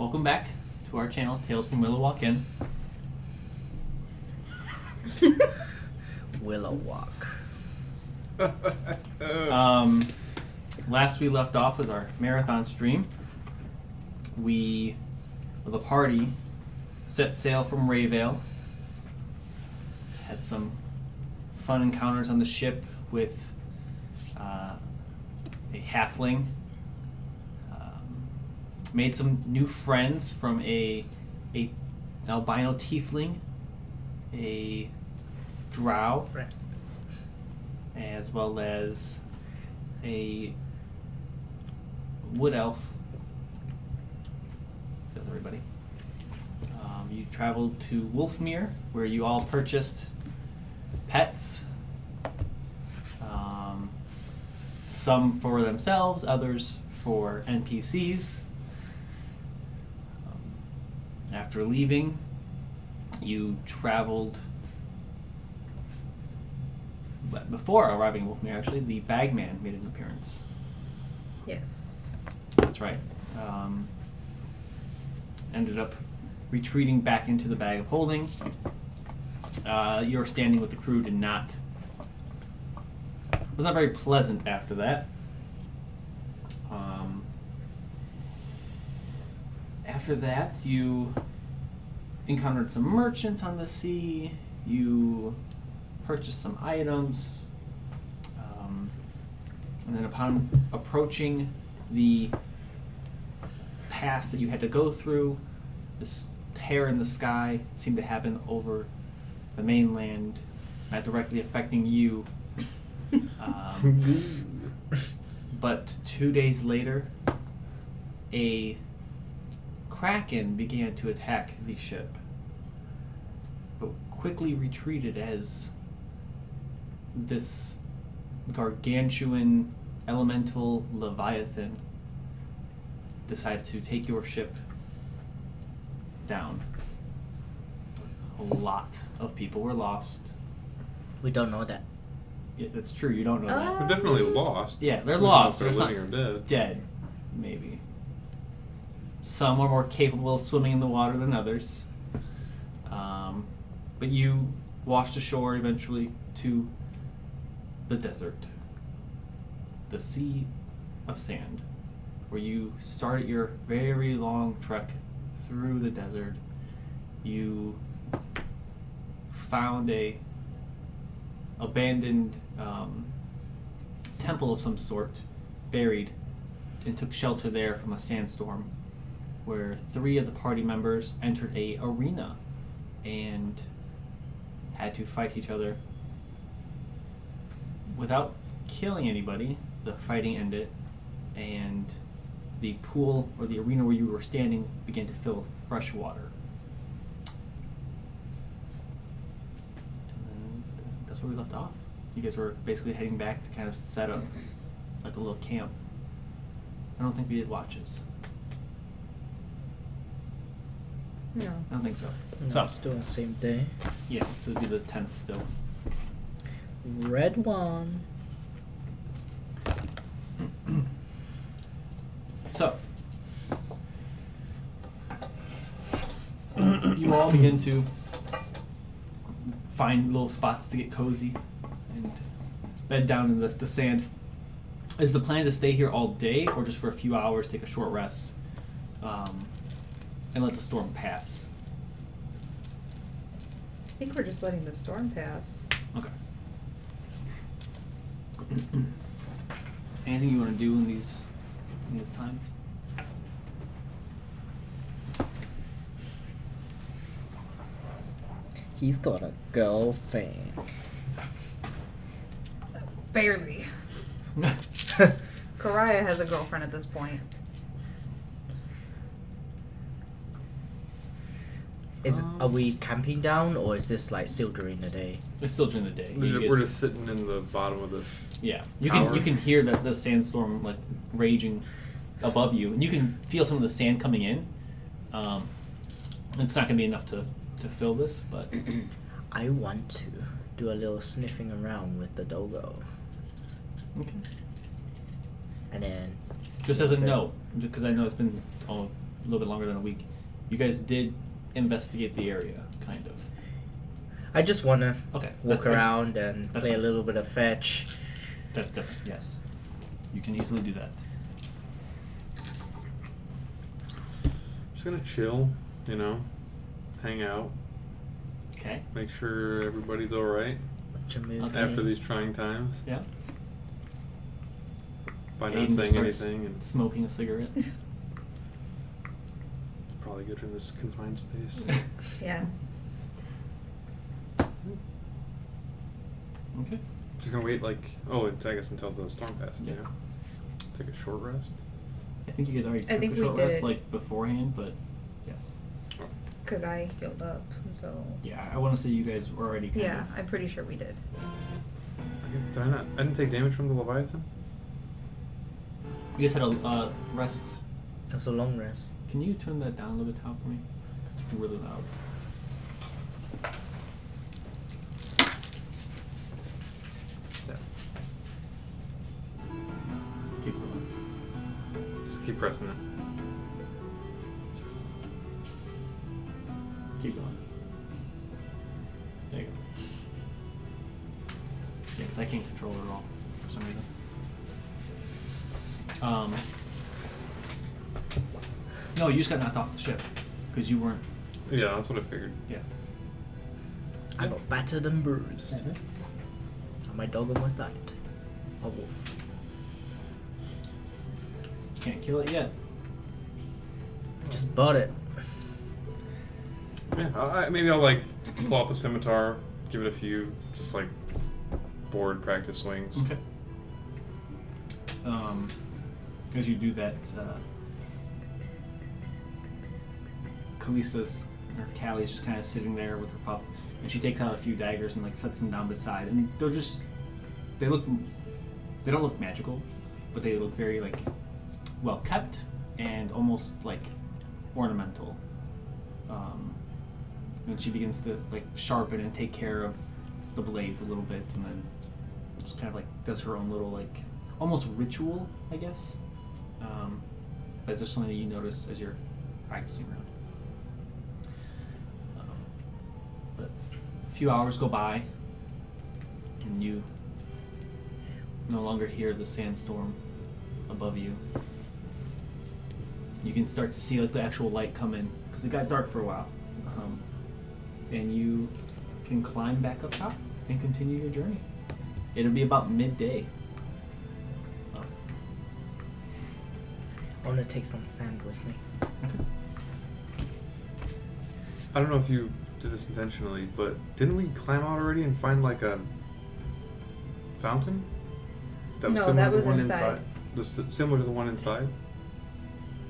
Welcome back to our channel, Tales from Willow Walk In. Willow Walk. Last we left off was our marathon stream. The party, set sail from Rayvale. Had some fun encounters on the ship with a halfling. Made some new friends from a albino tiefling, a drow, as well as a wood elf. That's everybody. You traveled to Wolfmere, where you all purchased pets. Some for themselves, others for NPCs. After leaving, you traveled. But before arriving in Wolfmere, actually, the Bagman made an appearance. Yes. That's right. Ended up retreating back into the Bag of Holding. Your standing with the crew was not very pleasant after that. After that, you encountered some merchants on the sea. You purchased some items. And then upon approaching the pass that you had to go through, this tear in the sky seemed to happen over the mainland, not directly affecting you. But 2 days later, a kraken began to attack the ship, but quickly retreated as this gargantuan elemental leviathan decided to take your ship down. A lot of people were lost. We don't know that. Yeah, that's true. You don't know that. They're definitely lost. Yeah, they're We don't know lost. if they're They're living or not dead. dead, maybe. Some are more capable of swimming in the water than others. But you washed ashore eventually to the desert. The Sea of Sand, where you started your very long trek through the desert. You found a abandoned temple of some sort, buried, and took shelter there from a sandstorm, where 3 of the party members entered a arena and had to fight each other. Without killing anybody, the fighting ended, and the pool or the arena where you were standing began to fill with fresh water. And then that's where we left off. You guys were basically heading back to kind of set up like a little camp. I don't think we did watches. No. I don't think so. No, So, still on the same day. yeah, so it'd be the 10th still. Red one. So, you all begin to find little spots to get cozy and bed down in the sand. Is the plan to stay here all day, or just for a few hours, take a short rest, and let the storm pass? I think we're just letting the storm pass. Okay. Anything you want to do in this time? He's got a girlfriend. Barely. Karaya has a girlfriend at this point. Are we camping down, or is this like still during the day? It's still during the day. You We're guys- just sitting in the bottom of this. Yeah, you tower. can hear the sandstorm like raging above you, and you can feel some of the sand coming in. It's not gonna be enough to fill this, but I want to do a little sniffing around with the doggo. okay. And then Just as a note, because I know it's been a little bit longer than a week. You guys did investigate the area, kind of. I just wanna Okay. walk around and that's play a fine. little bit of fetch. That's different. Yes, you can easily do that. Just gonna chill, hang out, Okay. make sure everybody's all right What's your move? Okay. after these trying times Yeah. by not Aiden just saying starts anything, and smoking a cigarette. it's probably good in this confined space. Yeah. Okay. Just gonna wait I guess until the storm passes. Yeah. Take a short rest. I think you guys already I took think a we short rest did. like beforehand, but yes. Because I healed up, so. Yeah, I want to say you guys were already kind Yeah, of. I'm pretty sure we did. Did I not? I didn't take damage from the Leviathan. You guys had a rest. That's a long rest. Can you turn that down a little bit, Tom, for me? It's really loud. There. Keep going. Just keep pressing it. Keep going. There you go. Yeah, because I can't control it at all for some reason. No, you just got knocked off the ship because you weren't. Yeah, that's what I figured. Yeah. I got battered and bruised. Mhm. And my dog on my side. A wolf. Can't kill it yet. Just bought it. Yeah, maybe I'll pull out the scimitar, give it a few just board practice swings. Okay. As you do that, Kalisa's or Callie's just kind of sitting there with her pup, and she takes out a few daggers and sets them down beside, and they don't look magical, but they look very well kept and almost ornamental. And she begins to sharpen and take care of the blades a little bit, and then just kind of does her own little almost ritual, I guess. But it's just something that you notice as you're practicing around. But a few hours go by, and you no longer hear the sandstorm above you. You can start to see the actual light come in because it got dark for a while, and you can climb back up top and continue your journey. It'll be about midday. I wanna take some sand with me. Okay. I don't know if you did this intentionally, but didn't we climb out already and find a fountain? That was No, similar that to was the one inside. Similar to the one inside?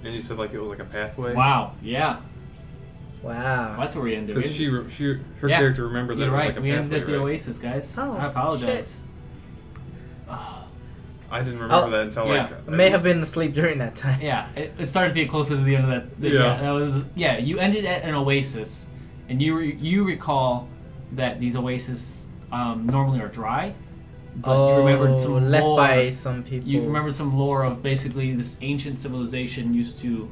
And you said it was a pathway? Wow. Yeah. Wow. That's where we ended. Because her Yeah, character remembered that You're it was right. a We ended pathway, at the right? Oasis, guys. Oh, I apologize. shit. Oh, I didn't remember Oh, that until yeah. I may have been asleep during that time. yeah, it started to get closer to the end of that. Yeah. That was You ended at an oasis, and you recall that these oases normally are dry, but you remembered some left lore. by some people. You remember some lore of basically this ancient civilization used to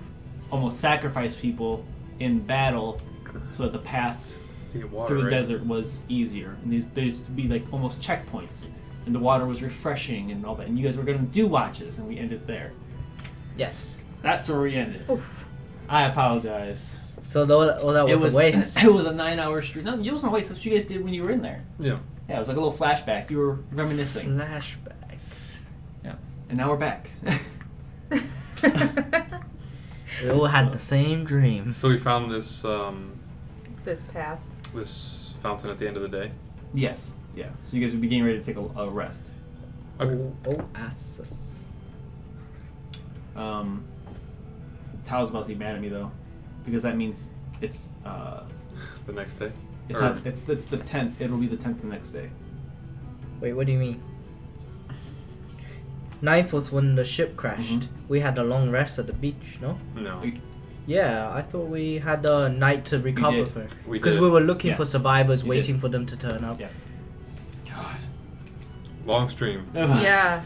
almost sacrifice people in battle so that the paths to get water, through the right? desert was easier. And there used to be almost checkpoints, and the water was refreshing and all that. And you guys were going to do watches, and we ended there. Yes. That's where we ended. Oof. I apologize. So all that was a waste. It was a 9-hour street. No, it wasn't a waste. That's what you guys did when you were in there. Yeah. Yeah, it was like a little flashback. You were reminiscing. Flashback. Yeah, and now we're back. We all had the same dream. So we found this This path. this fountain at the end of the day. Yes. Yeah. So you guys would be getting ready to take a rest. Okay. Oasis. Tao's about to be mad at me though, because that means it's The next day. it's Or- not, it's the 10th. It'll be the 10th the next day. Wait, what do you mean? 9th was when the ship crashed. Mhm. We had a long rest at the beach, no? No. Yeah, I thought we had a night to recover did. for. We Because did. we were looking Yeah. for survivors, You waiting did. for them to turn up. Yeah. God. Long stream. Yeah.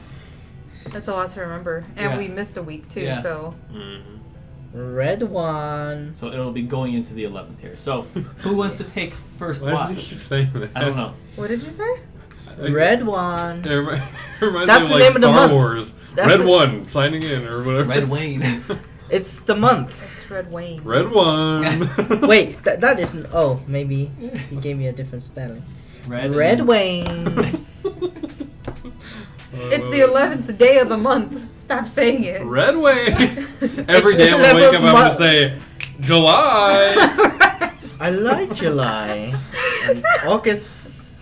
That's a lot to remember. And Yeah. we missed a week too, Yeah. so. Mm-hmm. Red one. So it'll be going into the 11th here. So who wants to take first Why does he watch? keep saying that? I don't know. What did you say? Red one. It reminds That's me the of name like of the Star month. Wars. That's Red the- one signing in or whatever. Red Wayne. It's the month. It's Red Wayne. Red one. Wait, that isn't. Oh, maybe he gave me a different spelling. Red Wayne. It's the 11th day of the month. Stop saying it. Red Wayne. Every day I'm gonna wake up, I'm gonna say July. I like July. And August.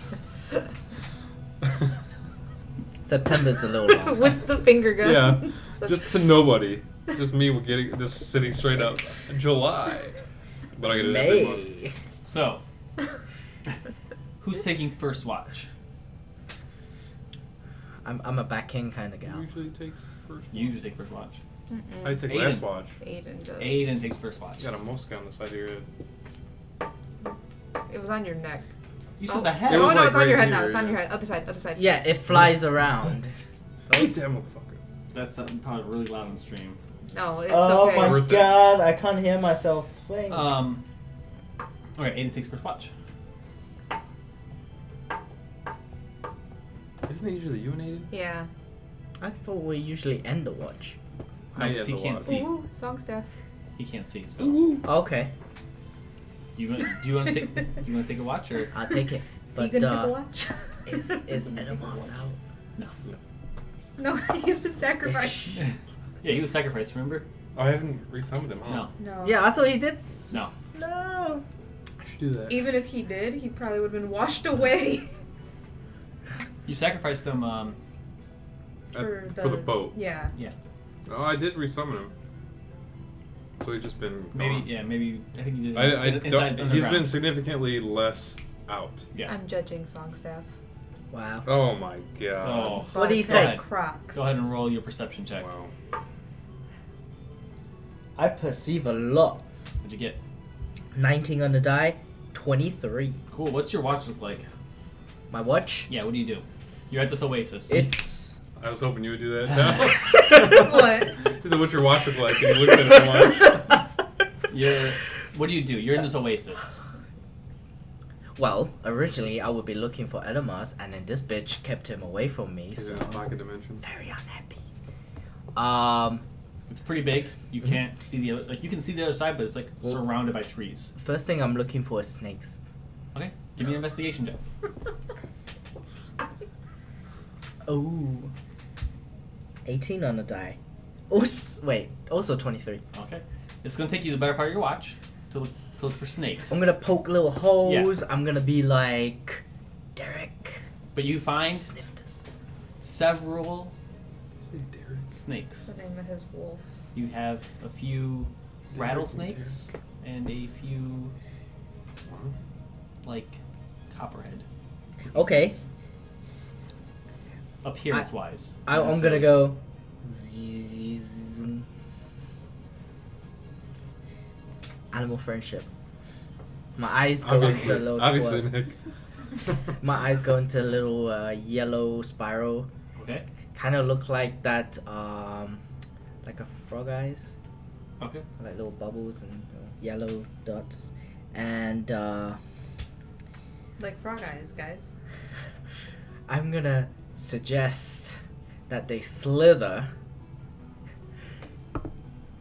September's a little long. With the finger Yeah, guns. just to nobody. Just me just sitting straight up. July. But I get it every month. May. So, who's taking first watch? I'm a backhand kind of gal. Usually takes first. You usually take first watch. I take Aiden. last watch. Aiden does. Aiden takes first watch. You got a mosque on the side of your head. It was on your neck. You Oh. said the head. It Oh was no, like it's on your right head now. here, It's on yeah. your head. Other side. Other side. Yeah, it flies around. Eat that motherfucker. That's probably really loud on the stream. No, it's Oh okay. my Worth it. god, I can't hear myself think. Okay, Aiden takes first watch. Isn't it usually you and Aiden? Yeah. I thought we usually end the watch. No, I 'cause end he the can't watch. see. Ooh, song stuff. He can't see. So, Okay, do you want to take? Do you want to take a watch or I'll take it. Are you But gonna take a watch? is Edamos out? no? No, he's been sacrificed. Yeah, he was sacrificed. Remember? Oh, I haven't resummoned him, huh? No, No. Yeah, I thought he did. no. No. I should do that. Even if he did, he probably would have been washed away. You sacrificed them. For For the boat. Yeah. Yeah, Oh, I did resummon him. So he's just been maybe. gone. Yeah, maybe. I think you did. I inside don't, he's been underground. significantly less out. Yeah. I'm judging song staff. Wow. Oh my god. Oh. What do you Vodka say? Crocs. Go ahead and roll your perception check. Wow. I perceive a lot. What'd you get? 19 on the die, 23. Cool. What's your watch look like? My watch? Yeah. What do you do? You're at this oasis. It's. I was hoping you would do that. What? He said, "What's your watch look like?" And he looked at it and watched. You're. What do you do? You're in this oasis. Well, originally I would be looking for Edamos, and then this bitch kept him away from me. He's So in his pocket dimension. very unhappy. It's pretty big. You can't see the other. Like you can see the other side, but it's like Well- surrounded by trees. First thing I'm looking for is snakes. Okay. Give me an investigation check. Oh. 18 on the die. Oh, wait. Also 23. Okay. It's gonna take you the better part of your watch to look for snakes. I'm gonna poke little holes. I'm gonna be like Derek. But you find Sniffed us. several Say Derek. snakes. What's the name of his wolf? You have a few Derek rattlesnakes and a few Wow. like copperhead. Okay. Appearance wise. I'm gonna go. Animal friendship. My eyes go into a little Obviously, twirl. Nick. My eyes go into a little yellow spiral. Okay. Kind of look like that, like a frog eyes, Okay. like little bubbles and yellow dots, and Like frog eyes, guys. I'm gonna suggest that they slither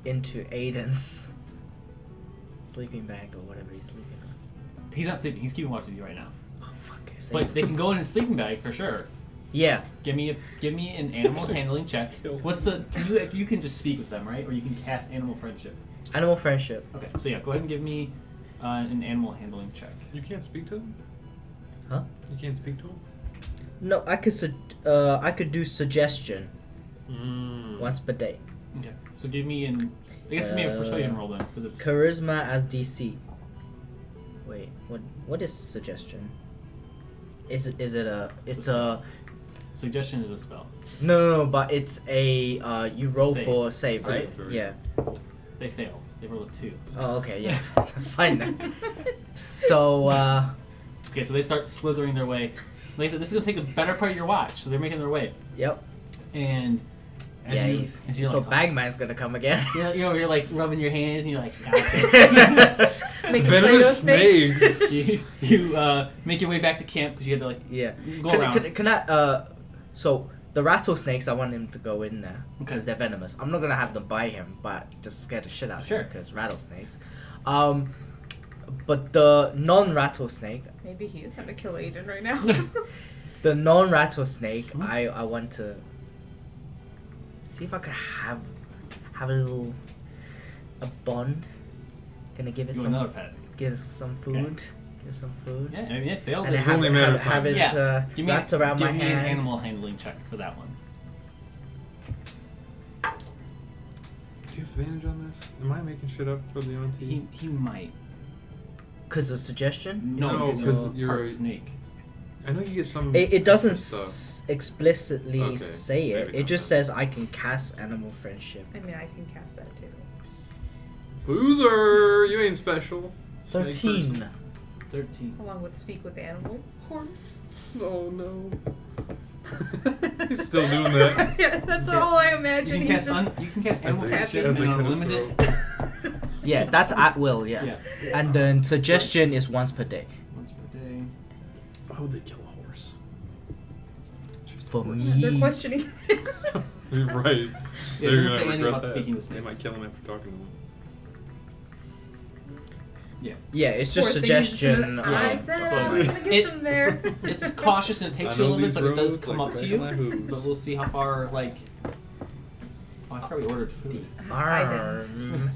into Aiden's sleeping bag or whatever he's sleeping on. He's not sleeping. He's keeping watch with you right now. Oh fuck! it's But Aiden. they can go in his sleeping bag for sure. Yeah. Give me an animal handling check. What's the? You can just speak with them, right? Or you can cast animal friendship. Animal friendship. Okay. So yeah, go ahead and give me an animal handling check. You can't speak to him. Huh? You can't speak to him. No, I could do suggestion once per day. Okay. So give me an. I guess give me a persuasion roll then, because it's. Charisma as DC. Wait, what is suggestion? Is it a? It's a. Suggestion is a spell. No, but it's a. You roll Save. for save, Save right? throw. Yeah. They fail. They roll a 2. Oh, okay, yeah, that's fine then. So, Okay, so they start slithering their way. Like I said, this is gonna take the better part of your watch, so they're making their way. yep. And As yeah, you, as you're so like, Bagman's gonna come again. you're like rubbing your hands and you're like, got this. Making Venomous Play-Doh snakes. you make your way back to camp because you had to like Yeah. go Can, around. can I, so the rattlesnakes, I want him to go in there because Okay. they're venomous. I'm not gonna have them bite him, but just scare the shit out of Sure. him because rattlesnakes. But the non-rattlesnake, Maybe he is trying to kill Aiden right now. the non-rattlesnake, Hmm? I want to see if I could have a bond. Gonna give it You some, another pet. give it some food, give it some food. Yeah, I mean it failed. And It's then only a matter of time. have it Yeah. Give me, wrapped around give my me hand. an animal handling check for that one. Do you have advantage on this? Am I making shit up for the ONT? He might. Cause of suggestion. No, No, because 'cause you're you're part a- snake. I know you get some. It doesn't stuff. explicitly Okay, say it. maybe It not just then. says I can cast animal friendship. I mean, I can cast that too. Loser! You ain't special. Snake 13. person. 13. Along with speak with animal horse. Oh no. He's still doing that. Yeah, that's You can all I You imagine. can He's cast just. you can cast As animal they- friendship as they and cut us unlimited. throat. Yeah, that's at will. Yeah. Yeah. And then suggestion is once per day. Once per day. Why would they kill a horse? For Horse. me. They're questioning. You're right. Yeah, They're it doesn't gonna say anything regret about that. speaking to They snakes. might kill him after talking to them. Yeah. Yeah, it's just Poor thing, he's just suggestion. gonna- I Yeah. said So I was gonna get it- them there. It's cautious and it takes I you a know little bit, these but it does roads come like up to back you. of my hooves. But we'll see how far like. Oh, I probably ordered food. I Arrgh.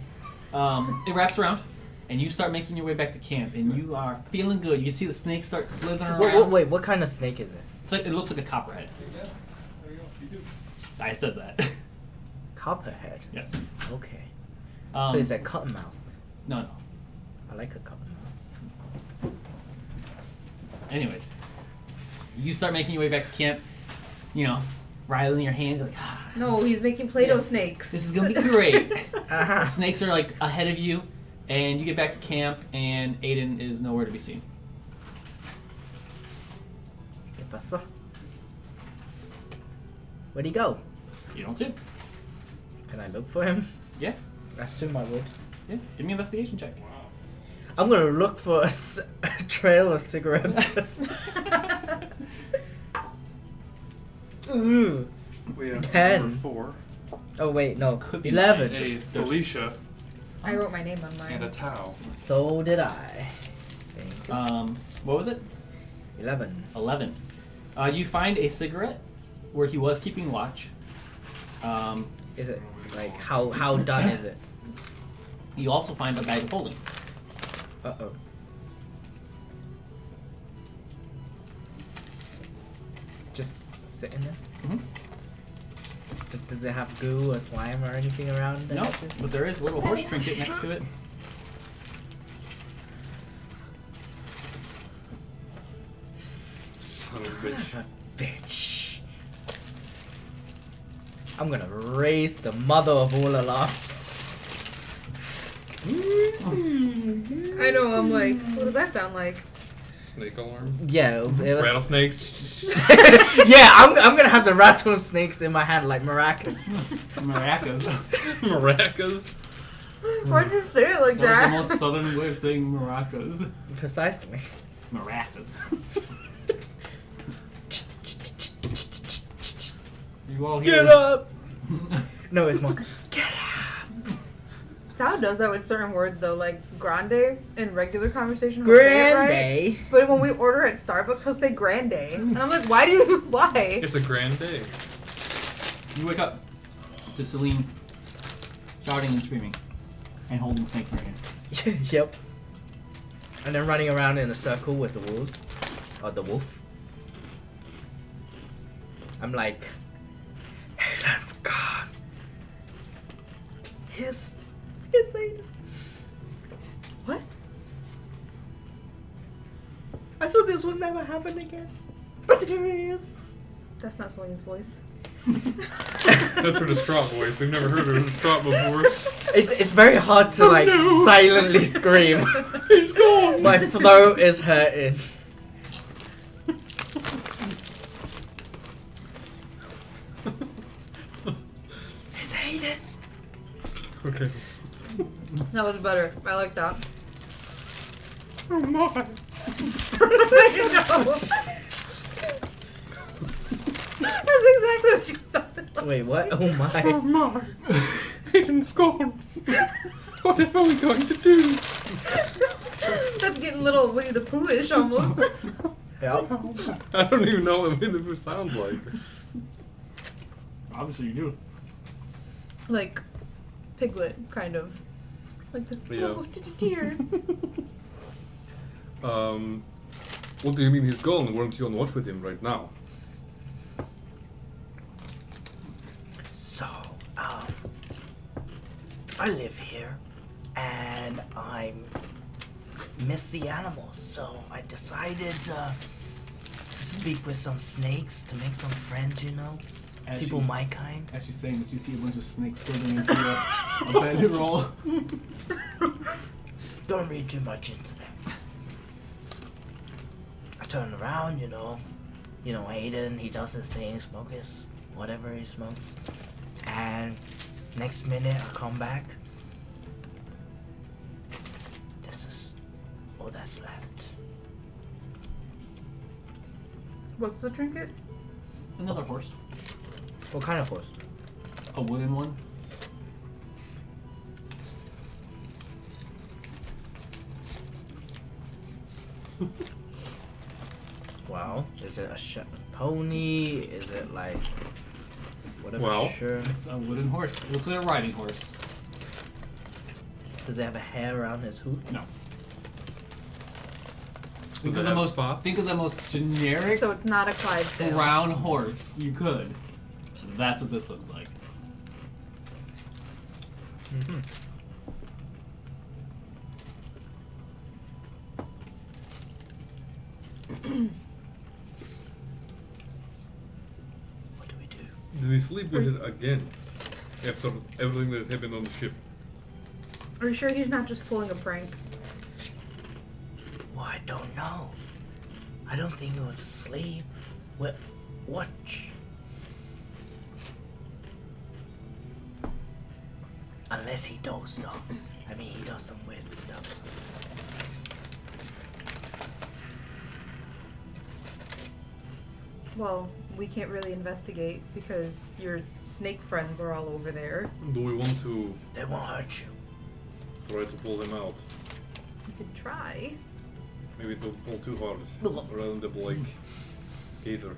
It wraps around, and you start making your way back to camp, and you are feeling good. You can see the snake start slithering around. Wait, what kind of snake is it? It's like it looks like a copperhead. I said that. Copperhead. Yes. Okay. Um, So it's like cottonmouth. no. I like a cottonmouth. Anyways, you start making your way back to camp. You know, riling your hand like. Ah, No, he's making Play-Doh Yeah. snakes. This is gonna be great. The Uh-huh. snakes are like ahead of you, and you get back to camp, and Aiden is nowhere to be seen. ¿Qué pasó? Where'd he go? You don't see him. Can I look for him? Yeah. I assume I would. Yeah. Give me an investigation check. I'm gonna look for a trail of cigarette butts. Ooh. We have 10. number 4. Oh wait, no. Could be 11. A Felicia I wrote my name on and a mine. Tau. So did I. Thank you. What was it? 11. 11. You find a cigarette where he was keeping watch. Is it like how done is it? You also find a bag of holding. Uh oh. Just sitting there. Mm-hmm. Does it have goo or slime or anything around the No, edges? but there is a little horse trinket next to it. Son of a bitch. Son of a bitch. I'm gonna raise the mother of all alarms. I know, I'm like, what does that sound like? Snake alarm. Yeah, it was. Rattlesnakes. Yeah, I'm gonna have the rattlesnakes in my hand like maracas. Maracas. Maracas. Why'd you say it like That was the that? most southern way of saying maracas. Precisely. Maracas. You all hear? Get up! No, it's more. Get up! Tao does that with certain words though, like grande in regular conversation. He'll say it right, Grande. but when we order at Starbucks, he'll say grande, and I'm like, why? It's a grand day. You wake up to Celine shouting and screaming and holding snakes in her hand. Yep. And then running around in a circle with the wolves. Or the wolf. I'm like, Aiden's gone. Yes. Yes, Aiden. What? I thought this would never happen again. But here he is. That's not Celine's voice. That's her distraught voice. We've never heard her distraught before. It's very hard to like no. silently scream. He's gone. My throat is hurting. Okay. That was better. I like that. Oh my. No. That's exactly what you said. Wait, what? Oh my. my. Aiden's gone. What are we going to do? That's getting a little Winnie the Pooh-ish almost. Yep. I don't even know what Winnie the Pooh sounds like. Obviously you do. Like Piglet, kind of. Like the Yeah. oh dear. What do you mean he's gone? Weren't you on watch with him right now? So, I live here, and I miss the animals, so I decided to speak with some snakes to make some friends, you know? As People you- my kind. As she's saying this, you see a bunch of snakes slithering into a bedroll. Don't read too much into them. I turn around, you know, Aiden, he does his thing, smoke his whatever he smokes. And next minute I come back. This is all that's left. What's the trinket? Another horse. What kind of horse? A wooden one. Well, is it a pony? Is it like whatever? Well. Sure. It's a wooden horse. It looks like a riding horse. Does it have a hair around his hoof? No. Does Think it of the have most. spots? Think of the most generic So it's not a Clydesdale. brown horse you could. That's what this looks like. Mm-hmm. What do we do? Did he sleep with it again? After everything that happened on the ship? Are you sure he's not just pulling a prank? Well, I don't know. I don't think it was asleep. Watch. Unless he dozed off. I mean, he does some weird stuff. So. Well, we can't really investigate because your snake friends are all over there. Do we want to They won't hurt you. try to pull him out? We could try. Maybe don't pull too hard. Rather than like Gator.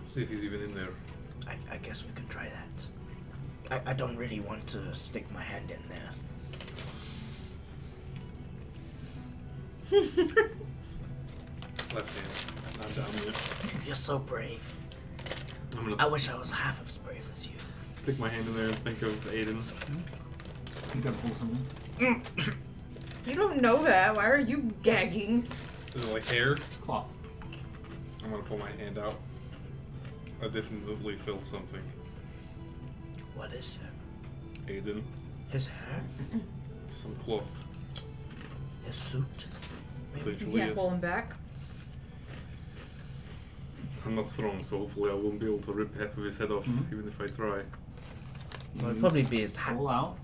See if he's even in there. I guess we could try that. I don't really want to stick my hand in there. Left hand. Not down yet. You're so brave. I'm gonna I wish I was half as brave as you. stick my hand in there and think of Aiden. You gotta pull something. You don't know that. Why are you gagging? Is it like hair? Cloth. I'm gonna pull my hand out. I definitely felt something. What is it? Aiden, His hair? some cloth. His suit? Maybe? You Literally can't is. pull him back. I'm not strong, so hopefully I won't be able to rip half of his head off, Mhm. even if I try. Well, it'd probably be his hat. Pull out.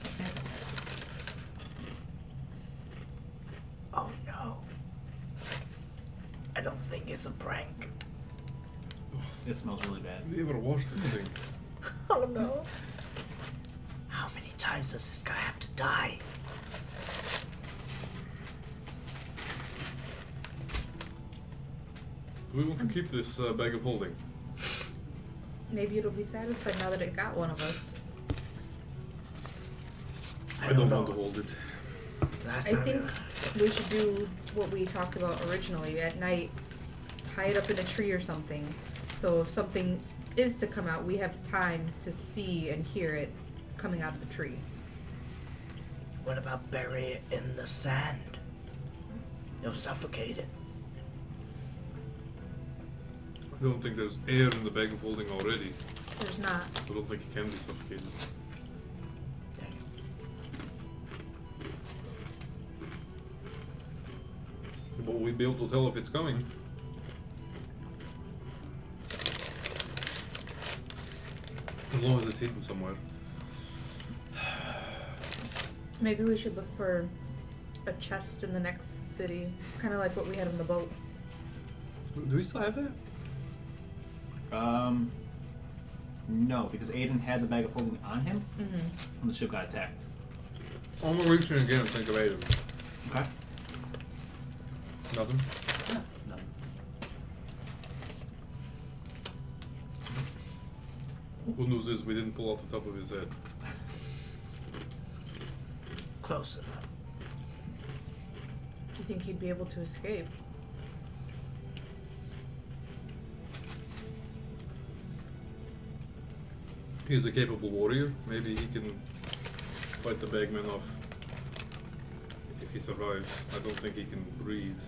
Santa. Oh no. I don't think it's a prank. It smells really bad. Did you ever wash this thing? Oh no. How many times does this guy have to die? Do we want to keep this bag of holding? Maybe it'll be satisfied now that it got one of us. I don't want to hold it. Last I time think we should do what we talked about originally. At night, tie it up in a tree or something. So if something is to come out, we have time to see and hear it coming out of the tree. What about bury it in the sand? You'll suffocate it. I don't think there's air in the bag of holding already. There's not. I don't think it can be suffocated. But we'd be able to tell if it's coming. As long as it's hidden somewhere. Maybe we should look for a chest in the next city, kind of like what we had on the boat. Do we still have that? No, because Aiden had the bag of holding on him Mm-hmm. when the ship got attacked. I'm gonna reach in again and think of Aiden. Okay. Nothing? No. Good news is we didn't pull out the top of his head. Close enough. Do you think he'd be able to escape? He's a capable warrior. Maybe he can fight the bagman off if he survives. I don't think he can breathe.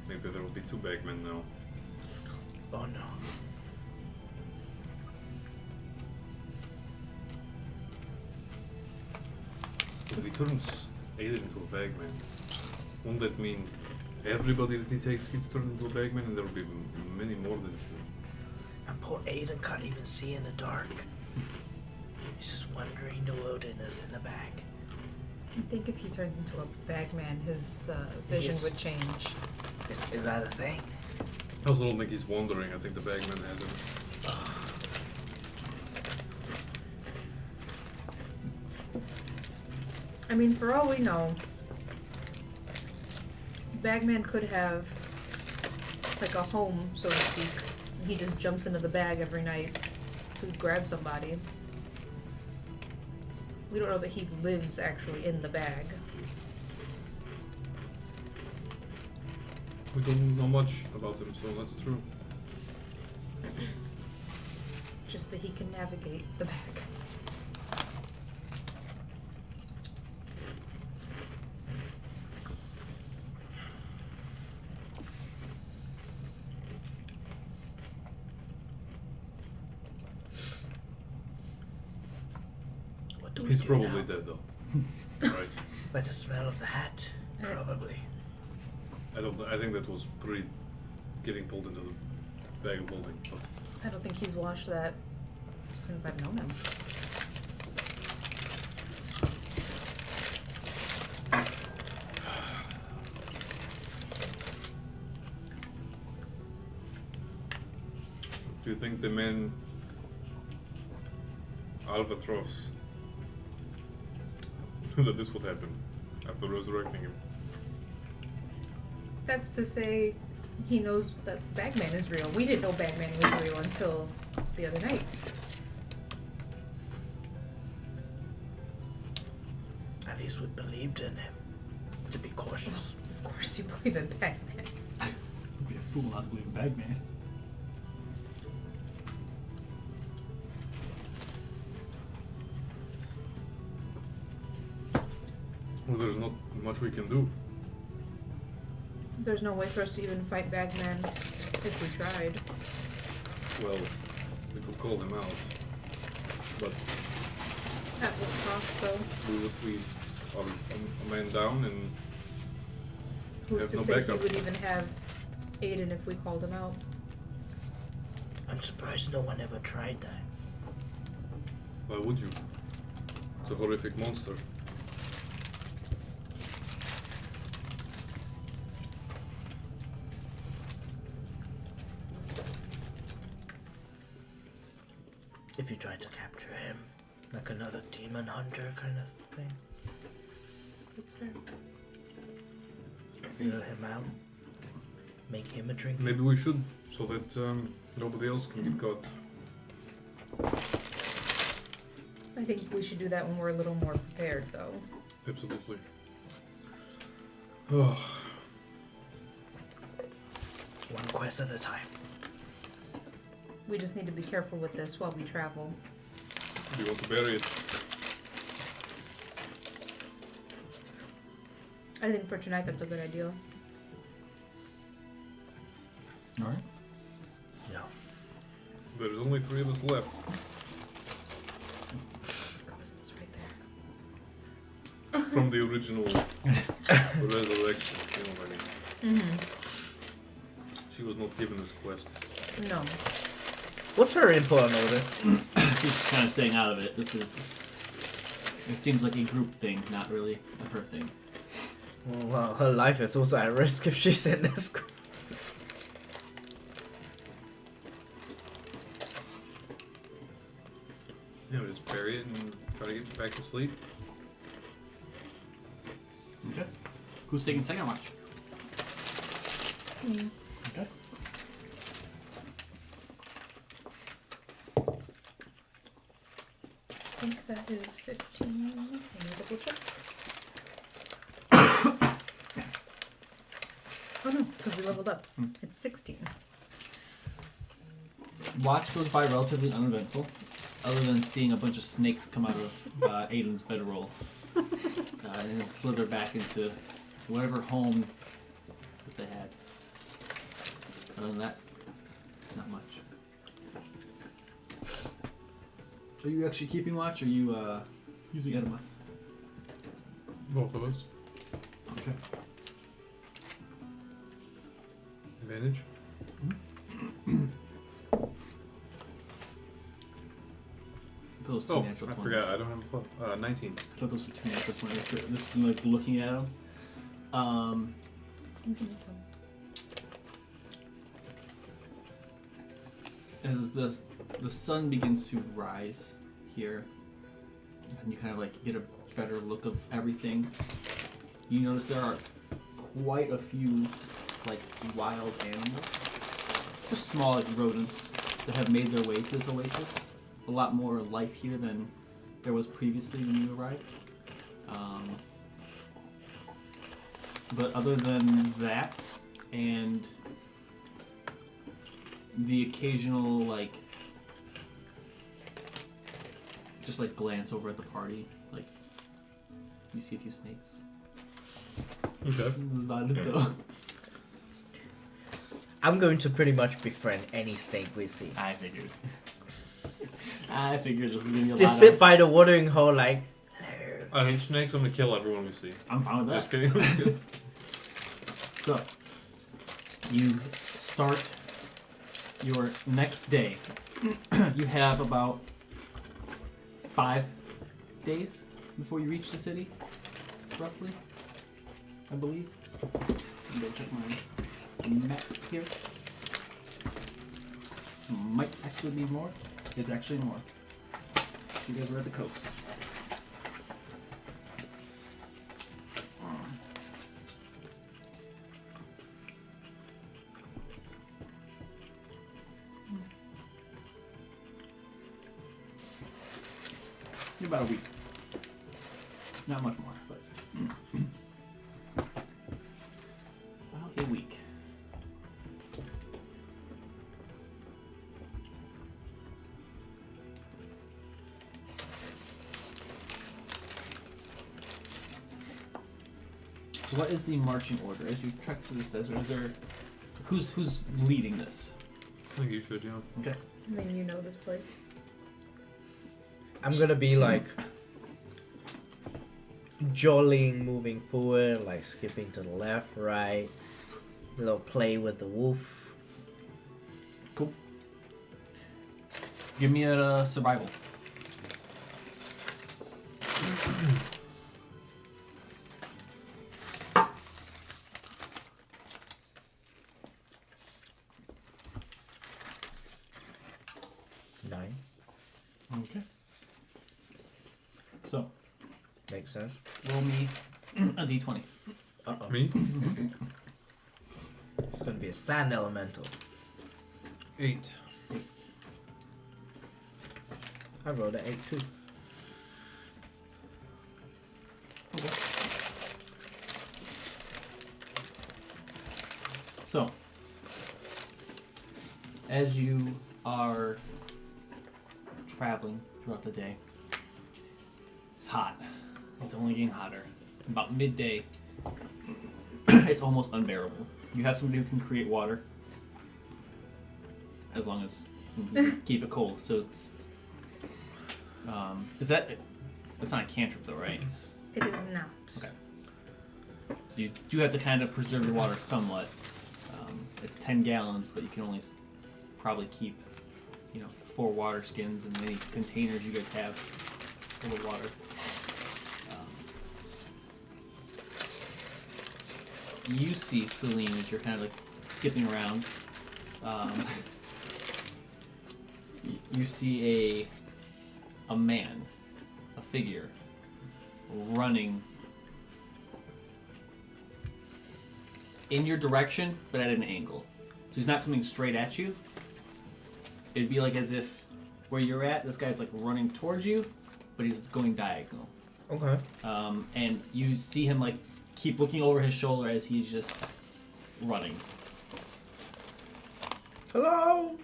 Maybe there will be 2 bagmen now. Oh no. If he turns Aiden into a bagman, won't that mean everybody that he takes gets turned into a bagman, and there will be many more than 2? And poor Aiden can't even see in the dark. He's just wandering the wilderness in the back. I think if he turns into a bagman, his vision Yes. would change. Is that a thing? I also don't think he's wandering. I think the bagman has him. I mean, for all we know, Bagman could have like a home, so to speak. And he just jumps into the bag every night to grab somebody. We don't know that he lives actually in the bag. We don't know much about him, so that's true. Just that he can navigate the bag. What do we He's do probably now? dead though. Right. By the smell of the hat, probably. I think that was pre getting pulled into the bag of holding. But I don't think he's washed that since I've known him. do you think the men Albatross knew that this would happen after resurrecting him? That's to say, he knows that Bagman is real. We didn't know Bagman was real until the other night. At least we believed in him. To be cautious. Of course you believe in Bagman. You'd be a fool not to believe in Bagman. Well, there's not much we can do. There's no way for us to even fight Bagman if we tried. Well, we could call him out, but At what cost, though? we are a man down and Who's have to no say he backup. would even have Aiden if we called him out? I'm surprised no one ever tried that. Why would you? It's a horrific monster. If you tried to capture him, like another demon hunter kind of thing, That's fair. lure him out, make him a drink. Maybe we should, so that nobody else can get caught. I think we should do that when we're a little more prepared, though. Absolutely. Oh, One quest at a time. We just need to be careful with this while we travel. do you want to bury it? I think for tonight that's a good idea. Alright. No. There's only 3 of us left. Ghost is right there. From the original resurrection, you know what I mean. Mm-hmm. She was not given this quest. No. What's her input on all this? She's kind of staying out of it. This is. It seems like a group thing, not really a her thing. Well, her life is also at risk if she's in this group. Yeah, we just bury it and try to get back to sleep. Okay. Who's taking second watch? Me. Okay. I think that is 15. Let me double check. Oh no, because we leveled up. It's 16. Watch goes by relatively uneventful, other than seeing a bunch of snakes come out of Aiden's bedroll and then slither back into whatever home that they had. Other than that, not much. Are you actually keeping watch, or are you using enemas? Both of us. Okay. Advantage. Those two Oh, natural I 20s. forgot. I don't have a club. 19. I thought those were two natural 20s. Just like looking at them. You can eat some. As the sun begins to rise here, and you kind of like get a better look of everything, you notice there are quite a few like wild animals, just small like rodents that have made their way to this oasis. A lot more life here than there was previously when you arrived. But other than that, and the occasional like just like glance over at the party, like you see a few snakes. Okay. That's about it though. I'm going to pretty much befriend any snake we see. I figured. I figured this was gonna be a lot Just sit of... by the watering hole like, hello. I hate snakes. I'm gonna kill everyone we see. I'm fine with that. Just kidding. I'm just kidding. So, you start your next day. You have about 5 days before you reach the city, roughly, I believe. I'm gonna check my map here. Might actually be more. It's actually more. You guys are at the coast. About a week. Not much more, but about a week. What is the marching order as you trek through this desert? Is there who's leading this? I think you should, yeah. Okay. I mean, you know this place. I'm gonna be like jollying, moving forward, like skipping to the left, right, a little play with the wolf. Cool. Give me a survival. Nine. Okay. So, Makes sense. roll me a d20. Uh-oh. Me? It's gonna be a sand elemental. 8. I rolled an 8 too. Okay. So, as you are traveling throughout the day, it's hot. It's only getting hotter. About midday, it's almost unbearable. You have somebody who can create water, as long as you can keep it cold. So it's is that? It's not a cantrip though, right? It is not. Okay. So you do have to kind of preserve your water somewhat. It's 10 gallons, but you can only probably keep 4 water skins and any containers you guys have full of water. You see Celine as you're kind of like skipping around. You see a man, a figure, running in your direction, but at an angle. So he's not coming straight at you. It'd be like as if where you're at, this guy's like running towards you, but he's going diagonal. Okay. And you see him like keep looking over his shoulder as he's just running. Hello.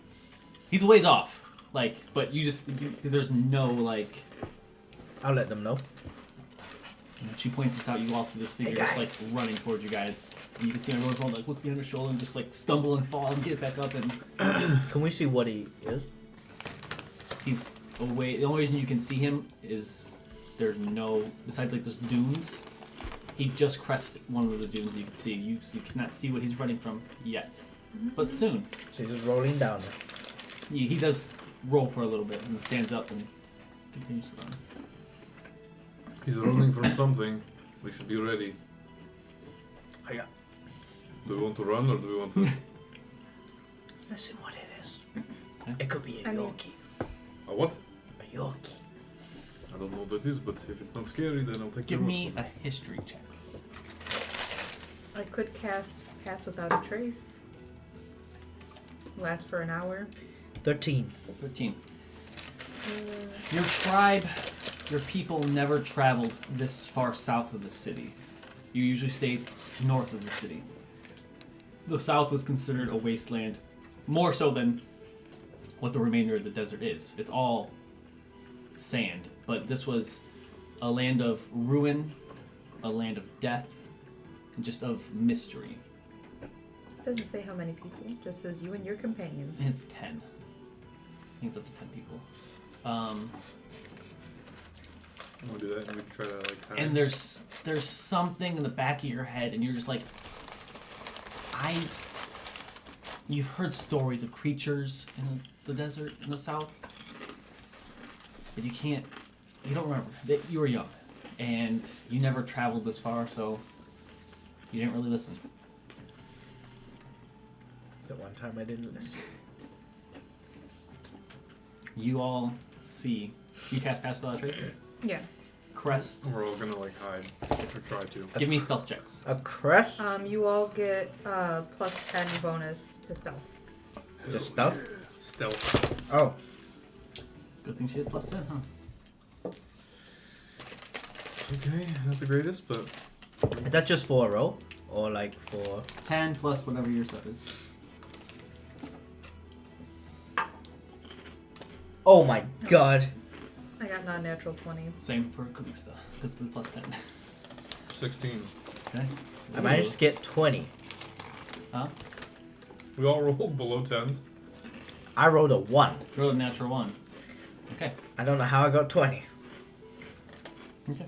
He's a ways off, like, but there's no like. I'll let them know. And she points this out. You all see this figure just like running towards you guys. And you can see everyone's all like looking at his shoulder and just like stumble and fall and get back up. And Can we see what he is? he's away. The only reason you can see him is there's no besides like this dunes. He just crested one of the dunes you can see. You cannot see what he's running from yet, but soon. So he's just rolling down. He does roll for a little bit and stands up and continues to run. He's running from something. We should be ready. Hiya. Do we want to run or do we want to? Let's see what it is. Okay. It could be a I mean- Yorkie. A what? A Yorkie. I don't know what that is, but if it's not scary, then I'll take Give your me word a history check. I could cast Pass Without a Trace. Last for an hour. 13. 13. Your tribe, your people never traveled this far south of the city. You usually stayed north of the city. The south was considered a wasteland, more so than what the remainder of the desert is. It's all sand, but this was a land of ruin, a land of death, and just of mystery. Doesn't say how many people, just says you and your companions. And it's 10. I think it's up to 10 people. We'll do that and we can try to like hide. And there's something in the back of your head, and you're just like, you've heard stories of creatures in the desert in the south, but you don't remember. You were young, and you never traveled this far, so you didn't really listen. The one time I didn't listen. You all see. You cast Pass Without a Trace? Yeah. Crest. We're all gonna like hide or try to. Give me stealth checks. A crest? You all get plus 10 bonus to stealth. Just stuff? Stealth. Oh. Good thing she had plus 10, huh? Okay, not the greatest, but Is that just for a roll? Or like for... 10 plus whatever your stuff is. Oh my god. I got non-natural 20. Same for Kalista, because of the plus 10. 16. Okay. I managed to get 20. Huh? We all rolled below 10s. I rolled a 1. Roll a natural 1. Okay. I don't know how I got 20. Okay.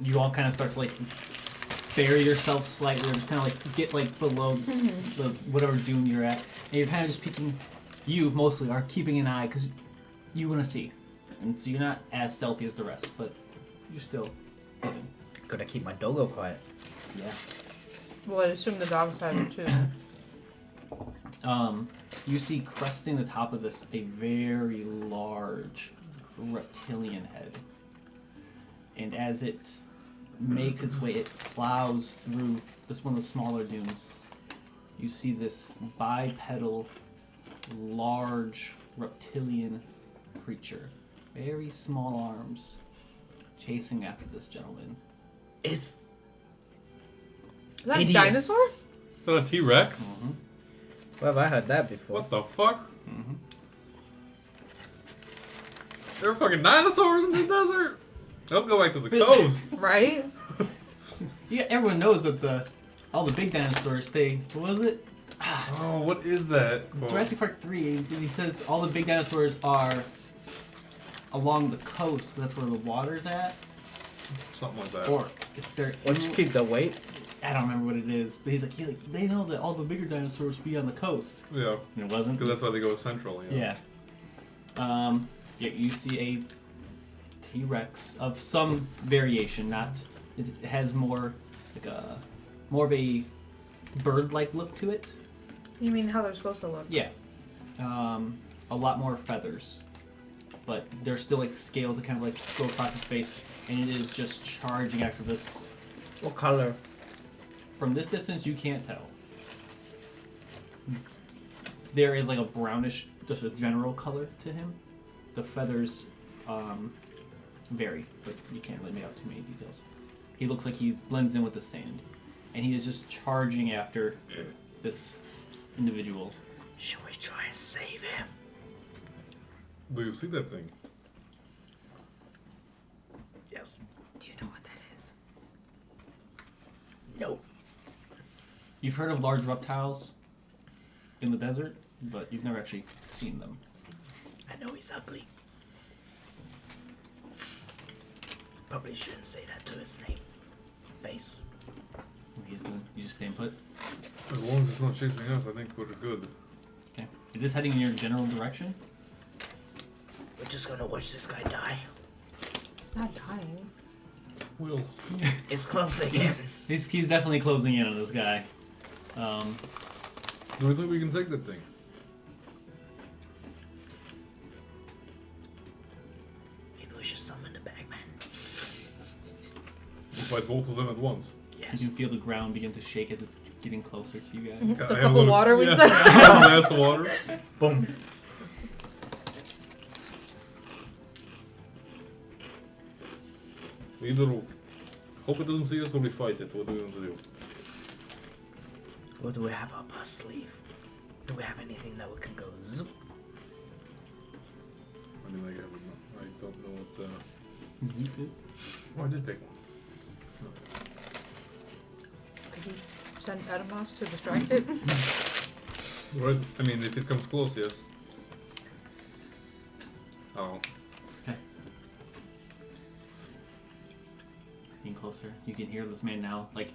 You all kind of start to like bury yourself slightly, or just kind of like get like below the whatever dune you're at, and you're kind of just peeking. You mostly are keeping an eye because you want to see, and so you're not as stealthy as the rest, but you're still hidden. Gotta keep my doggo quiet. Yeah. Well, I assume the dogs have it too. You see cresting the top of this a very large reptilian head. And as it makes its way, it plows through this one of the smaller dunes. You see this bipedal, large reptilian creature. Very small arms, chasing after this gentleman. It's... Is that a Hideous. dinosaur? Is that a T-Rex? Mm-hmm. Where have I heard that before? What the fuck? Mm-hmm. There are fucking dinosaurs in the desert? Let's go back to the coast. Right? Yeah, everyone knows that all the big dinosaurs stay. What was it? Oh, what is that? Well, Jurassic Park 3. He says all the big dinosaurs are along the coast. 'Cause that's where the water's at. something like that. Or if they're Once you keep the weight, I don't remember what it is, but he's like, they know that all the bigger dinosaurs be on the coast. Yeah, And it wasn't. because that's why they go central. Yeah. Yeah, you see a T-Rex of some variation. Not. It has more of a bird-like look to it. You mean how they're supposed to look? Yeah. A lot more feathers, but there's still like scales that kind of like go across his face, and it is just charging after this. What color? From this distance, you can't tell. There is like a brownish, just a general color to him. The feathers vary, but you can't really make out too many details. He looks like he blends in with the sand, and he is just charging after this individual. Should we try and save him? Do you see that thing? Yes. Do you know what that is? Nope. You've heard of large reptiles in the desert, but you've never actually seen them. I know he's ugly. Probably shouldn't say that to his face. What he's doing? You just staying put? As long as it's not chasing us, I think we're good. Okay. It is heading in your general direction. We're just gonna watch this guy die. It's not dying. Will. It's closing in. He's definitely closing in on this guy. Do we think we can take that thing? Maybe we should summon the Bagman. We'll fight both of them at once. You Yes. can feel the ground begin to shake as it's getting closer to you guys. The I have cup a of water we yeah, said. I have a glass of water. Boom. We either hope it doesn't see us or we fight it. What do we want to do? What do we have up our sleeve? Do we have anything that we can go zoop? I mean, I don't know what. Zoop is. Oh, I did pick one. Could you send Edamos to distract it? Right. I mean, if it comes close, yes. Oh. Okay. Getting closer. You can hear this man now, like,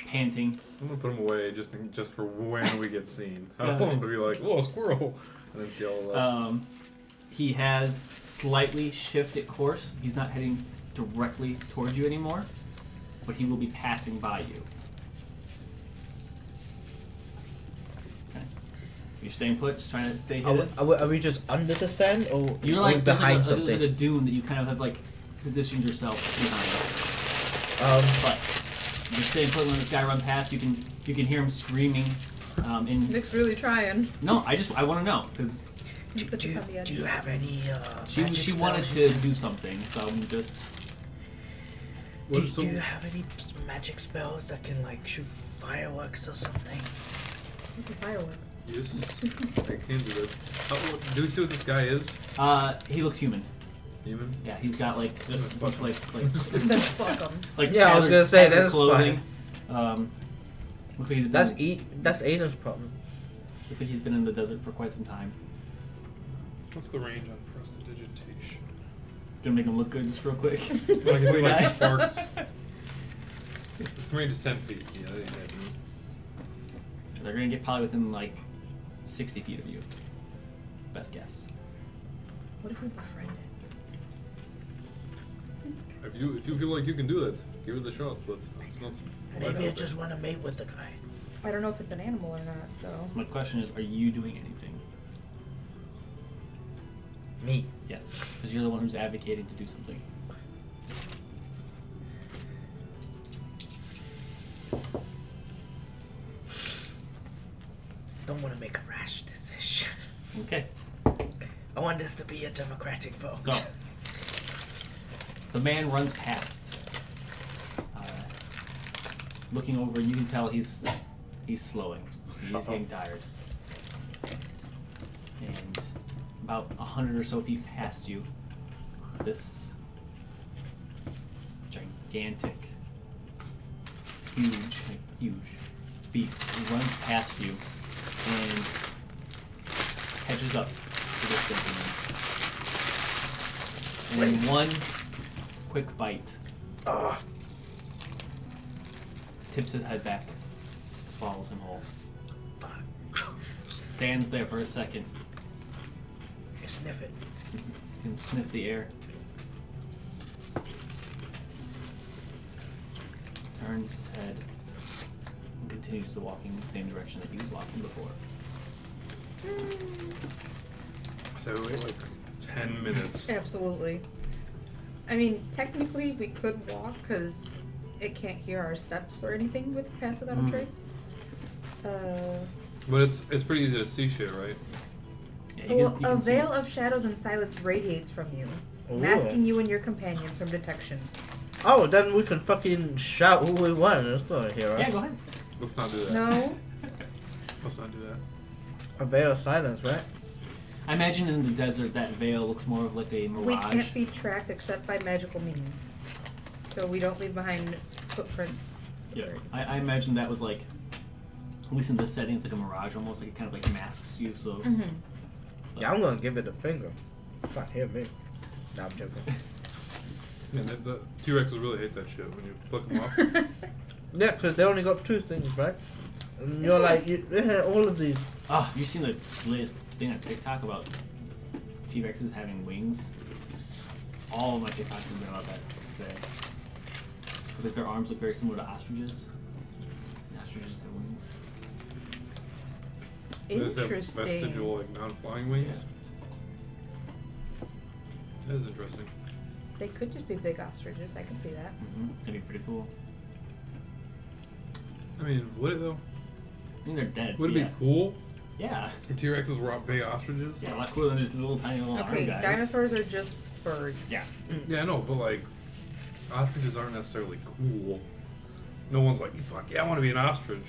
panting. I'm gonna put him away just for when we get seen. I don't Yeah. want him to be like, "Whoa, squirrel," and then see all of us. He has slightly shifted course. He's not heading directly towards you anymore, but he will be passing by you. Okay. You're staying put, just trying to stay hidden. Are we just under the sand or You're like there's behind there's something? like a dune that you kind of have like positioned yourself behind. But you're staying put when this guy runs past. You can hear him screaming. Nick's really trying. No, I want to know because You put this on the edge. Do you have any she magic wanted spells? to do something, so I'm just. What, Do so, you have any magic spells that can like shoot fireworks or something? It's a firework. yes, I can do that. Do we see what this guy is? He looks human. Human? Yeah, he's got like just Yeah, fuck like Then fuck him. like Yeah, I was tattered- gonna say, tattered that's clothing. Looks like he's been That's Aiden's problem. looks like he's been in the desert for quite some time. What's the range on prestidigitation? Gonna make him look good just real quick. I can do like Guys. sparks. The range is 10 feet. Yeah, that ain't bad. They're gonna get probably within like 60 feet of you. Best guess. What if we befriend it? If you feel like you can do that, give it a shot. But it's not. Maybe I just want to mate with the guy. I don't know if it's an animal or not, so. So my question is, are you doing anything? Me. Yes, because you're the one who's advocating to do something. Don't want to make a rash decision. Okay. I want this to be a democratic vote. So the man runs past, looking over, and you can tell he's slowing. He's getting tired. And about 100 or so feet past you, this gigantic, huge beast runs past you and catches up to this gentleman. And in one quick bite, tips his head back, swallows him whole. Fuck. Stands there for a second. Sniff it. He can sniff the air. Turns his head and continues to walk in the same direction that he was walking before. So wait like 10 minutes. Absolutely. I mean, technically we could walk because it can't hear our steps or anything with Pass Without a Trace. But it's pretty easy to see shit, right? Yeah, Well, you a can see veil it. of shadows and silence radiates from you, Ooh. masking you and your companions from detection. Oh, then we can fucking shout who we want. Let's go here, right? Yeah, go ahead. Let's not do that. No? Let's not do that. A veil of silence, right? I imagine in the desert that veil looks more of like a mirage. We can't be tracked except by magical means. So we don't leave behind footprints. Yeah, I imagine that was like, at least in this setting, it's like a mirage almost, like it kind of like masks you. So Mm-hmm. Yeah, I'm gonna give it a finger. Can't hear me. Nah, I'm joking. Yeah, the T-Rexes really hate that shit when you fuck them off. Yeah, because they only got two things, right? And you're like, they had all of these. Oh, you seen the latest thing on TikTok about T-Rexes having wings? All of my TikToks have been about that today. Because like their arms look very similar to ostriches. And ostriches have wings. They just have Interesting. vestigial, like, non-flying wings. That is interesting. They could just be big ostriches. I can see that. Mm-hmm. That'd be pretty cool. I mean, would it though? I mean, they're dead. Would so it yeah. be cool Yeah. if T-Rexes were big ostriches? Yeah, a lot cooler than just the little tiny little Okay, arm guys. dinosaurs are just birds. Yeah. Yeah, I know, but like, ostriches aren't necessarily cool. No one's like, fuck yeah, I want to be an ostrich.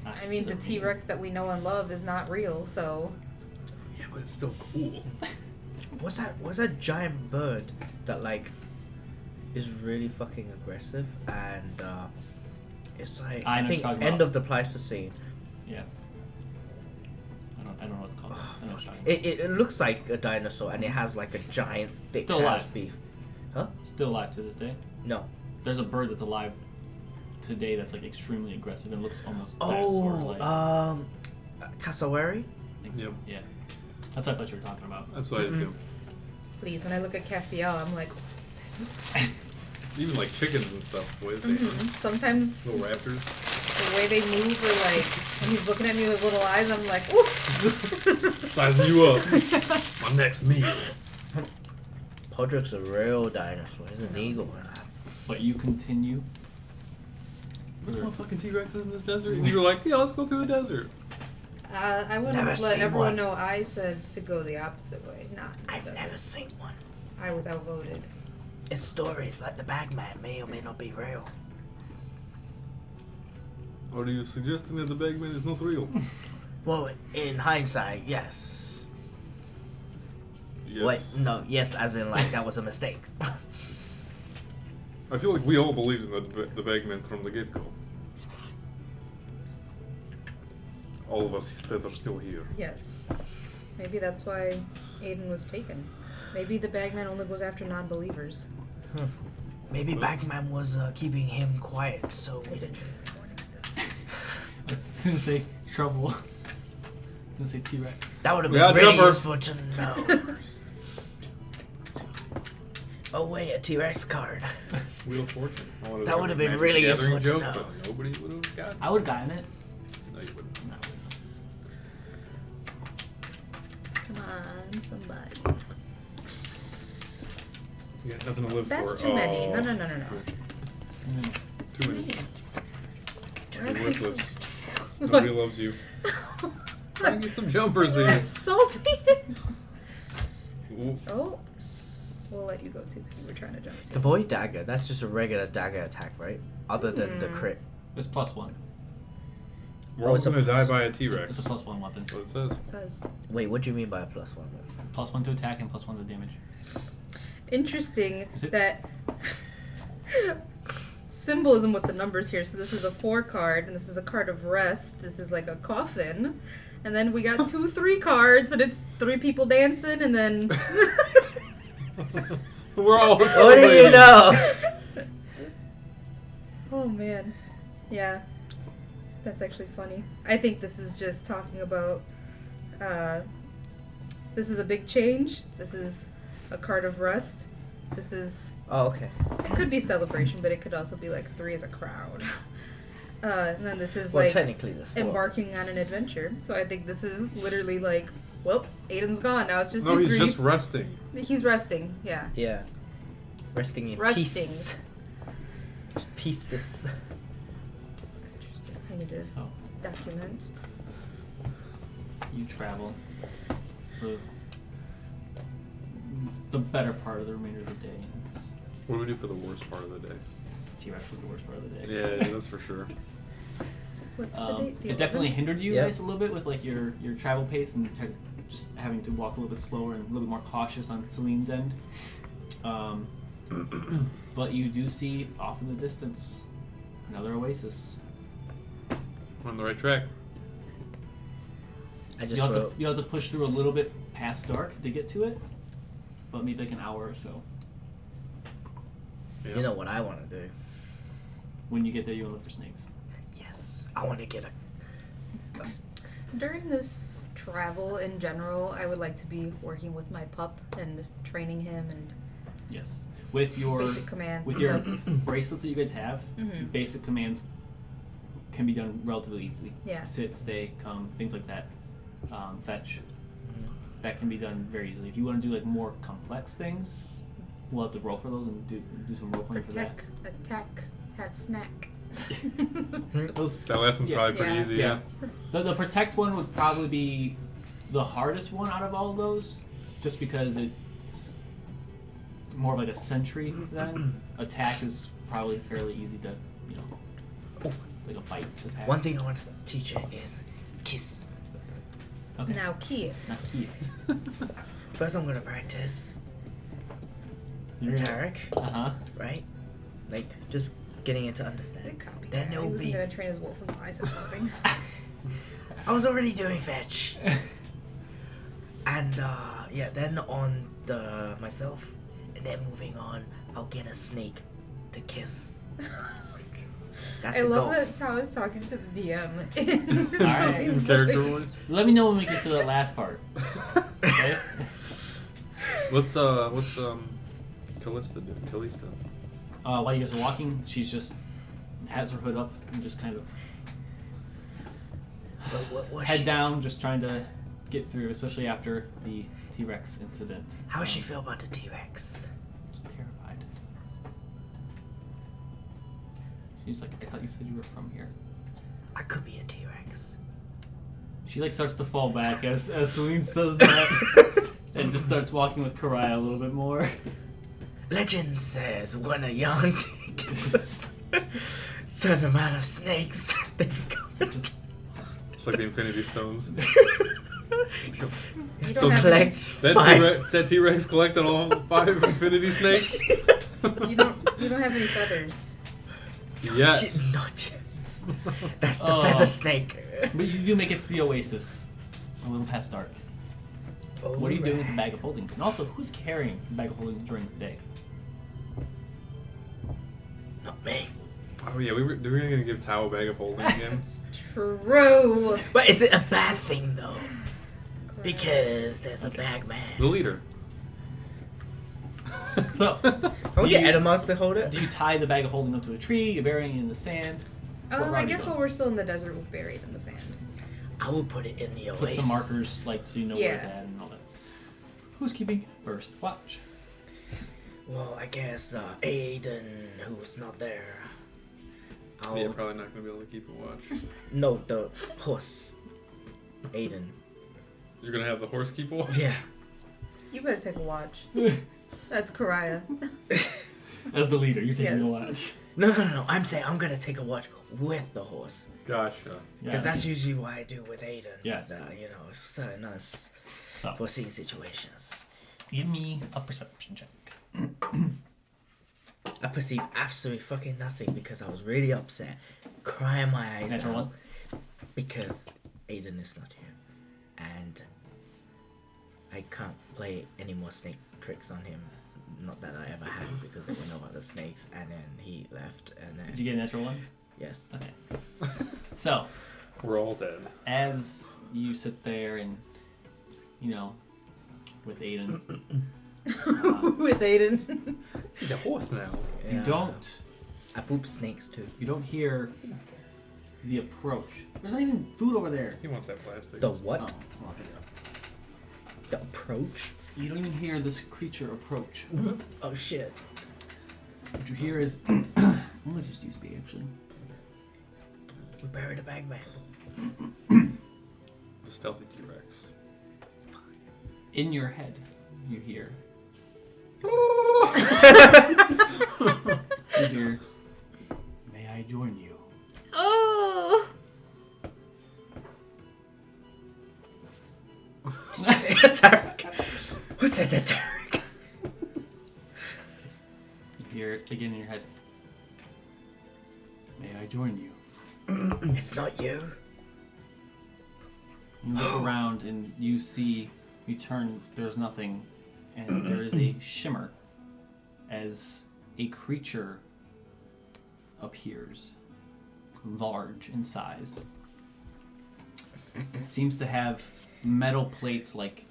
I mean, the T-Rex that we know and love is not real, so... Yeah, but it's still cool. What's that giant bird that like is really fucking aggressive and it's like I know I what think you're talking end about. of the Pleistocene. Yeah. I don't know what it's called. I know what you're talking about. It looks like a dinosaur and it has like a giant thick Still ass alive. beef. Huh? Still alive to this day. No. There's a bird that's alive today that's like extremely aggressive and looks almost Oh, dinosaur-like. cassowary? I think so. Yep. Yeah. That's what I thought you were talking about. That's what I did too. Please, when I look at Castiel, I'm like... Even like chickens and stuff. The way they Sometimes little raptors. the way they move or like... When he's looking at me with little eyes, I'm like, ooh! Sizing you up. My next meal. Podrick's a real dinosaur. He's an eagle. But you continue. There's more fucking T-Rexes in this desert. And you were like, yeah, let's go through the desert. I want to Never let seen everyone one. know I said to go the opposite way, not the I've desert. never seen one. I was outvoted. It's stories like the Bagman may or may not be real. Or are you suggesting that the Bagman is not real? Well, in hindsight, yes. Yes. Wait, no, yes, as in like that was a mistake. I feel like we all believed in the Bagman from the get-go. All of us that are still here. Yes. Maybe that's why Aiden was taken. Maybe the Bagman only goes after non-believers. Maybe Bagman was keeping him quiet, so I we didn't didn't. do my morning stuff. I was gonna say trouble. I was gonna say T-Rex. That would have Yeah, been really jumper. useful to know. Oh wait, a T-Rex card. Wheel of Fortune. I wanted to That have would a have been Magic really the Gathering useful to joke, know. but nobody would have gotten it. I would have gotten it. No, you wouldn't. No. Come on, somebody. You got nothing to live That's for. too many. Oh. No. Mm. It's Too many. Why You're is it- worthless. Nobody loves you. Try and get some jumpers in. That's salty. Ooh. Oh. We'll let you go too because you were trying to jump too. The Void Dagger, that's just a regular dagger attack, right? Other than the crit. It's +1. We're all it's a- gonna die by a It's T-Rex. a +1 weapon. That's what it says. It says. Wait, what do you mean by a +1 then? +1 to attack and +1 to damage. Interesting Is it- that symbolism with the numbers here. So this is a 4 card, and this is a card of rest. This is like a coffin, and then we got 2 3 cards, and it's 3 people dancing, and then. We're all What do you know? Oh man. Yeah. That's actually funny. I think this is just talking about, this is a big change. This is a card of rust. This is, Oh, okay. it could be celebration, but it could also be like 3 as a crowd. And then this is Well, like technically, this embarking on an adventure. So I think this is literally like, well, Aiden's gone. Now it's just No, you he's 3. just resting. He's resting. Yeah. Yeah. Resting in Resting. peace. Pieces. Interesting. I need to So document. you travel for the better part of the remainder of the day. It's What do we do for the worst part of the day? T-Rex was the worst part of the day. Yeah, that's for sure. What's the date? The It definitely 11th? hindered you Yeah. guys a little bit with like your travel pace and just having to walk a little bit slower and a little bit more cautious on Celine's end. But you do see off in the distance another oasis. We're on the right track. I just You'll have, wrote. to, you'll have to push through a little bit past dark to get to it, but maybe like an hour or so. Yeah. You know what I want to do? When you get there, you'll look for snakes. Yes. I want to get a. During this travel in general, I would like to be working with my pup and training him and Yes. With your basic commands with and your stuff. bracelets that you guys have, Mhm. basic commands can be done relatively easily. Yeah. Sit, stay, come, things like that. Fetch. Mm-hmm. That can be done very easily. If you want to do like more complex things, we'll have to roll for those and do some role playing for that. Protect, attack, have snack. Those, That last one's Yeah. probably pretty Yeah. easy, yeah. yeah. The protect one would probably be the hardest one out of all of those, just because it's more of like a sentry then. Attack is probably fairly easy to, like a bite attack. One thing I want to teach her is kiss. Okay. Now, Keith. Not key. First, I'm gonna practice You're gonna- rhetoric, Uh-huh. right? Like just getting it to I understand. copy Then that. it I will wasn't be. gonna train as wolf until I said something. I was already doing fetch, and yeah. Then on the myself, and then moving on, I'll get a snake to kiss. That's I the love goal. that Tao is talking to the DM. in Alright. Celine's Character voice. voice. Let me know when we get to that last part. Okay? What's Callista doing? Callista. While you guys are walking, she's just has her hood up and just kind of But what was head she? down, just trying to get through, especially after the T-Rex incident. How does she feel about the T-Rex? She's terrified. She's like, I thought you said you were from here. I could be a T-Rex. She like starts to fall back as Celine says that, and just starts walking with Karai a little bit more. Legend says when a young T gets a certain amount of snakes, they become. It's like the Infinity Stones. You don't So have collect That five. T-Rex, that T-Rex collected all 5 Infinity Snakes? You don't have any feathers. Yes. Shit, not yet. That's the Oh. feather snake. But you do make it to the oasis, a little past dark. What are you doing with the Alright. bag of holding? And also, who's carrying the bag of holding during the day? Not me. Oh yeah, we were gonna give Tao a bag of holding again. It's true. But is it a bad thing though? Because there's a bag The man. leader. So, Can we do get you- Edamos to hold it? do you tie the bag of holding up to a tree? You're burying it in the sand? What route I are you guess going? while we're still in the desert, we'll bury it in the sand. I will put it in the Put oasis. some markers, like, so you know where it's Yeah. at and all that. Who's keeping first watch? Well, I guess Aiden, who's not there. I'll Yeah, probably not gonna be able to keep a watch. no the horse. Aiden. You're gonna have the horse keep a watch? Yeah. You better take a watch. That's Karaya. As the leader, you're taking the Yes. watch. No. I'm saying I'm gonna take a watch with the horse. Gotcha. Because that's usually what I do with Aiden. Yes. You know, certain us So, foreseen situations. give me a perception check. I perceived absolutely fucking nothing because I was really upset, crying my eyes Natural out one. because Aiden is not here, and I can't play any more snake tricks on him. Not that I ever had because there were no other snakes, and then he left, and Did then you get a natural one? Yes. Okay. So, We're all dead. as you sit there and, you know, with Aiden, With Aiden. He's a horse now. you don't I poop snakes too. hear the approach. There's not even food over there. He wants that plastic. The what? Oh, well, here you go. The approach? You don't even hear this creature approach. Oh shit. What you hear is, I'm gonna just use B actually. We buried a bagman. The stealthy T-Rex. In your head, you hear. You hear. May I join you? Oh! Who said that, Tarek? Who said that, Tarek? You hear it again in your head. May I join you? It's not you. You look around and you see, you turn, there's nothing, and there is a shimmer as a creature appears, large in size. It seems to have metal plates, like,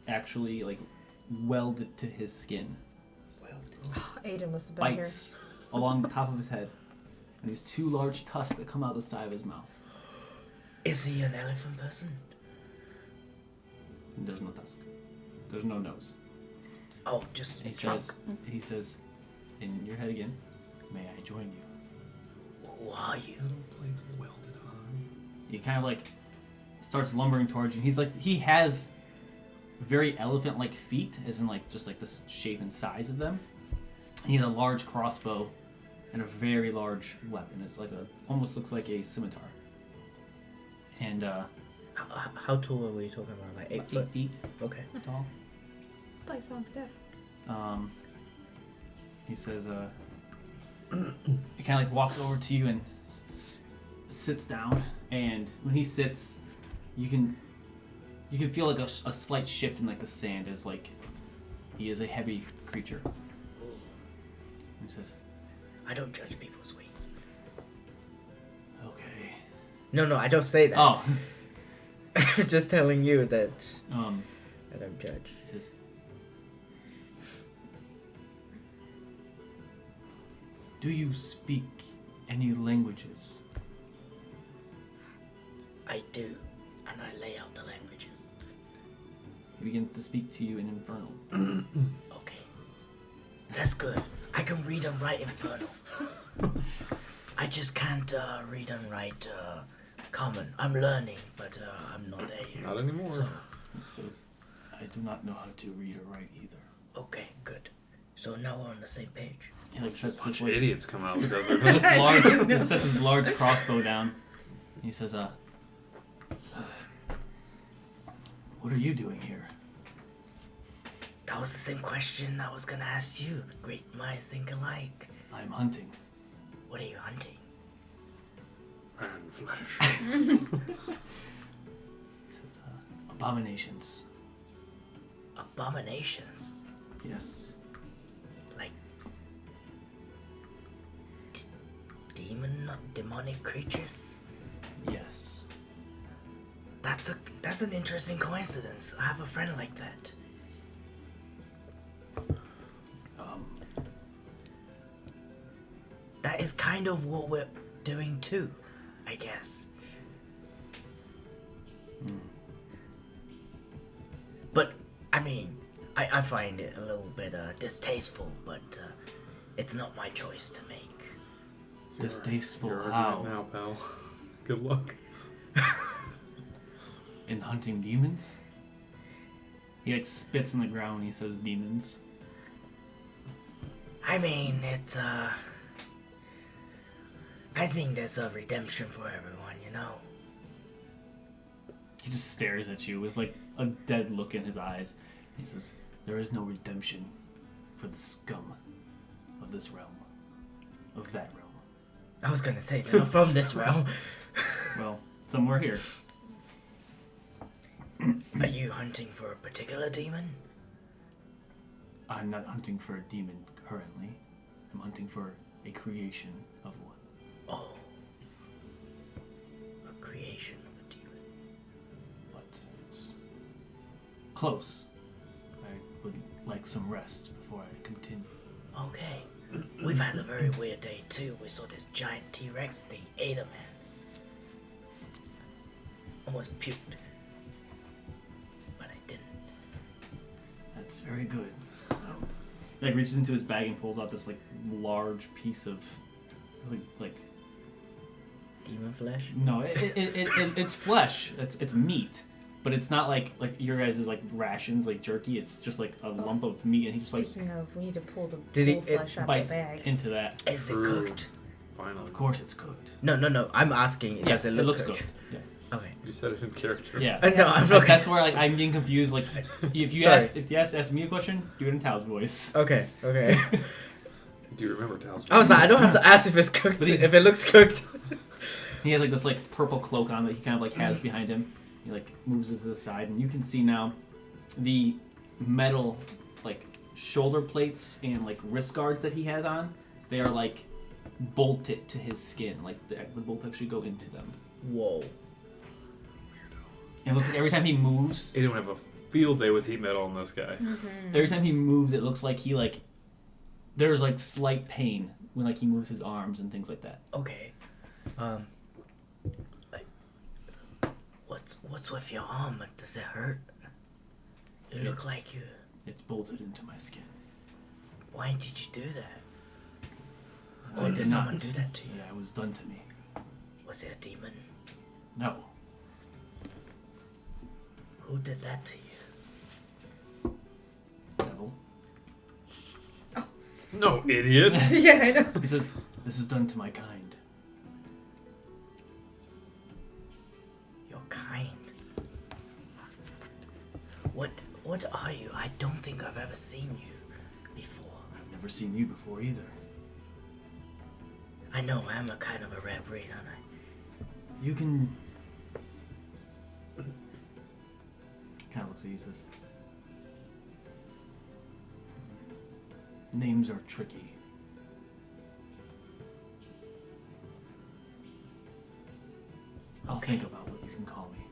actually, like, welded to his skin. Aiden must have been here. Spikes along the top of his head, and these two large tusks that come out the side of his mouth. Is he an elephant person? And there's no tusk. There's no nose. Oh, just He trunk. says, in your head again, may I join you? Who are you? Little plates welded on. He kind of like starts lumbering towards you. He's like, he has very elephant-like feet, as in like just like the shape and size of them. And he has a large crossbow and a very large weapon. It's like almost looks like a scimitar. And How tall are we talking about? Like 8 about foot? 8 feet Okay. tall. By song Steph. He says, he kind of like walks over to you and sits down. And when he sits, you can feel like a slight shift in like the sand, as like he is a heavy creature. He says, I don't judge people's weights. "Okay." No, I don't say that. Oh. I'm just telling you that He I don't judge. says, "Do you speak any languages?" I do, and I lay out the languages. He begins to speak to you in Infernal. Okay. That's good. I can read and write Infernal. I just can't read and write Common. I'm learning, but I'm not there yet. Not anymore. So, He says, "I do not know how to read or write either." okay, good. So now we're on the same page. He like sets Bunch this of like, idiots come out of the desert. he sets his large crossbow down. He says, "What are you doing here?" That was the same question I was gonna ask you. Great minds think alike. "I'm hunting." What are you hunting? And flesh. He says, "Abominations." Abominations. Yes. Like demonic creatures? Yes. That's an interesting coincidence. I have a friend like that. That is kind of what we're doing too, I guess. But, I mean, I find it a little bit distasteful, but it's not my choice to make. Distasteful You're how? arguing now, pal. Good luck. In hunting demons? He like spits on the ground when he says demons. I mean, I think there's a redemption for everyone, you know? He just stares at you with like a dead look in his eyes. He says, "There is no redemption for the scum of this realm. Of that realm." I was gonna say, they're not from this realm. Well, somewhere here. Are you hunting for a particular demon? I'm not hunting for a demon currently. I'm hunting for a creation of one. Oh, reincarnation of a demon. But it's close. I would like some rest before I continue. Okay. We've had a very weird day too. We saw this giant T-Rex thing ate a man. Almost puked. But I didn't. That's very good. He like reaches into his bag and pulls out this like large piece of like Demon flesh? no, it's flesh. It's meat, but it's not like your guys' like rations like jerky. It's just like a lump of meat, and he just like Speaking of, we need to pull the Did he- bull flesh out of bites the bag. into that. Is it True. cooked? Finally. Of course, it's cooked. No. I'm asking, does it look looks cooked? cooked. Yeah. Okay. You said it in character. Yeah. No, I'm Like, looking. that's where like I'm getting confused. Like if you Sorry. ask me a question, do it in Tao's voice. Okay. Do you remember Tal's? I was like, I don't have to ask if it's cooked, But he's- if it looks cooked. He has like this like purple cloak on that he kind of like has behind him. He like moves it to the side, and you can see now the metal like shoulder plates and like wrist guards that he has on. They are like bolted to his skin. Like the bolts actually go into them. Whoa. And it looks like every time he moves, He didn't have a field day with heat metal on this guy. every time he moves, it looks like he like there's like slight pain when like he moves his arms and things like that. Okay. Like, what's with your arm? Does it hurt? You look like you. It's bolted into my skin. Why did you do that? I Or did did someone not. do that to you? Yeah, it was done to me. Was it a demon? No. Who did that to you? Devil. No, idiot. Yeah, I know. He says, "This is done to my kind." Your kind. What are you? I don't think I've ever seen you before. I've never seen you before either. I know I'm a kind of a rare breed, aren't I? You can. Kind of looks at you. Says, "Names are tricky. I'll Okay. think about what you can call me."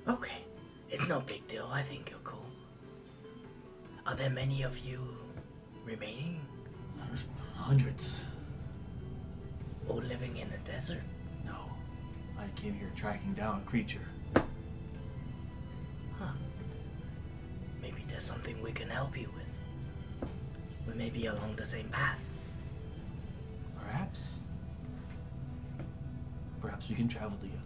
Okay. It's no big deal. I think you're cool. Are there many of you remaining? There's hundreds. All living in the desert? No, I came here tracking down a creature. Huh. Maybe there's something we can help you with. We may be along the same path. Perhaps. Perhaps we can travel together.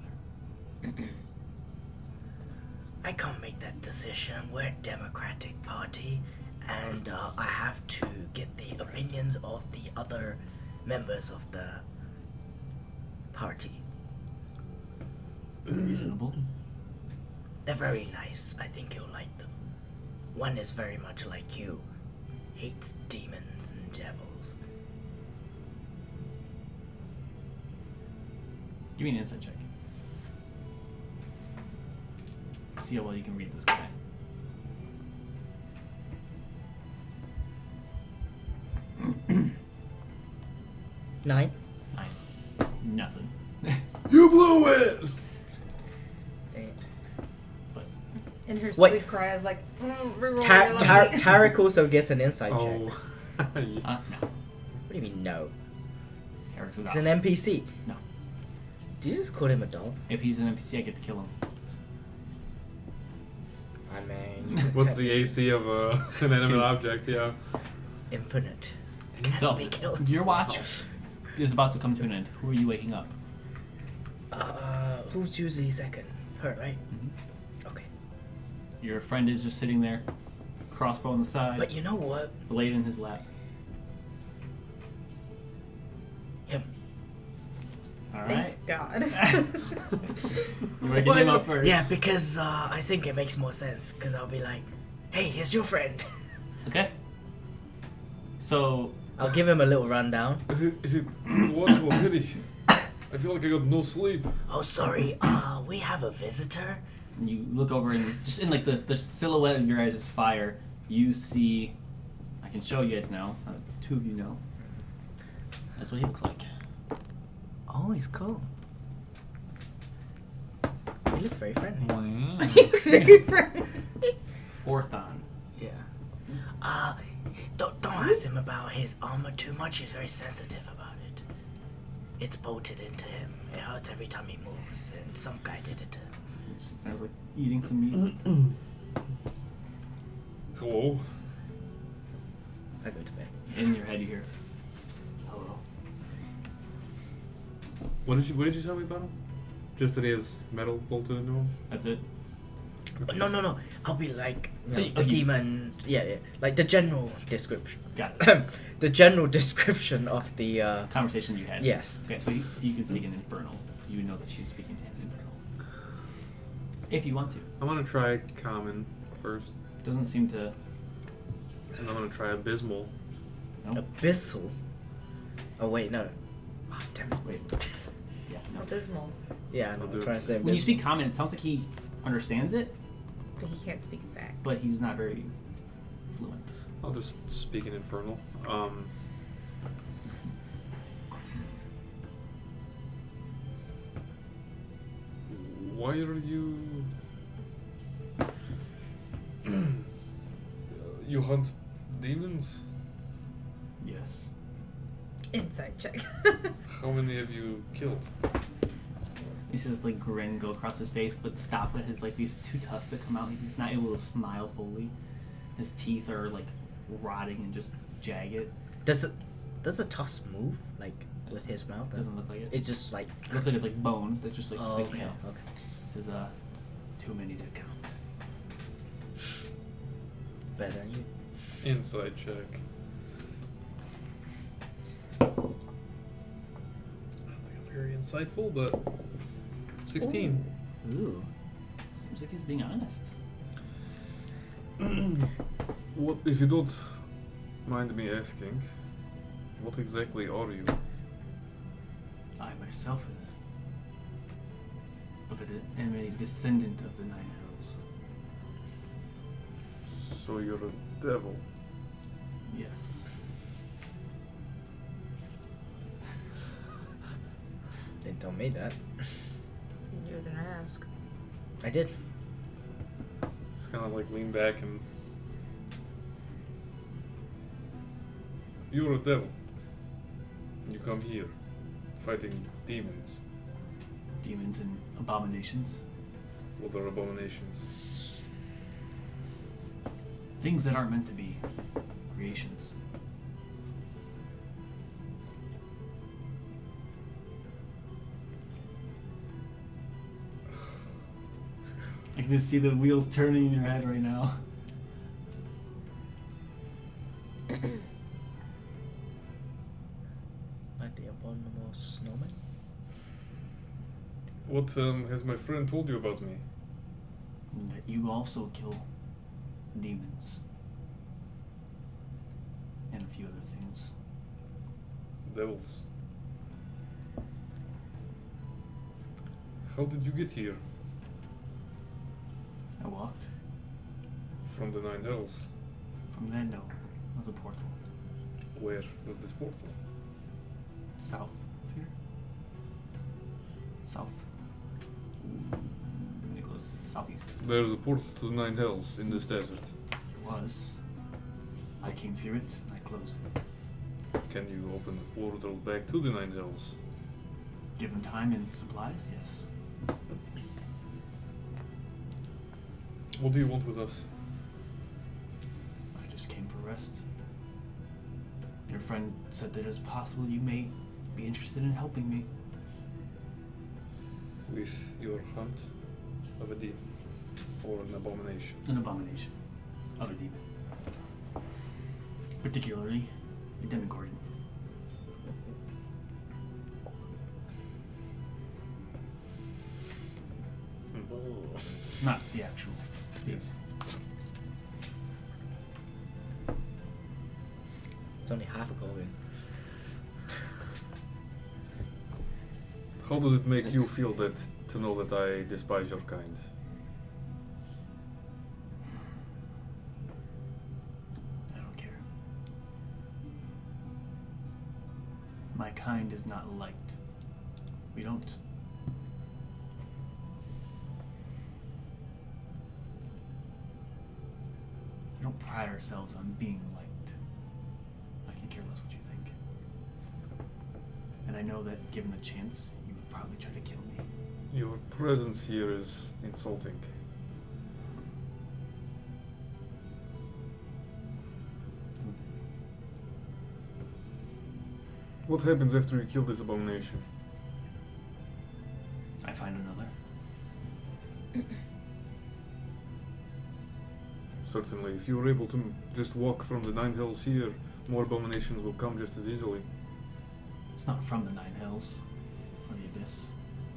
I can't make that decision. We're a Democratic Party, and I have to get the opinions of the other members of the party. Reasonable. They're very nice. I think you'll like them. One is very much like you. Hates demons and devils. Give me an insight check. See how well you can read this guy. Nine. Nothing. You blew it! Dang it. But And her Wait. sleep cry is like, reroll Ta- your Ta- lucky." Tarek also gets an insight check. Oh. no. What do you mean no? Tarek's a He's dog. an NPC. No. Did you just call him a dog? If he's an NPC, I get to kill him. I mean, What's the AC of an inanimate Two. object? Yeah. infinite? So, Can't be killed. your watch is about to come to an end. Who are you waking up? Who's usually second? Her, right? Mhm. Okay. Your friend is just sitting there, crossbow on the side, But you know what? blade in his lap. Him. Alright. Thank God. You waking him up first. Yeah, because I think it makes more sense. Because I'll be like, hey, here's your friend. Okay. So, I'll give him a little rundown. Is it watch already? I feel like I got no sleep. Oh, sorry. We have a visitor. you look over and just in like the silhouette of your guys' fire, you see, I can show you guys now, two of you know. That's what he looks like. Oh, he's cool. looks very friendly. Wow. He looks very friendly. Orthon. Yeah. Don't ask him about his armor too much. He's very sensitive about it. It's bolted into him. It hurts every time he moves, and some guy did it to him. It just sounds like eating some meat. Hello. I go to bed. In your head, you hear, "Hello." What did you tell me about him? Just that he has metal bolted into him? That's it. No. I'll be like Oh, the you- demon. Yeah. Like the general description. Got it. The general description of the. Conversation you had. Yes. Okay, so you can speak in Infernal. You know that she's speaking to him in Infernal. If you want to. I'm gonna try common first, Doesn't seem to. and I'm gonna try abysmal. No. Abyssal. Oh wait, no. Oh, damn it. Wait. Yeah. No. Abysmal, Yeah, I'm I'll do trying it. to say When you abyssal. speak common, it sounds like he understands it, but he can't speak it back. but he's not very fluent. I'll just speak in infernal. Why are you? You hunt demons? Yes. Inside check. How many have you killed? You see this like grin go across his face, but stop at his like these two tusks that come out. He's not able to smile fully. His teeth are like rotting and just jagged. Does a tusk move like with his mouth? Doesn't look like it. It's just like. Looks like it's like bone that's just like Oh, sticking okay. out. Okay. He says, too many to count. Better than you. Inside check. I don't think I'm very insightful, but 16. Ooh. Seems like he's being honest. What, if you don't mind me asking, what exactly are you? I myself am a descendant of the Nine Hells. So you're a devil. Yes. Didn't tell me that. You're gonna ask. I did. Just kind of like lean back and. You're a devil. You come here, fighting demons. Demons and abominations. What are abominations? Things that aren't meant to be creations. I can just see the wheels turning in your head right now. Like the abominable snowman. What has my friend told you about me? That you also kill demons. And a few other things. Devils. How did you get here? I walked. From the Nine Hells. From there, no. It was a portal. Where was this portal? South of here. South. Nicholas, southeast. There's a portal to the Nine Hells in this desert. It was. I came through it and I closed it. Can you open the portal back to the Nine Hells? Given time and supplies, yes. What do you want with us? I just came for rest. Your friend said that it's possible you may be interested in helping me. With your hunt of a demon or an abomination? An abomination of a demon. Particularly a Demogorgon. Ooh. Not the actual beast. It's only half a golden. How does it make you feel that to know that I despise your kind? I don't care. My kind is not liked. We don't don't pride ourselves on being liked. I can care less what you think. And I know that given the chance, you would probably try to kill me. Your presence here is insulting. What happens after you kill this abomination? I find another. Certainly, if you were able to just walk from the Nine Hells here, more abominations will come just as easily. It's not from the Nine Hells or the Abyss.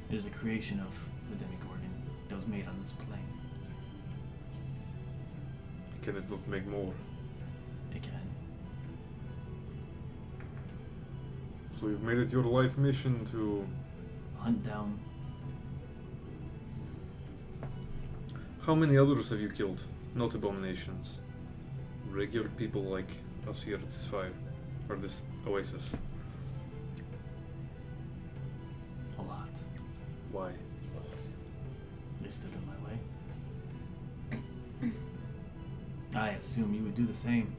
It is a creation of the Demigorgon that was made on this plane. Can it not make more? It can. So you've made it your life mission to... Hunt down. How many others have you killed? Not abominations. Regular people like us here at this fire. Or this oasis. A lot. Why? They stood in my way. I assume you would do the same.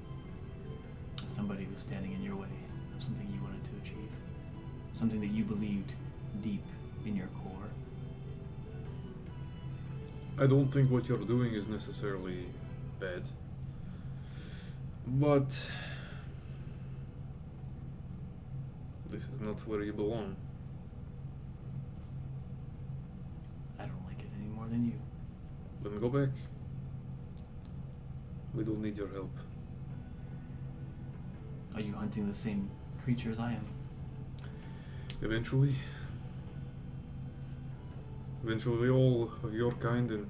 If somebody was standing in your way of something you wanted to achieve. Something that you believed deep in your core. I don't think what you're doing is necessarily bad. But... this is not where you belong. I don't like it any more than you. Then go back. We don't need your help. Are you hunting the same creature as I am? Eventually. Eventually all of your kind and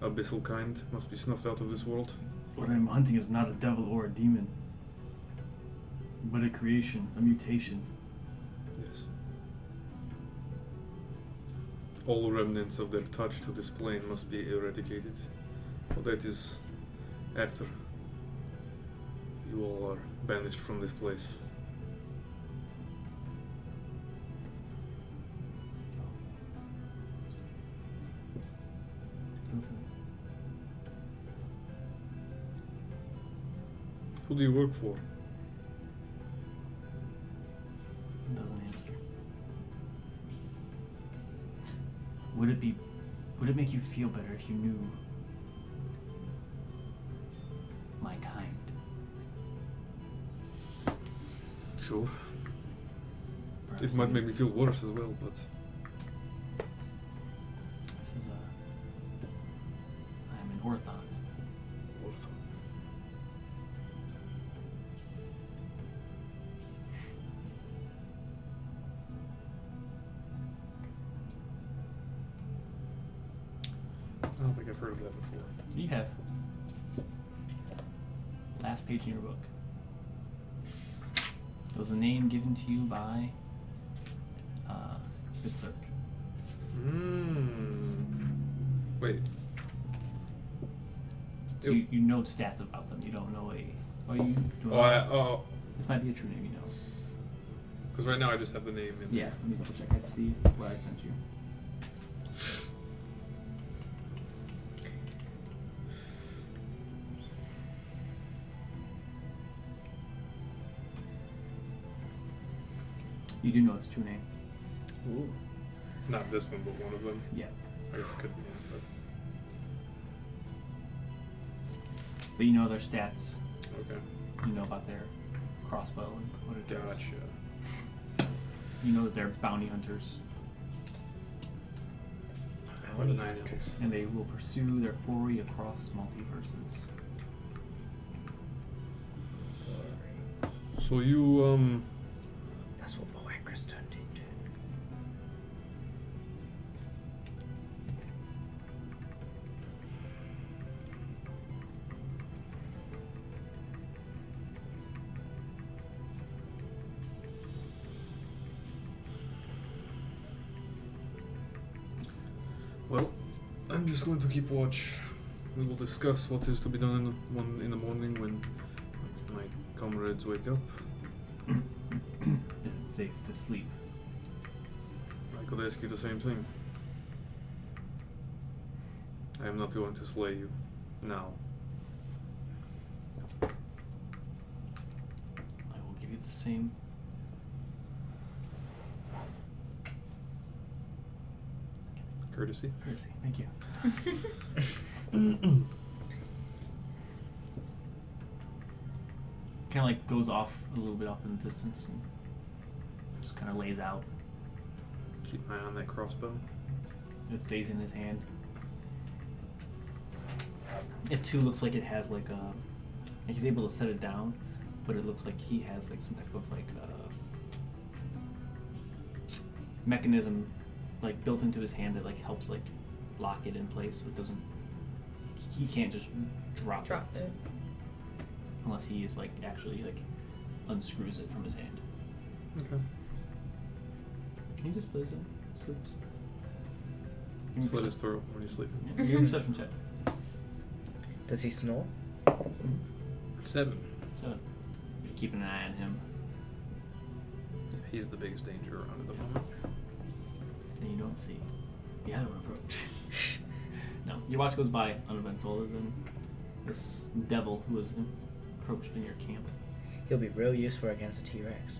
abyssal kind must be snuffed out of this world. What I'm hunting is not a devil or a demon, but a creation, a mutation. Yes. All remnants of their touch to this plane must be eradicated. But that is after you all are banished from this place. Who do you work for? Doesn't answer. Would it make you feel better if you knew my kind? Sure. Perhaps It might you- make me feel worse as well, but This is I'm an Orthon. worth. I don't think I've heard of that before. You have. Last page in your book. It was a name given to you by Fitzurk. Wait. So you know stats about them. You don't know a. Oh, you. Do This might be a true name. You know. Because right now I just have the name. In Yeah. Let me double check. I'd see what I sent you. You do know its true name. Ooh. Not this one, but one of them. Yeah. I guess it could be one, But you know their stats. but okay. You know about their crossbow and what it does. Gotcha. You know that they're bounty hunters, Or the Nine Hells. and they will pursue their quarry across multiverses. So you That's what Boakris turned into. well, I'm just going to keep watch. We will discuss what is to be done in the morning when my comrades wake up. Is it safe to sleep? I could ask you the same thing. I am not going to slay you now. the same. Courtesy. Courtesy. Thank you. Kind of like goes off a little bit off in the distance and just kind of lays out. Keep an eye on that crossbow. It stays in his hand. It too looks like it has like a. Like he's able to set it down, but it looks like he has like some type of like mechanism like built into his hand that like helps like lock it in place so it doesn't. He can't just drop Dropped it. unless he is like actually like unscrews it from his hand. Okay. He just plays it, sleeps. Give me Slit his percep- throat when he's sleeping. Yeah, give me a perception check. Does he snore? 7. So, you're keeping an eye on him, He's the biggest danger around at the moment. and you don't see the other one approach. No, your watch goes by uneventful, other than this devil who was approached in your camp. He'll be real useful against a T-Rex.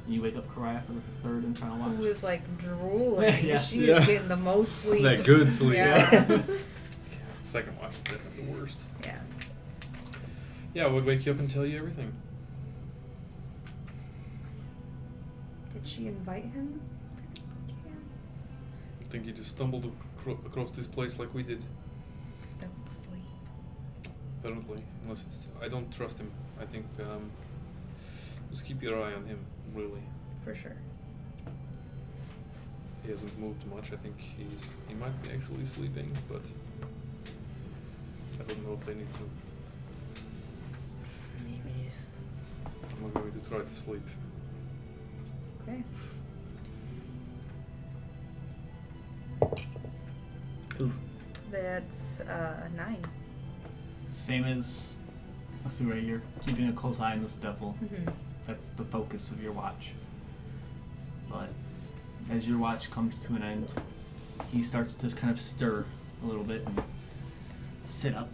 You wake up Karaya for the third and final watch. Who is like drooling. Yeah. She Yeah. is getting the most sleep. That good sleep. Yeah. Second watch is definitely the worst. Yeah. Yeah, I would wake you up and tell you everything. Did she invite him to the camp? I think he just stumbled across this place like we did. Don't sleep. Apparently, unless it's. I don't trust him. I think just keep your eye on him. Really, For sure. he hasn't moved much. I think he might be actually sleeping, but I don't know if they need to. Maybe it's... I'm going to try to sleep. Okay. Ooh. That's 9. Same as Asura, you're keeping a close eye on this devil. Mm-hmm. That's the focus of your watch. But as your watch comes to an end, he starts to kind of stir a little bit and sit up.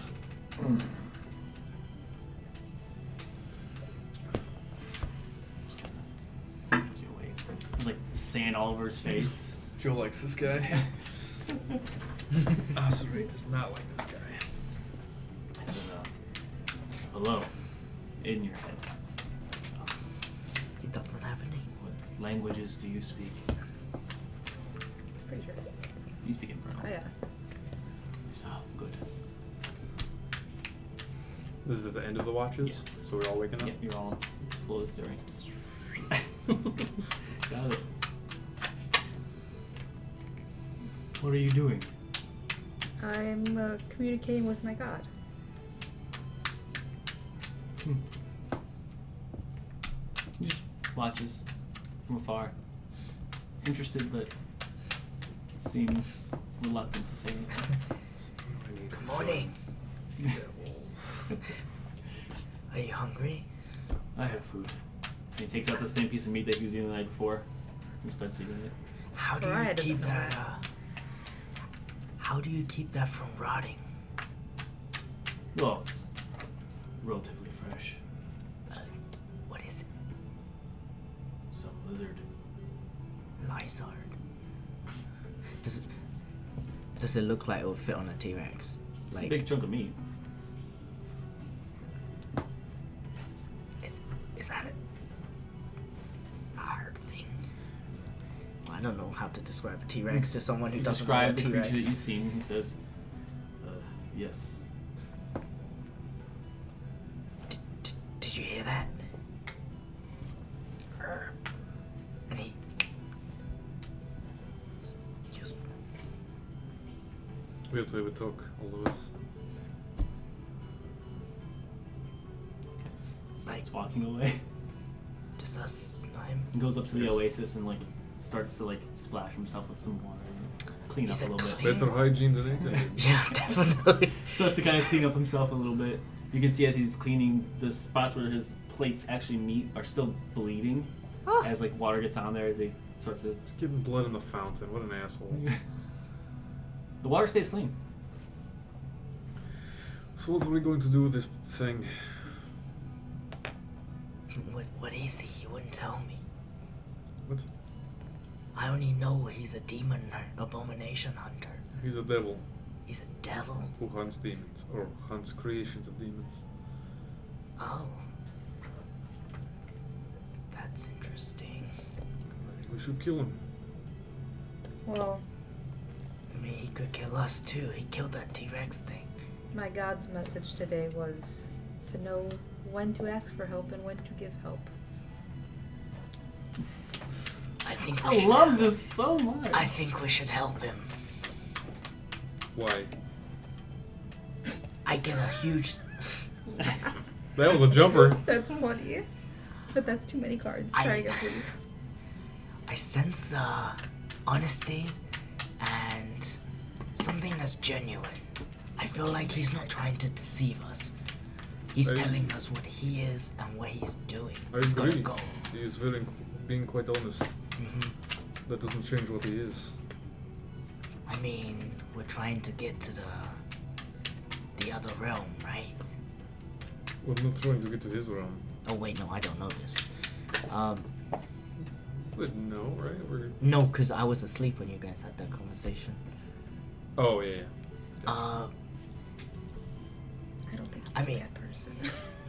There's like sand all over his face. Joe likes this guy. Asuri does not like this guy. I said, hello, in your head. He doesn't have any. What languages do you speak? Pretty sure it's. You speak Infernal. Oh, yeah. So, good. This is the end of the watches, so we're all waking up. Yep, you're all slowly stirring. Got it. What are you doing? I'm communicating with my god. He just watches from afar. Interested, but seems reluctant to say anything. Good morning. Are you hungry? I have food. And he takes out the same piece of meat that he was eating the night before and starts eating it. How do Mariah you doesn't keep know that? that. How do you keep that from rotting? Well, it's relatively fresh. What is it? Some lizard. Lizard. Does it look like it would fit on a T-Rex? It's a big chunk of meat. Is that a hard thing? Well, I don't know how to describe a T-Rex to someone who You doesn't know a describe the T-Rex. creature that you've seen. He says, yes. Did you hear that? And he just We have to have a talk, all of us. Starts walking away. just us, not him. He goes up to the Yes. oasis and like starts to like splash himself with some water and clean up He's a a little bit. clean- Better hygiene than anything. Yeah, definitely. Starts to kind of clean up himself a little bit. You can see as he's cleaning, the spots where his plates actually meet are still bleeding. Ah. As like water gets on there, they start to. Just giving blood in the fountain. What an asshole. The water stays clean. So what are we going to do with this thing? What is he? He wouldn't tell me. What? I only know he's a abomination hunter. He's a devil He's a devil? who hunts demons, or hunts creations of demons. Oh. That's interesting. I think we should kill him. Well, I mean, he could kill us too. He killed that T-Rex thing. my God's message today was to know when to ask for help and when to give help. I think we I should love this so much. I think we should help him. Why? I get a huge... That was a jumper. That's funny. But that's too many cards. Try again, please. I sense honesty and something that's genuine. I feel like he's not trying to deceive us. He's I- telling us what he is and what he's doing. I He's got a agree. goal. He is being quite honest. hmm That doesn't change what he is. I mean, we're trying to get to the other realm, right? We're not trying to get to his realm. Oh wait, no, I don't know this. But no, right? No, because I was asleep when you guys had that conversation. Oh, yeah. Uh, I don't think he's I a mean- bad person.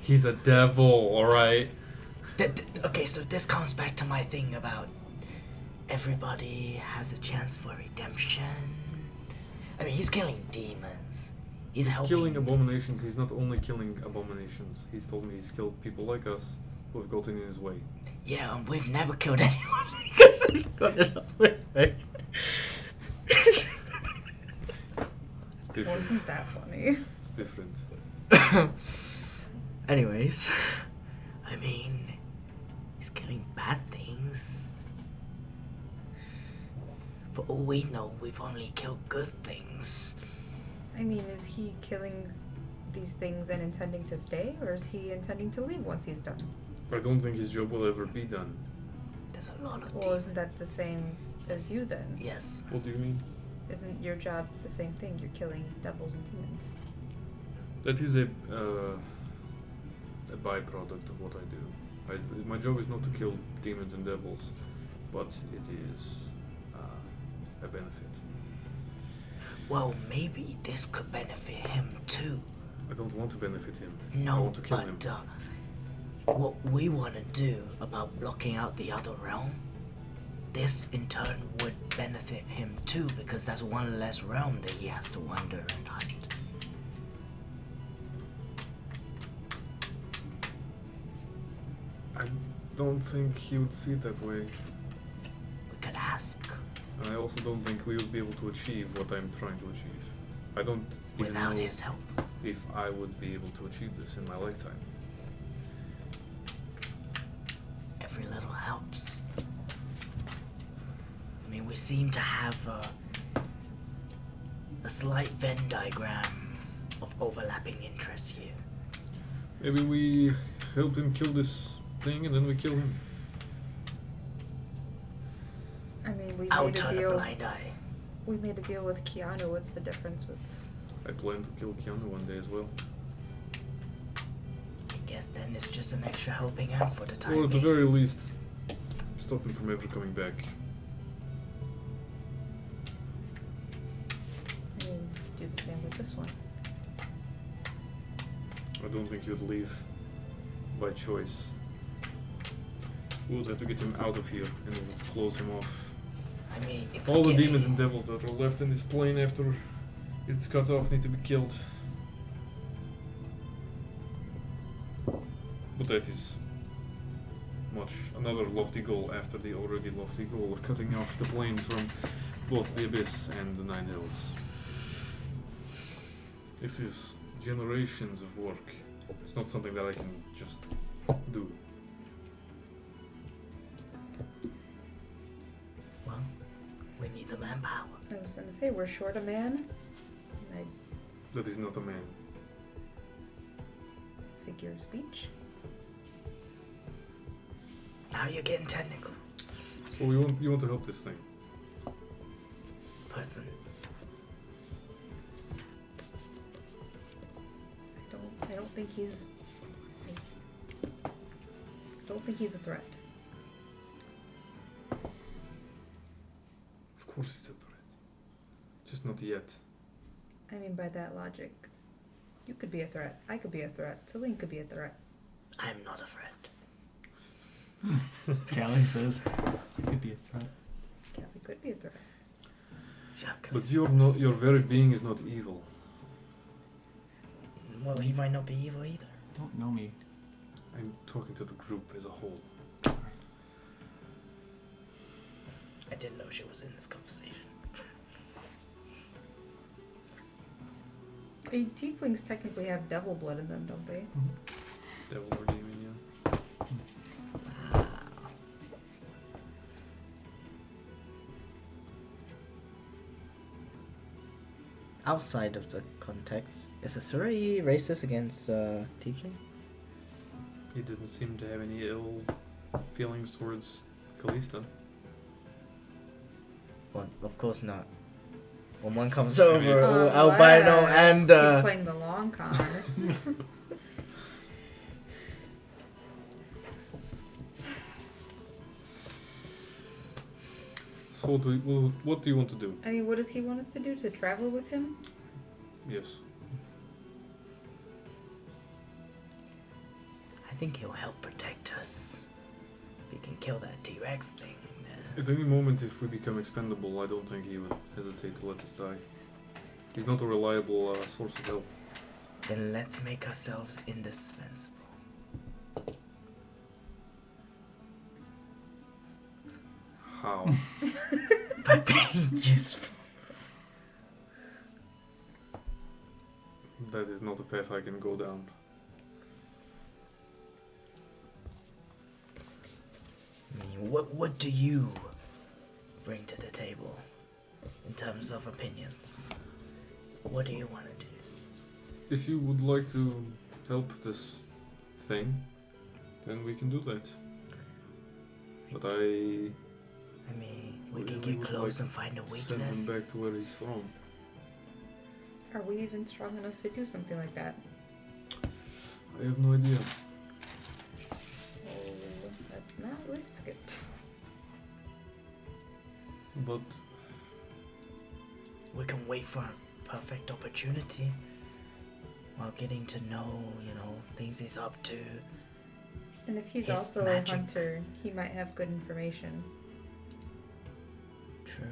He's a devil, alright? okay, so this comes back to my thing about everybody has a chance for redemption. I mean, he's killing demons. He's helping. Killing abominations, he's not only killing abominations. He's told me he's killed people like us who have gotten in his way. Yeah, we've never killed anyone because he's got it up with, right? It's different. Wasn't that funny? It's different. Anyways, I mean, he's killing bad things. For all we know, we've only killed good things. I mean, is he killing these things and intending to stay, or is he intending to leave once he's done? I don't think his job will ever be done. There's a lot of Well, demons. isn't that the same as you then? Yes. What do you mean? Isn't your job the same thing? You're killing devils and demons. That is a byproduct of what I do. My job is not to kill demons and devils, but it is a benefit. Well, maybe this could benefit him too. I don't want to benefit him. I No, want to kill him. but what we want to do about blocking out the other realm, this in turn would benefit him too, because that's one less realm that he has to wander and hunt. I don't think he would see it that way. We could ask. And I also don't think we would be able to achieve what I'm trying to achieve. I don't even Without know his help. if I would be able to achieve this in my lifetime. Every little helps. I mean, we seem to have a slight Venn diagram of overlapping interests here. Maybe we help him kill this thing and then we kill him. I mean, we I'll made a turn a deal. blind eye. We made a deal with Keanu. What's the difference with? I plan to kill Keanu one day as well. I guess then it's just an extra helping hand for the time Or at the being. very least, stop him from ever coming back. I mean, do the same with this one. I don't think he would leave by choice. We would have to get him out of here and we would close him off. I mean, if All we the get demons and devils that are left in this plane after it's cut off need to be killed. But that is another lofty goal after the already lofty goal of cutting off the plane from both the Abyss and the Nine Hills. This is generations of work. It's not something that I can just do. Well, we need the manpower. I was gonna say we're short a man. I That is not a man. figure of speech. Now you're getting technical. So you want to help this thing? Person. I don't think he's. don't think he's a threat. Of course it's a threat. Just not yet. I mean, by that logic, you could be a threat. I could be a threat. Celine could be a threat. I'm not a threat. Callie says, "You could be a threat." Callie could be a threat. Jacques. But your very being is not evil. Well, he might not be evil either. Don't know me. I'm talking to the group as a whole. I didn't know she was in this conversation. I mean, tieflings technically have devil blood in them, don't they? Devil or demon, yeah. Outside of the context, is Asuri racist against Tiefling? He doesn't seem to have any ill feelings towards Kalista. Well, of course not. When one comes over, Unless albino and he's playing the long con. So what do you want to do? I mean, what does he want us to do? To travel with him? Yes. I think he'll help protect us. If he can kill that T-Rex thing. At any moment, if we become expendable, I don't think he would hesitate to let us die. He's not a reliable source of help. Then let's make ourselves indispensable. How? By being useful. That is not a path I can go down. I mean, what do you bring to the table in terms of opinions? What do you want to do? If you would like to help this thing, then we can do that. But I I mean, we really can get would close like and find a send weakness. him back to where he's from. Are we even strong enough to do something like that? I have no idea. Oh, let's not risk it. But We can wait for a perfect opportunity while getting to know, things he's up to. And if he's His also magic. a hunter, he might have good information. True.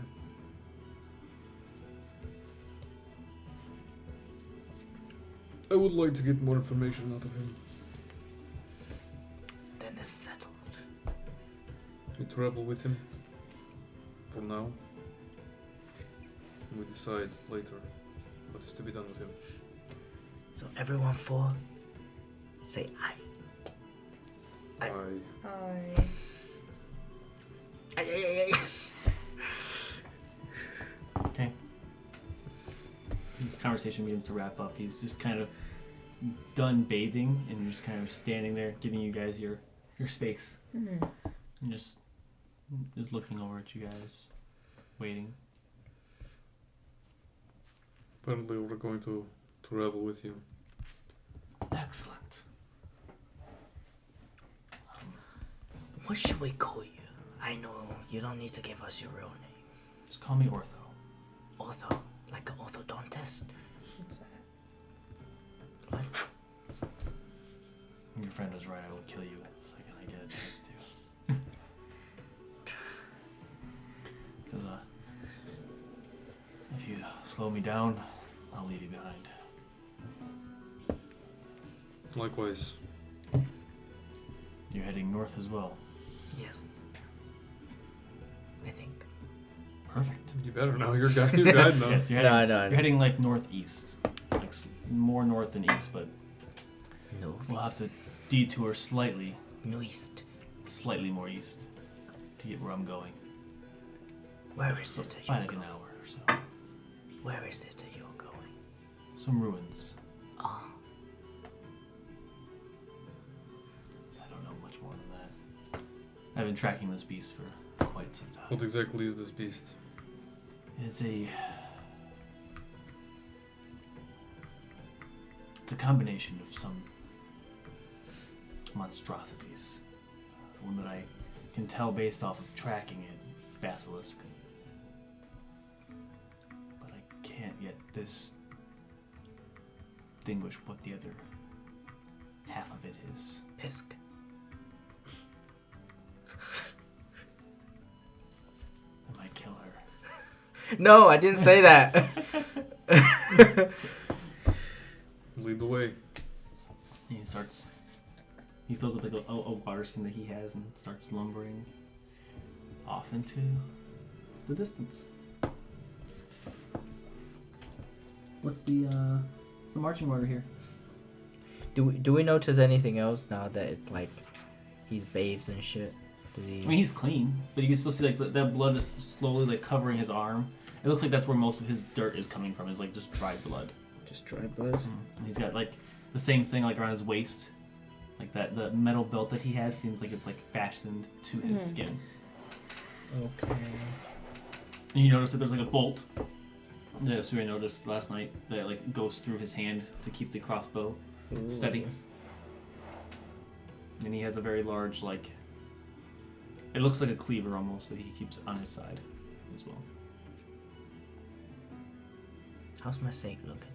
I would like to get more information out of him. Then it's settled. We travel with him for now. And we decide later what is to be done with him. So everyone for, say aye. I I Aye. Okay. This conversation begins to wrap up. He's just kind of done bathing and just kind of standing there, giving you guys your space, Mhm. and just looking over at you guys, waiting. apparently we're going to travel with you. Excellent. What should we call you? I know you don't need to give us your real name. Just call me Ortho. Ortho, like an orthodontist. What's that? What? Your friend was right. I will kill you the second I get a chance to. Says, if you slow me down, I'll leave you behind. Likewise, You're heading north as well. Yes. I think. Perfect. you better know your guide. Your guide knows. Yes, you're heading, No. you're heading like northeast, like more north than east, but No. we'll have to detour slightly more east to get where I'm going. Where is So it that by you're like an going? hour or so. Where is it that you're going? Some ruins. Ah, I don't know much more than that. I've been tracking this beast for quite some time. What exactly is this beast? It's a combination of some monstrosities. one that I can tell based off of tracking it, basilisk. But I can't yet distinguish what the other half of it is. Pisk. I might kill her. No, I didn't say that. Lead the way. And he fills up like a water skin that he has and starts lumbering off into the distance. What's the marching order here? Do we notice anything else now that it's like he's bathed and shit? Does he? I mean, he's clean, but you can still see like that blood is slowly like covering his arm. It looks like that's where most of his dirt is coming from. Is like just dried blood. Just dry blood. And he's got like the same thing like around his waist, like that the metal belt that he has seems like it's like fastened to his skin. Okay. And you notice that there's like a bolt that Suri noticed last night that like goes through his hand to keep the crossbow steady. And he has a very large like. It looks like a cleaver almost that he keeps on his side as well. How's my snake looking?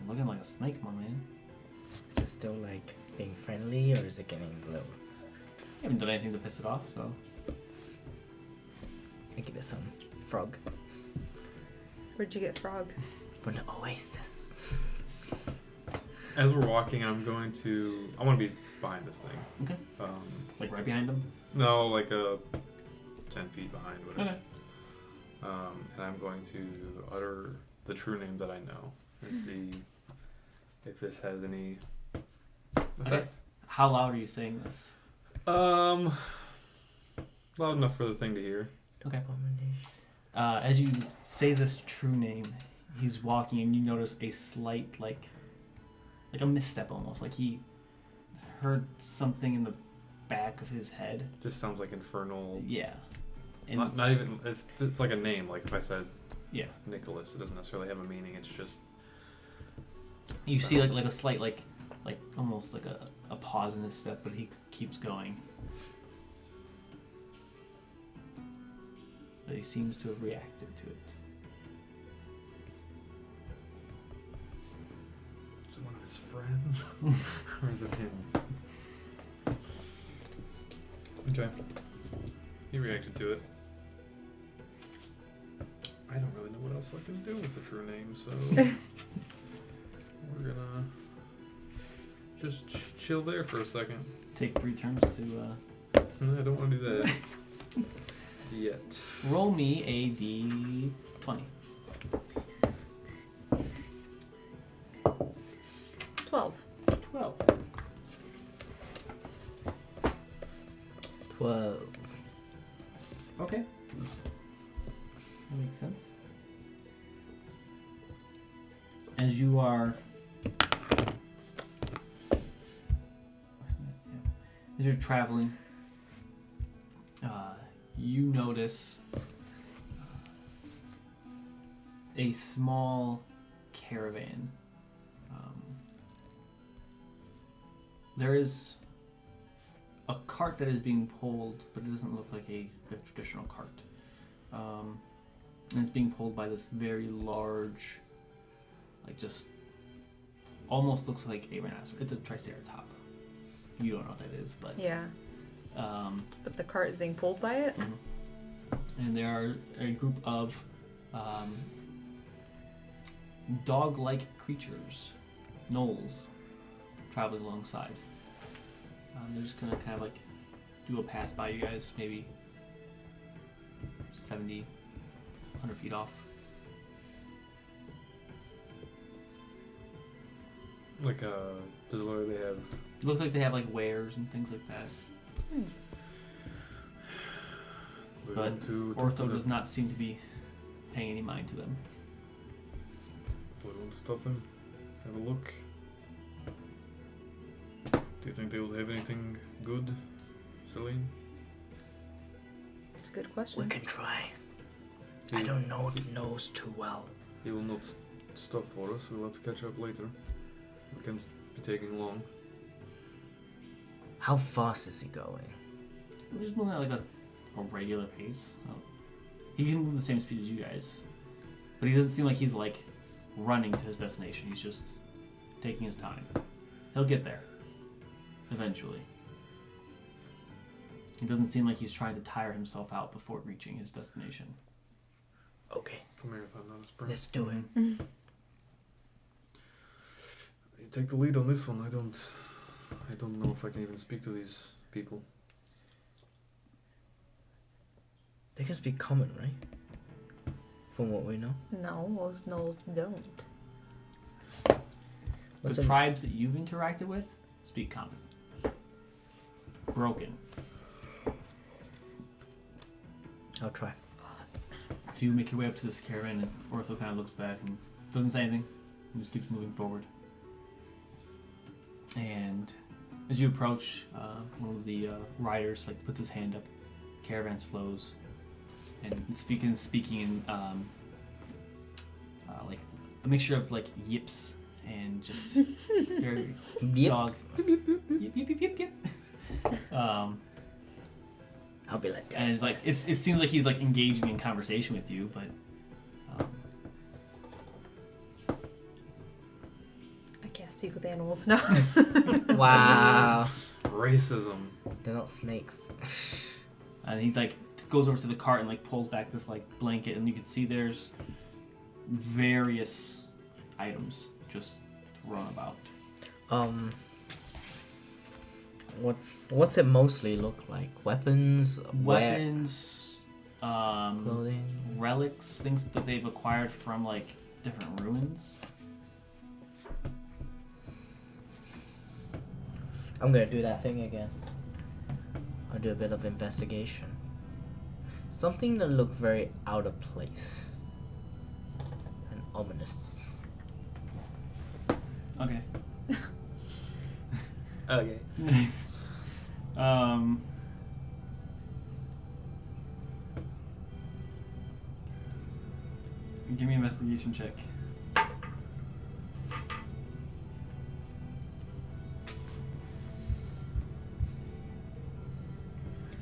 Looking like a snake, my man. Is it still like being friendly or is it getting low? You haven't done anything to piss it off, so. I give it some frog. Where'd you get frog? From the oasis. As we're walking, I want to be behind this thing. Okay. Like right behind him? No, like 10 feet behind, whatever. Okay. And I'm going to utter the true name that I know and see if this has any effect. How loud are you saying this? Loud enough for the thing to hear. Okay. As you say this true name, he's walking and you notice a slight, like a misstep almost. Like he heard something in the back of his head. Just sounds like infernal. Yeah. And Not even. It's like a name. Like if I said yeah. Nicholas, it doesn't necessarily have a meaning. It's just. You see like a slight like almost like a pause in his step, but he keeps going. But he seems to have reacted to it. Is it one of his friends? Or is it him? Okay. He reacted to it. I don't really know what else I can do with the true name, so we're gonna just chill there for a second. Take 3 turns to No, I don't want to do that yet. roll me a d20. 12. 12. 12. Okay. That makes sense. As you are... As you're traveling, you notice a small caravan. There is a cart that is being pulled, but it doesn't look like a traditional cart. And it's being pulled by this very large, like just almost looks like a rhinoceros. It's a triceratop. You don't know what that is, but Yeah. But the cart is being pulled by it? and there are a group of dog-like creatures, gnolls, traveling alongside. They're just gonna kind of like do a pass by you guys, maybe 70, 100 feet off. Like, does it look like they have... It looks like they have like wares and things like that. we're But going to Ortho does not seem to be paying any mind to them. We want to stop them, have a look. Do you think they will have anything good, Celine? It's a good question. We can try. He, I don't know the nose too well. He will not stop for us. We'll have to catch up later. We can't be taking long. How fast is he going? We're just moving at like a regular pace. Oh. He can move the same speed as you guys, but he doesn't seem like he's like running to his destination. He's just taking his time. He'll get there eventually. It doesn't seem like he's trying to tire himself out before reaching his destination. Okay, It's a marathon, not a sprint. let's do it. You take the lead on this one. I don't know if I can even speak to these people. They can speak common, right? From what we know. No, most gnolls don't. What's The a- tribes that you've interacted with speak common. Broken. I'll try. So you make your way up to this caravan, and Ortho kind of looks back and doesn't say anything, and just keeps moving forward. And as you approach, one of the riders like puts his hand up. Caravan slows, and speaking in like a mixture of like yips and just very Yep. dog. Yip yip yip yip yip. I'll be like, And it's like it seems like he's like engaging in conversation with you, but I can't speak with animals. No. wow. Racism. They're not snakes. and he like goes over to the cart and like pulls back this like blanket, and you can see there's various items just thrown about. What's it mostly look like? Weapons? Weapons, Clothing? relics, things that they've acquired from like different ruins. I'm gonna do that thing again. I'll do a bit of investigation. Something that looked very out of place. And ominous. Okay. Okay. Give me an investigation check.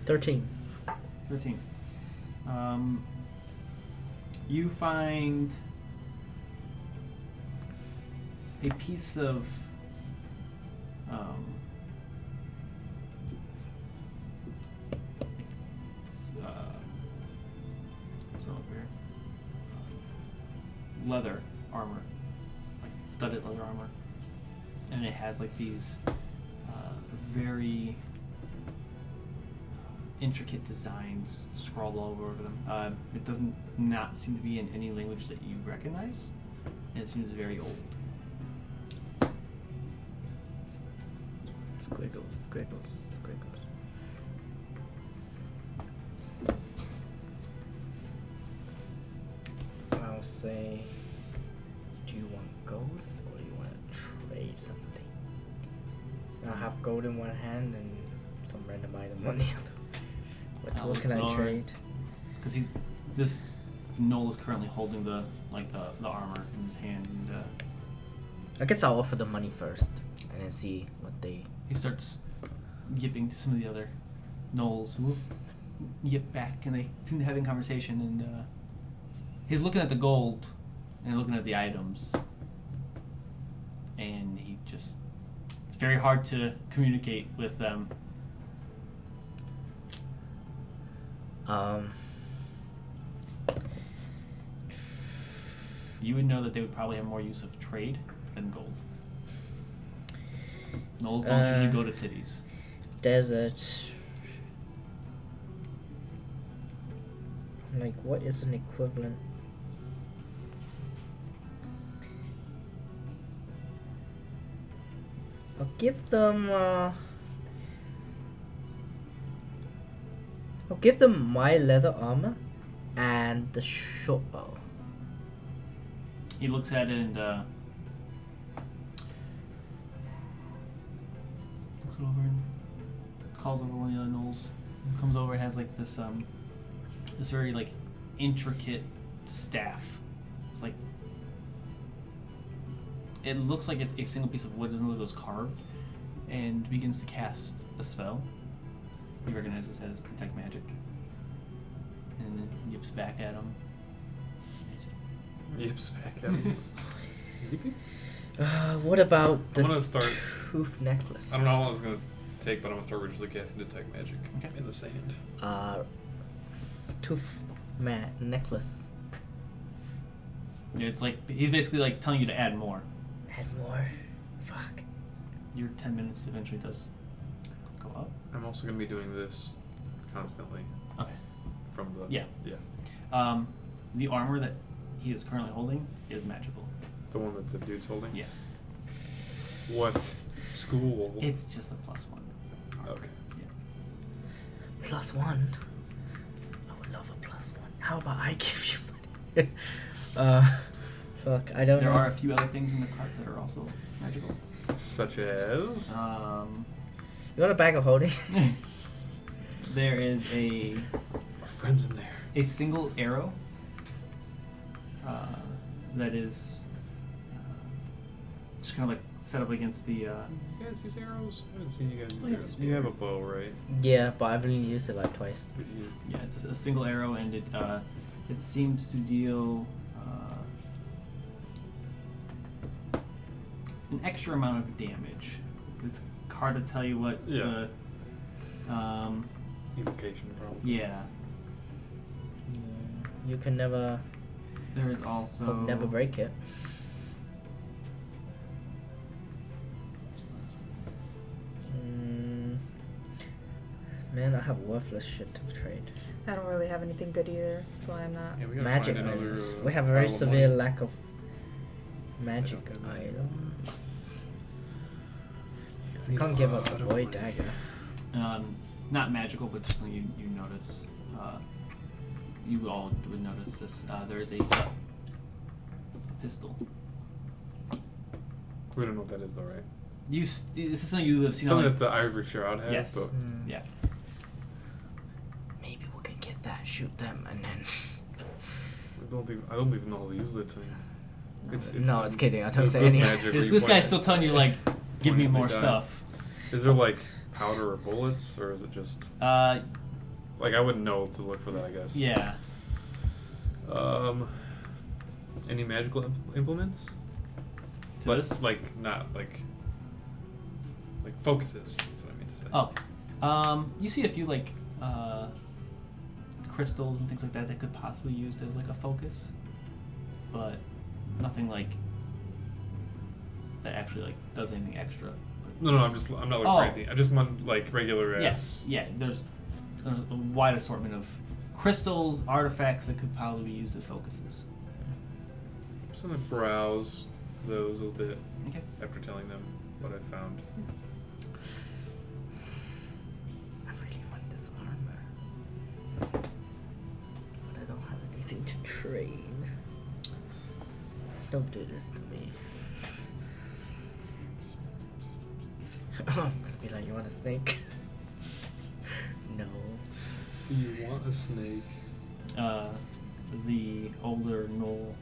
13. 13. You find a piece of what's wrong here? Leather armor, like studded leather armor, and it has like these very intricate designs scrawled all over them. It doesn't not seem to be in any language that you recognize, and it seems very old. Squiggles, squiggles, squiggles. I'll say, do you want gold or do you want to trade something? I'll have gold in one hand and some random item on the other. What can I trade? Because this Noel is currently holding the armor in his hand, and I guess I'll offer the money first and then see what they. he starts yipping to some of the other Knolls who yip back, and they seem to be having a conversation, and he's looking at the gold and looking at the items, and it's very hard to communicate with them. You would know that they would probably have more use of trade than gold. Knolls don't usually go to cities. Desert. Like, what is an equivalent? I'll give them. I'll give them my leather armor and the short bow. He looks at it and looks it over and calls over one of the other Knolls. Comes over and has like this this very like intricate staff. It's like it looks like it's a single piece of wood. It doesn't look like it was carved, and begins to cast a spell. You recognize this as Detect Magic. And then yips back at him. Yips back at him. Yippee. What about the I'm gonna start. tooth necklace? I don't know how long it's gonna take, but I'm gonna start ritually casting Detect Magic Okay. in the sand. Tooth necklace. Yeah, it's like he's basically like telling you to add more. Add more. Fuck. Your 10 minutes eventually does go up. I'm also gonna be doing this constantly Okay. from the. Yeah. Yeah. The armor that he is currently holding is magical. The one that the dude's holding. Yeah. What school? It's just a +1. Okay. Yeah. +1. I would love a +1. How about I give you money? Fuck. I don't There know. are a few other things in the cart that are also magical. Such as. You want a bag of holding? There is a Our friends in there. single arrow that is just kind of like set up against the. You guys use arrows? I didn't see you guys We use have a arrows. You have a bow, right? Yeah, but I've only used it like twice. But you- Yeah, it's a single arrow, and it seems to deal an extra amount of damage. It's hard to tell you what Yeah. the. Evocation, probably. Yeah. You can never There is also. never break it. Man, I have worthless shit to trade. I don't really have anything good either. That's why I'm not. Yeah, we gotta Magic find another. items. We have a very pile of severe money. lack of magic I don't know. items. Need Can't a give up lot a of void money. dagger. Not magical, but just something you notice. You all would notice this. There is a pistol. We don't know what that is, though, right? This is something you have seen Something on. that the Ivory Shroud had. Yes. But Yeah. Maybe we can get that, shoot them, and then. I don't even know how to use that thing. No, it's kidding, I don't the say book any- magic where This, you this point guy's it- still telling you like, give me point it, more they die. stuff. Is there like powder or bullets, or is it just like I wouldn't know to look for that? I guess. Yeah. Any magical implements? To Like, this? like not like focuses. That's what I mean to say. Oh, you see a few like crystals and things like that could possibly be used as like a focus, but nothing like that actually like does anything extra. No, I'm not looking Oh. for anything. I just meant like regular as. Yes, yeah. There's a wide assortment of crystals, artifacts that could probably be used as focuses. Just gonna browse those a bit Okay. after telling them what I found. I really want this armor. But I don't have anything to trade. Don't do this to me. I'm gonna be like, you want a snake? No. Do you want a snake? The older Knoll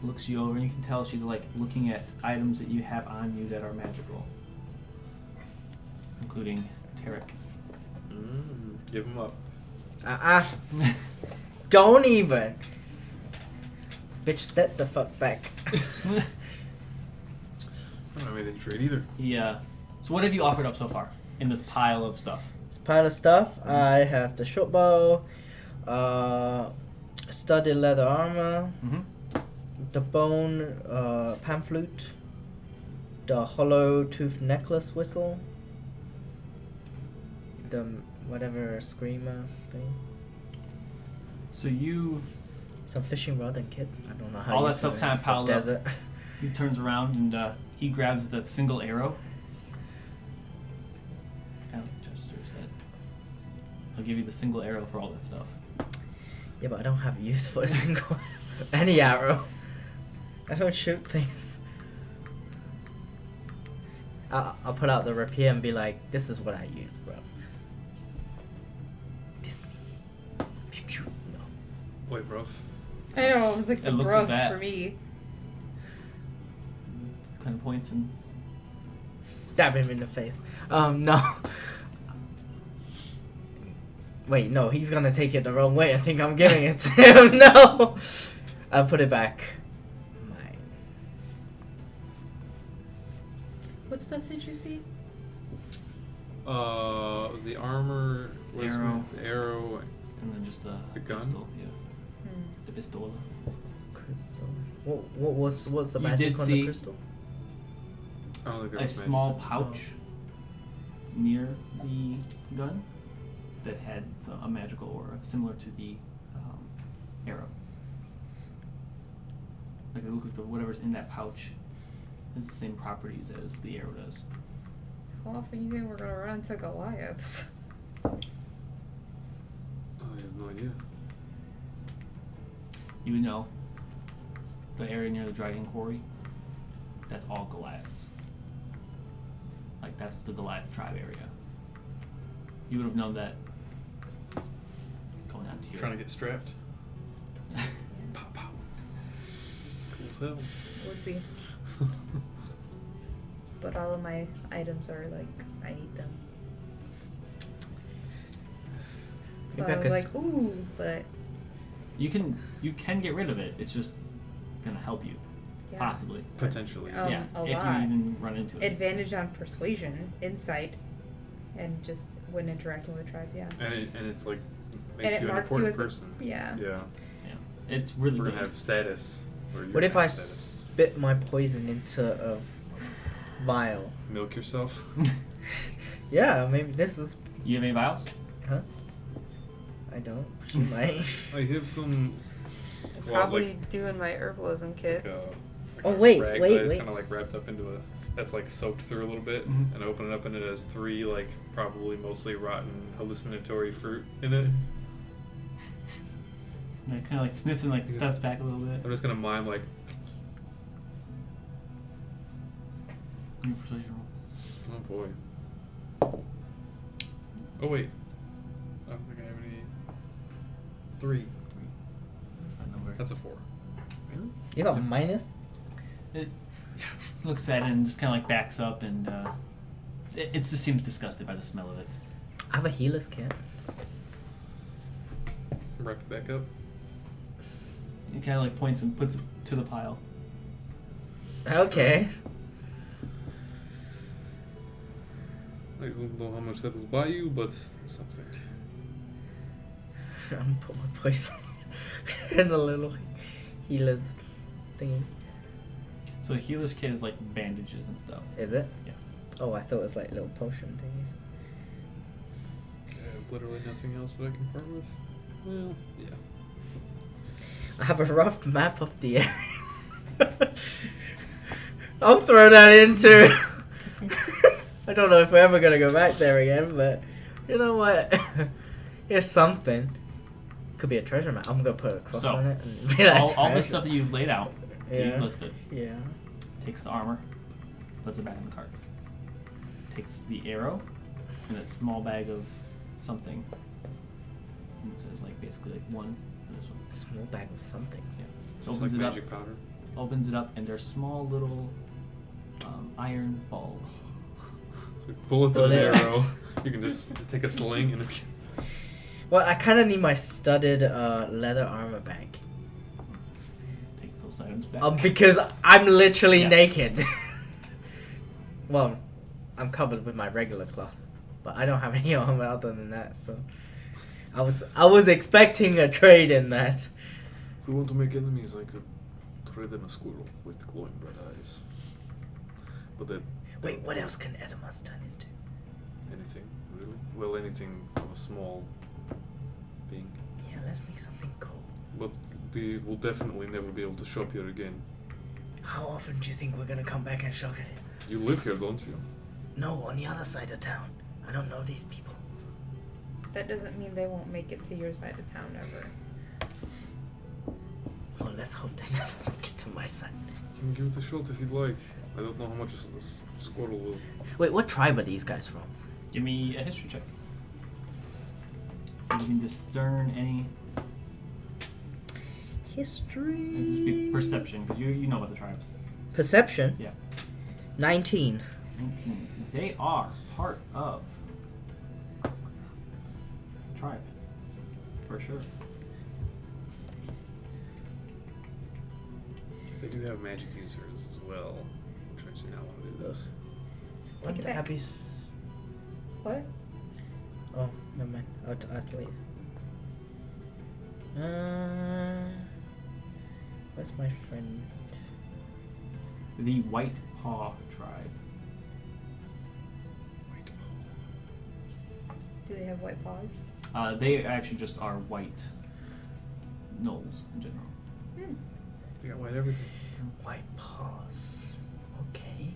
looks you over, and you can tell she's like looking at items that you have on you that are magical, including Tarek. Give him up. Don't even. Bitch, step the fuck back. I don't have anything to trade either. Yeah. So what have you offered up so far in this pile of stuff? This pile of stuff. I have the short bow, studded leather armor, Mm-hmm. the bone pan flute, the hollow tooth necklace whistle, the whatever screamer thing, So you some fishing rod and kit. I don't know how. All that useful stuff it kinda is for piled up. desert. he turns around and he grabs that single arrow. Kind of gestures that he'll give you the single arrow for all that stuff. Yeah, but I don't have use for a single any arrow. I don't shoot things. I'll put out the rapier and be like, "This is what I use, bro." This. Pew, pew. No. Wait, bro. I know, it was like the It looks like bruv that. for me. Kind of points and Stab him in the face. No. Wait, no, he's gonna take it the wrong way. I think I'm giving it to him. No! I'll put it back. Mine. What stuff did you see? Was the armor, was Arrow. the arrow, And then just the gun? pistol. Yeah. Hmm. The pistola. Crystal. What's the You magic did on see- the crystal? I don't think there A was magic. small pouch near the gun that had a magical aura similar to the arrow. Like it looked like whatever's in that pouch has the same properties as the arrow does. How often you think we're gonna run into Goliaths? Oh, I have no idea. You would know the area near the dragon quarry. That's all Goliaths. Like that's the Goliath tribe area. You would have known that going on to your Trying to get strapped. Pow pow. Cool as hell. Would be. But all of my items are like, I need them. So I was Rebecca's- like, ooh, but You can get rid of it. It's just gonna help you, yeah. possibly. Potentially. Yeah, A if lot. you even run into it. Advantage on persuasion, insight, and just when interacting with the tribe, yeah. And it's like makes And it you an marks you important as a- person. yeah. Yeah. Yeah, it's really We're good. gonna have status. Or you're What if gonna I have status. spit my poison into a vial? Milk yourself? Yeah, maybe this is. You have any vials? Huh? I don't. She might. I have some. Probably like, doing my herbalism kit. like Oh, a wait, rag wait, that is wait. kind of like wrapped up into a. That's like soaked through a little bit, Mhm. and I open it up, and it has 3 like probably mostly rotten hallucinatory fruit in it. And it kind of like sniffs and like Yeah. steps back a little bit. I'm just gonna mime like, Your persuasion roll. oh boy. Oh wait, I don't think I have any. 3. What's that number? That's a 4. Really? You got minus? It looks at it and just kind of like backs up, and it just seems disgusted by the smell of it. I have a healer's kit. Wrap it back up. It kind of like points and puts it to the pile. Okay. I don't know how much that will buy you, but it's something. I'm gonna put my poison in a little healer's thingy. So a healer's kit is like bandages and stuff. Is it? Yeah. Oh, I thought it was like little potion thingies. I have literally nothing else that I can part with. Well, yeah. I have a rough map of the area. I'll throw that into. I don't know if we're ever gonna go back there again, but you know what? Here's something. Could be a treasure map. I'm gonna put a cross So, on it and be like, all the treasure. stuff that you've laid out, that Yeah. you've listed, Yeah. takes the armor, puts it back in the cart. Takes the arrow and that small bag of something. And it says like basically like one for this one. Small bag of something. Yeah. It's Opens like it up. magic powder. Opens it up, and they're small little iron balls. So bullets and an Bullets. arrow. You can just take a sling and. Well, I kind of need my studded leather armor bag. Takes those items back. Because I'm literally Yeah. naked. Well, I'm covered with my regular cloth, but I don't have any armor other than that. So, I was expecting a trade in that. If we want to make enemies, I could trade them a squirrel with glowing red eyes. But that. Wait, what else can Edemas turn into? Anything, really? Well, anything of a small being. Yeah, let's make something cool. But they will definitely never be able to shop here again. How often do you think we're gonna come back and shock it? You live here, don't you? No, on the other side of town. I don't know these people. That doesn't mean they won't make it to your side of town ever. Well, let's hope they never make it to my side. You can give it a shot if you'd like. I don't know how much a squirrel will. Wait, what tribe are these guys from? Give me a history check. So you can discern any. History. And just be perception, because you know about the tribes. Perception. Yeah. 19. 19. They are part of tribe. For sure. They do have magic users as well, which makes me not want to do this. Take it back. Abby's. What? Oh, never mind. I'll leave. Where's my friend? The White Paw tribe. Do they have white paws? They actually just are white gnolls in general. Hmm. They got white everything. White paws. Okay.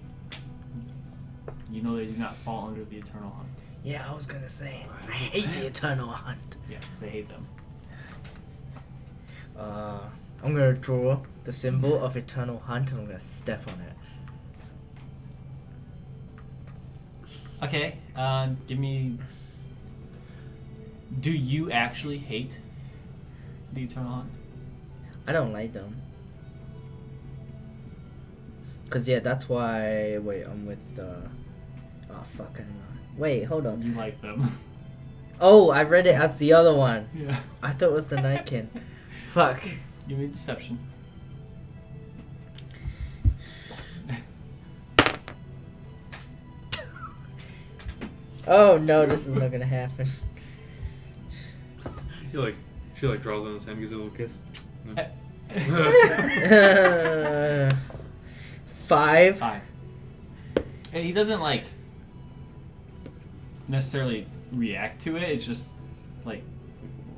You know they do not fall under the Eternal Hunt. Yeah, I was gonna say. I I hate the understand. Eternal Hunt. Yeah, they hate them. I'm gonna draw the symbol of Eternal Hunt and I'm gonna step on it. Okay, give me... Do you actually hate the Eternal Hunt? I don't like them. Cause yeah, that's why. Wait, I'm with the. Oh fuck! I don't know. Wait, hold on. You like them. Oh, I read it as the other one. Yeah. I thought it was the Nightkin. Fuck. Give me deception. Oh no, this is not gonna happen. She like draws on his hand, gives it a little kiss. Uh, 5. 5. And he doesn't like necessarily react to it. It's just like,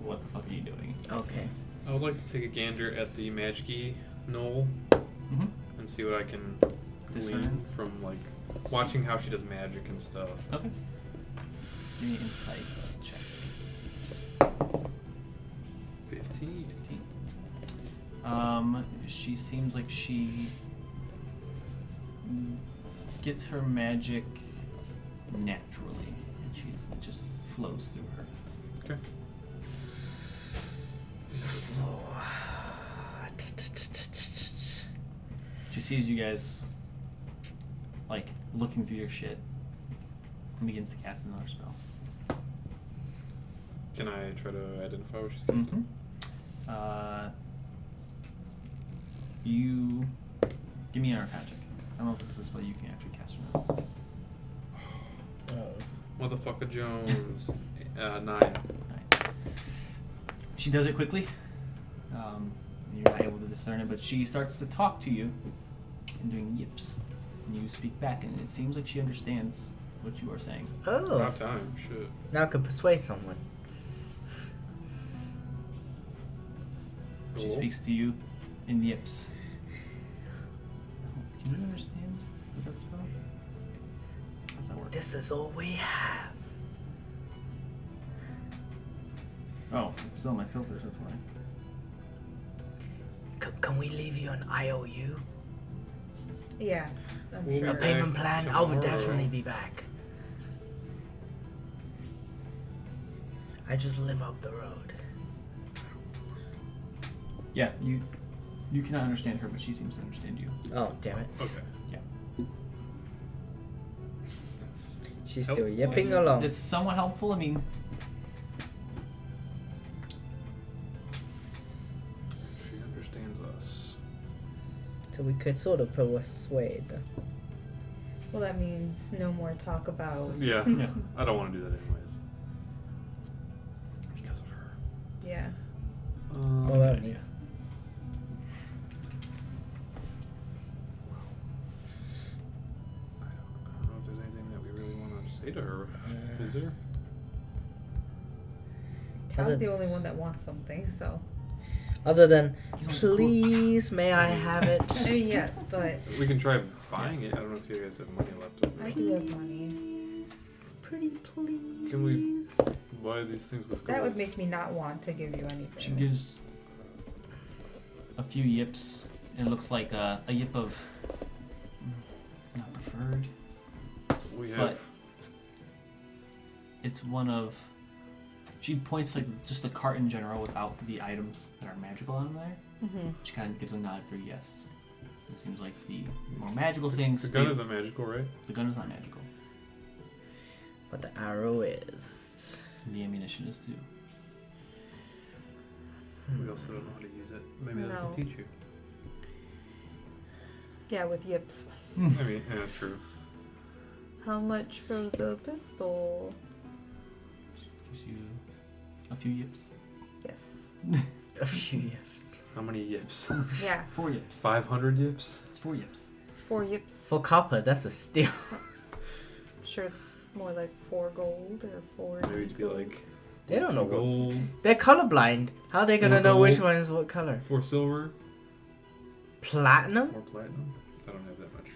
what the fuck are you doing? Okay. I would like to take a gander at the Magic-y Knoll Mm-hmm. and see what I can Discern? glean from like watching how she does magic and stuff. Okay. Give me insight check. 15. 15. She seems like she gets her magic naturally, and it just flows through her. Okay. She sees you guys like looking through your shit and begins to cast another spell. Can I try to identify what she's casting? You give me an Arcana check. I don't know if this is a spell you can actually cast or not. Motherfucker Jones. 9. Alright. She does it quickly. You're not able to discern it, but she starts to talk to you and doing yips. And you speak back, and it seems like she understands what you are saying. Oh. About time. Shit. Now I can persuade someone. She Cool. speaks to you in yips. Can you understand what that spell? How's that work? This is all we have. Oh, it's still on my filters, that's why. Can we leave you an IOU? Yeah, I'm Well, sure. A payment plan? I will tomorrow. definitely be back. I just live up the road. Yeah, you cannot understand her, but she seems to understand you. Oh, damn it. Okay. Yeah. That's She's Helpful. still yipping It's, along. it's somewhat helpful. I mean, she understands us. So we could sort of persuade. Well, that means no more talk about. Yeah. Yeah. I don't want to do that anyways. Because of her. Yeah. What about me? I don't know if there's anything that we really want to say to her. Is there? Tal's the only one that wants something, so. Other than, You don't please, may I have I it? mean, yes, but We can try buying it. I don't know if you guys have money left over. I do have money. Pretty please. Can we buy these things with gold? That would make me not want to give you anything. she gives a few yips. It looks like a yip of not preferred. That's what we have. But it's one of. She points like just the cart in general without the items that are magical on there. Mm-hmm. She kind of gives a nod for yes. It seems like the more magical things. The gun isn't magical, right? The gun is not magical. But the arrow is. The ammunition is too. We also don't know how to use it. Maybe that No. can teach you. Yeah, with yips. I mean, yeah, true. How much for the pistol? Gives you a few yips. Yes. A few years. How many yips? Yeah, 4 yips. 500 yips? It's 4 yips. 4 yips. For copper, that's a steal. I'm sure it's more like 4 gold or 4. Maybe it'd be like They don't know what. gold, They're colorblind. How are they gonna 4 know which gold. one is what color? 4 silver, Platinum? 4 platinum. I don't have that much.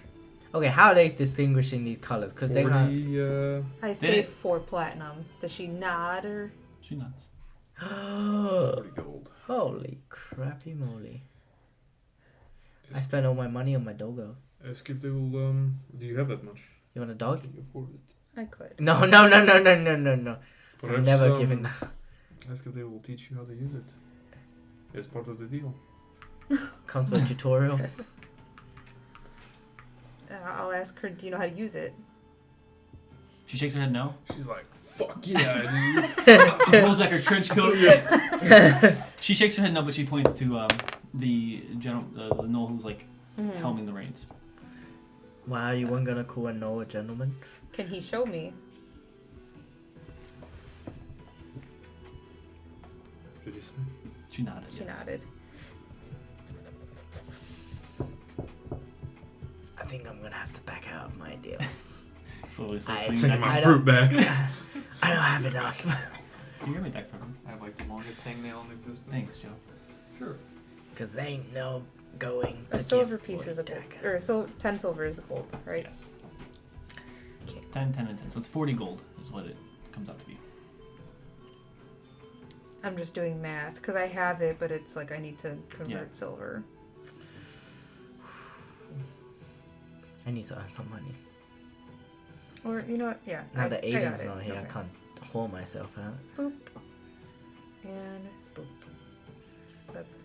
Okay, how are they distinguishing these colors? Because they 40, have. I say it- 4 platinum. Does she nod or? She nods. 40 gold. Holy crappy moly! I Ask, spent all my money on my doggo. ask if they will, do you have that much? You want a dog? Can you afford it? I could. No, no, no, no, no, no, no, no. I'm Perhaps, never giving that. Ask if they will teach you how to use it. It's part of the deal. Comes with a tutorial. I'll ask her. Do you know how to use it? She shakes her head no. She's like, fuck yeah, dude. She pulls back her trench coat. She shakes her head no, but she points to the general, the Noel who's like Mm-hmm. helming the reins. Wow, you weren't gonna call a Noah gentleman? Can he show me? Did you say? She nodded. She yes. nodded. I think I'm gonna have to back out of my deal. Slowly I start took putting Taking back. I my don't- fruit back. I don't have enough. Can you give me that pepper? I have like the longest hangnail in existence. Thanks, Joe. Sure. Cause they ain't no going A to silver give piece 40 is a gold, dagger. or 10 silver is a gold, right? Yes. It's 10, 10, and 10. So it's 40 gold is what it comes out to be. I'm just doing math because I have it, but it's like I need to convert Yeah. silver. I need to earn some money. Or you know what? Yeah. Now I that got Aiden's it. not here, Okay. I can't haul myself out. Boop. And boop. That's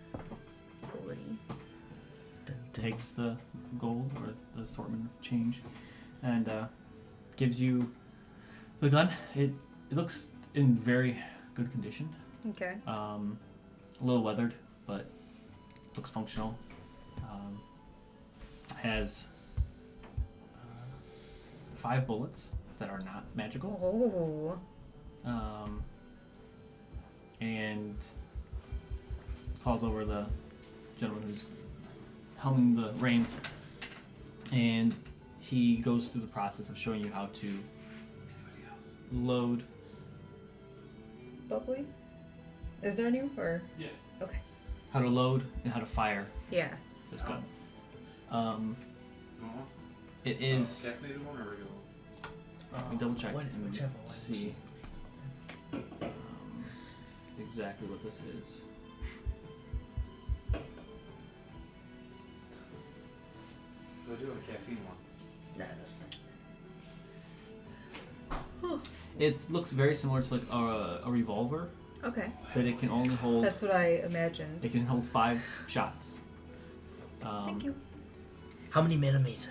40. Dun, dun. Takes the gold or the assortment of change and gives you the gun. It looks in very good condition. Okay. A little weathered, but looks functional. Has 5 bullets that are not magical. Oh. And calls over the gentleman who's helming the reins, and he goes through the process of showing you how to load. Bubbly? Is there any or? Yeah. Okay. How to load and how to fire Yeah. this gun. It is. Caffeinated one or regular one? Let me double check and Whichever one. see exactly what this is. I do have a caffeine one. Nah, that's fine. It looks very similar to like a revolver, Okay. but it can only hold. That's what I imagined. It can hold 5 shots. Thank you. How many millimeter?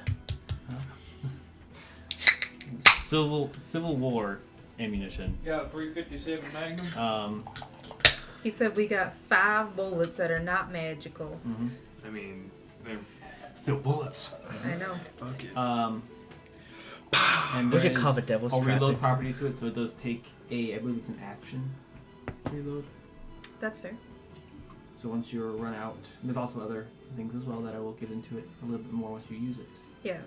Civil War ammunition. Yeah, 357 Magnum. He said we got 5 bullets that are not magical. I mean, they're Still bullets. I know. fuck it. And We there should cover is devil's a reload trapping. property to it, so it does take I believe it's an action reload. That's fair. So once you're run out, there's also other things as well that I will get into it a little bit more once you use it. Yeah.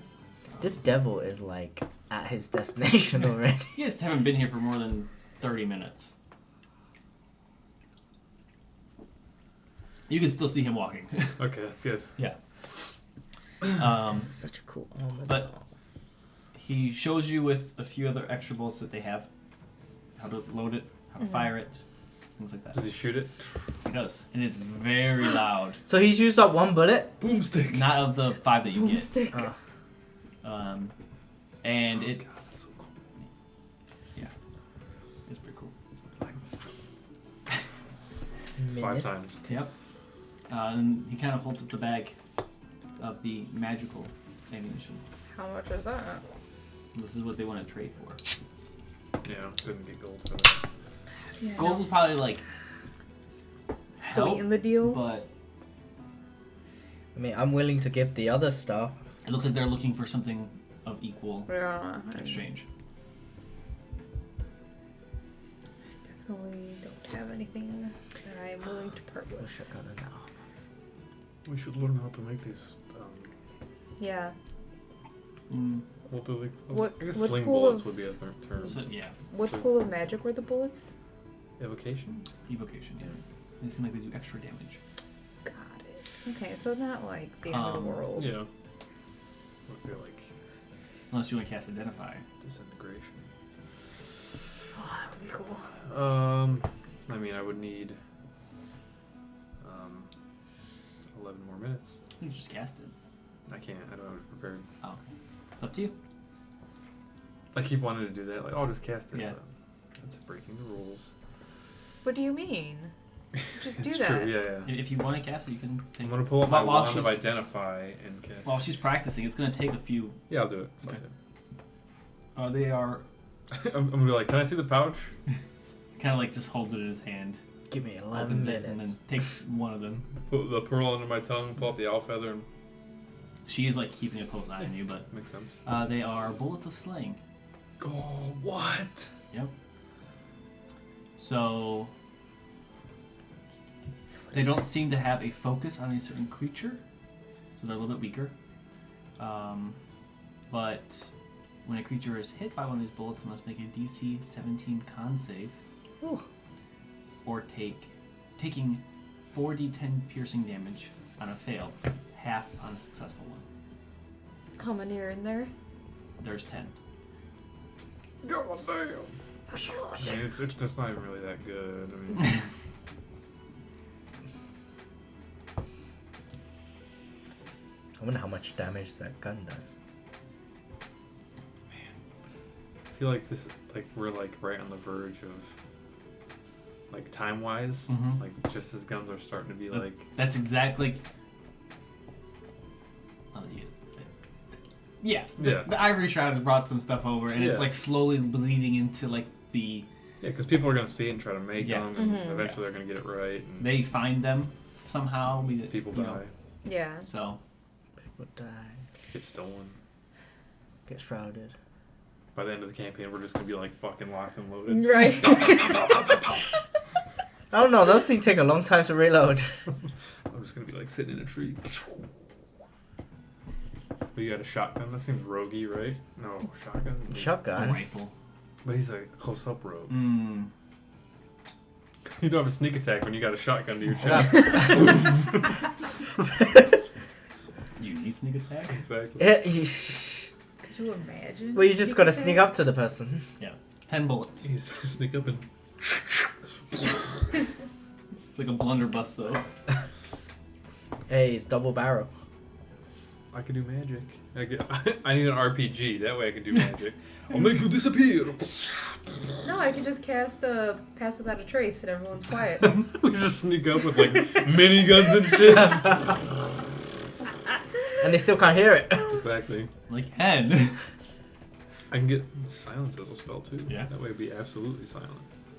This devil is like at his destination already. You guys haven't been here for more than 30 minutes. You can still see him walking. Okay, that's good. Yeah. This is such a cool armor. But he shows you with a few other extra bullets that they have, how to load it, how to fire it, things like that. Does he shoot it? He does, and it's very loud. So he's used up 1 bullet? Boomstick. Not of the 5 that you get. Boomstick. Oh. And God, it's that's so cool. it's pretty cool. 5 times. Yep. And he kind of holds up the bag. of the magical ammunition. How much is that? This is what they want to trade for. Yeah, couldn't get gold for that. Yeah, Gold will probably like help, sweeten the deal. but I mean, I'm willing to give the other stuff. it looks like they're looking for something of equal Yeah, I exchange. definitely don't have anything that I'm willing to part with. Wish I got it now. We should learn how to make these. Yeah. Mm, What do they? What- I guess what sling school bullets of- would be a term. so yeah, What school of magic were the bullets? Evocation. evocation. Yeah, they seem like they do extra damage. Got it. Okay, so not like the end of the world. Yeah. What's it like? Unless you want to cast identify. Disintegration. Oh, that would be cool. I mean, I would need 11 more minutes. You just cast it. I can't. I don't have it prepared. Oh, it's up to you. I keep wanting to do that. Like, oh, I'll just cast it. Yeah. But that's breaking the rules. What do you mean? Just do it's that. true. Yeah, yeah. If you want to cast it, you can. Take I'm gonna pull up my While wand of she's- identify and cast. While she's practicing, it's gonna take a few. Yeah, I'll do it. Fuck Okay. They are it. I'm gonna be like, can I see the pouch? kind of like just holds it in his hand, Give me 11 opens it, and then minutes. takes one of them. Put the pearl under my tongue, pull out the owl feather, and She is like keeping a close eye on you, but makes sense. they are bullets of slaying. Oh, what? Yep. So they don't seem to have a focus on a certain creature, so they're a little bit weaker. But when a creature is hit by one of these bullets, it must make a DC 17 con save, Ooh. or taking 4d10 piercing damage on a fail, half on a successful one. How many are in there? There's 10. God damn. That's a lot. I mean, it's not even really that good. I mean, I wonder how much damage that gun does. I feel like we're like right on the verge of like time wise, Mhm. like just as guns are starting to be like That's exactly. Yeah. Yeah. The Ivory Shroud has brought some stuff over, and it's Yeah. like slowly bleeding into like the. yeah, because people are gonna see it and try to make Yeah. them, and Mhm. eventually they're gonna get it right, and They find them somehow. people you die, know, Yeah. so People die. get stolen. Get shrouded. By the end of the campaign, we're just gonna be like fucking locked and loaded. Right. I don't know, those things take a long time to reload. I'm just gonna be like sitting in a tree. But you got a shotgun? That seems roguey, right? No, shotgun. a Shotgun? rifle. But he's a close-up rogue. Mm. You don't have a sneak attack when you got a shotgun to your chest. Do you need sneak attack? Exactly. Could you imagine? Well, you just gotta sneak up to the person. Yeah. 10 bullets. You just sneak up and It's like a blunderbuss though. Hey, it's double barrel. I can do magic. I need an RPG. That way I can do magic. I'll make you disappear. No, I could just cast a Pass Without a Trace and everyone's quiet. We just sneak up with like miniguns and shit. And they still can't hear it. Exactly. Like hen. I can get silence as a spell too. Yeah. That way it'd be absolutely silent.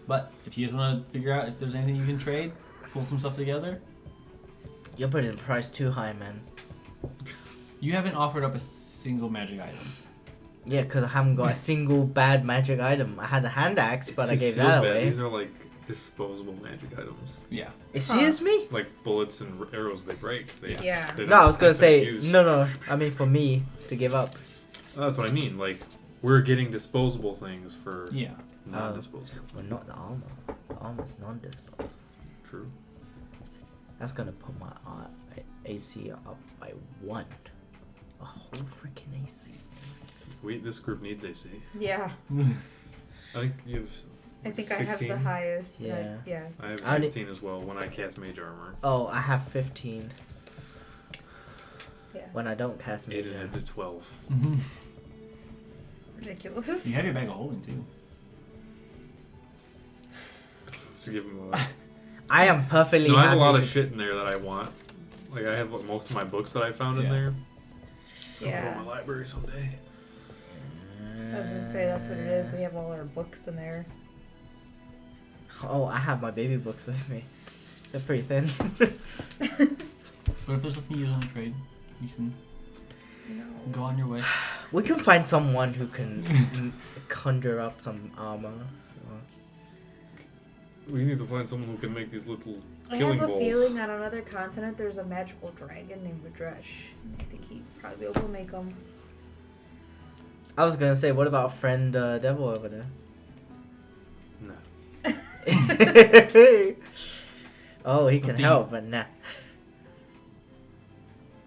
But if you just want to figure out if there's anything you can trade, pull some stuff together. You're putting the price too high, man. You haven't offered up a single magic item. Yeah, because I haven't got a single bad magic item. I had a hand axe, but I This gave feels that bad. away. These are like disposable magic items. Yeah. Excuse me? Like bullets and arrows, they break. They, Yeah. they No, don't I was gonna infinite say, use. no, I mean for me to give up. That's what I mean. Like, we're getting disposable things for Yeah. non-disposable. Well, not the armor. The armor's non-disposable. True. That's gonna put my AC up by 1. A whole freaking AC. This group needs AC. Yeah. I think you have. I think I have 16? the highest. Yeah. Yes. I have I only- 16 as well when I cast Mage Armor. Oh, I have 15 Yes. when I don't cast 8 Mage and Armor. to 12. Ridiculous. You have your bag of holding too. Let's give them a. I am perfectly No, I have happy. a lot of to- shit in there that I want. Like, I have most of my books that I found in Yeah. there. It's gonna go Yeah. in my library someday. I was gonna say that's what it is. We have all our books in there. Oh, I have my baby books with me. They're pretty thin. But if there's something you don't trade, you can No. go on your way. We can find someone who can conjure up some armor. We need to find someone who can make these little I killing have a balls. feeling that on another continent there's a magical dragon named Vadresh. I think he'd probably be able to make them. I was gonna say, what about friend Devil over there? No. Oh, he can the- help, but nah.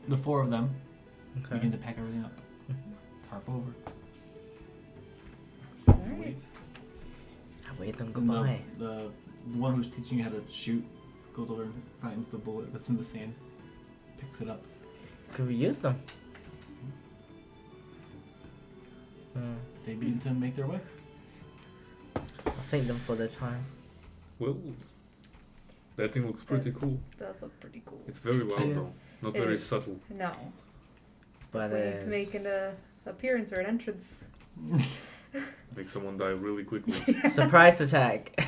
The four of them Okay. begin to pack everything up. Tarp over. Alright. I wave them And goodbye. the one who's teaching you how to shoot goes over and finds the bullet that's in the sand, picks it up. Could we use them? They begin to make their way. I'll thank them for their time. Well, that thing looks pretty cool. Does look pretty cool. It's very loud Yeah. though, not It very is. subtle. No. But We need to make an appearance or an entrance. Make someone die really quickly. surprise attack. I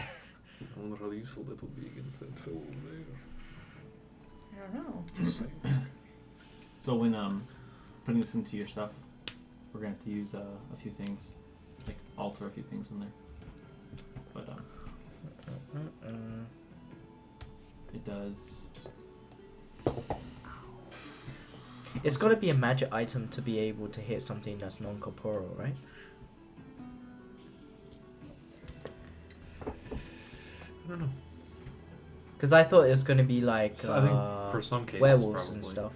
wonder how useful that would be against that fellow there. I don't know. Just saying. So when putting this into your stuff, we're gonna have to use a few things, like alter a few things in there. But it does. It's gotta be a magic item to be able to hit something that's non-corporeal, right? I don't know. Because I thought it was gonna be like So I think for some cases, werewolves probably. and stuff.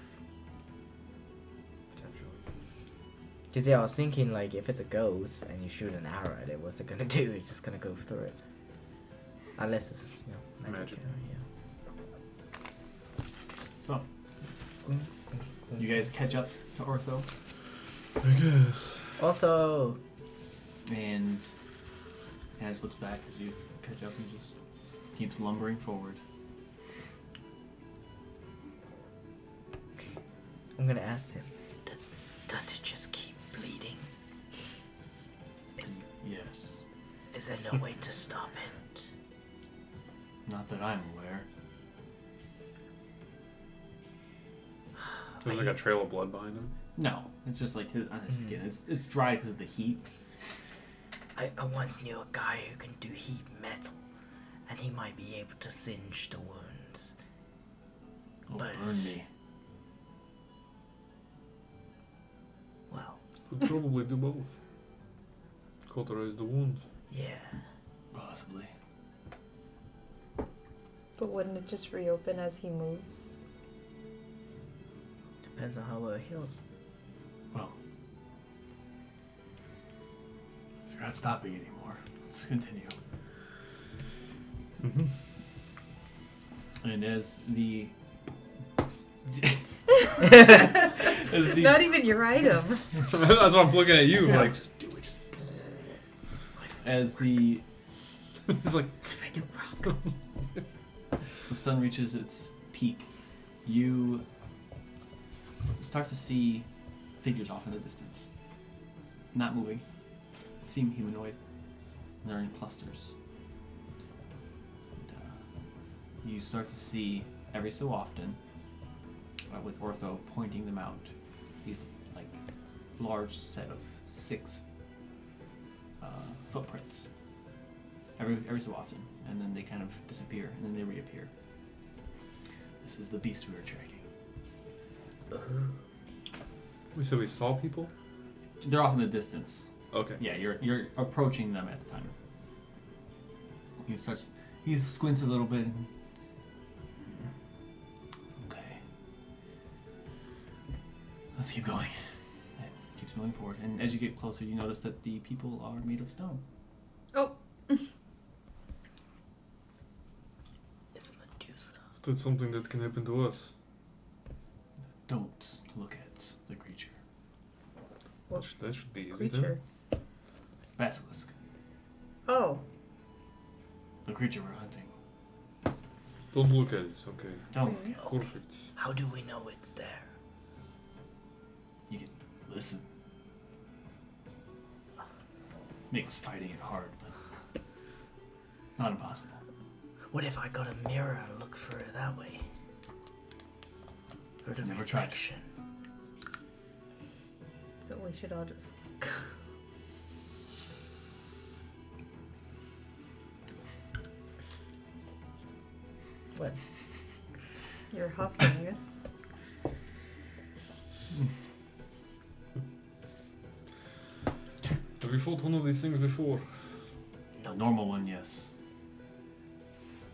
Potentially. Because yeah, I was thinking like if it's a ghost and you shoot an arrow at it, what's it gonna do? It's just gonna go through it. Unless it's magic. Magic. So you guys catch up to Ortho, I guess. Otho. and kind of just looks back as you catch up and just keeps lumbering forward. I'm gonna ask him. Does it just keep bleeding? Yes, Is there no way to stop it? not that I'm aware. There's like a trail of blood behind him. No, it's just like on his skin. It's dry because of the heat. I once knew a guy who can do heat metal, and he might be able to singe the wounds. Oh, But- burn me. Well, Could probably do both. Cauterize the wounds. yeah. Possibly. But wouldn't it just reopen as he moves? Depends on how well it heals. Well, if you're not stopping anymore, let's continue. Mm-hmm. And as the Not even your item. That's why I'm looking at you. Yeah. Like, just do it. Just. as the It's like. the sun reaches its peak, you start to see figures off in the distance, not moving, seem humanoid. And they're in clusters. And, you start to see every so often, with Ortho pointing them out, these like large set of 6 footprints. Every so often, and then they kind of disappear, and then they reappear. This is the beast we were tracking. We said we saw people. They're off in the distance. Okay. Yeah, you're approaching them at the time. He squints a little bit. And, okay. Let's keep going. And keeps moving forward. And as you get closer, you notice that the people are made of stone. Oh, It's Medusa. Is that something that can happen to us? Don't look at the creature. That should be, isn't creature. it? Basilisk. Oh, The creature we're hunting. Don't look at it, okay? Don't. Okay. Perfect. How do we know it's there? You can listen. Makes fighting it hard, but not impossible. What if I got a mirror and look for it that way? For the Never tried. reflection. So we should all just. What? You're huffing. Have you fought one of these things before? A normal one, yes.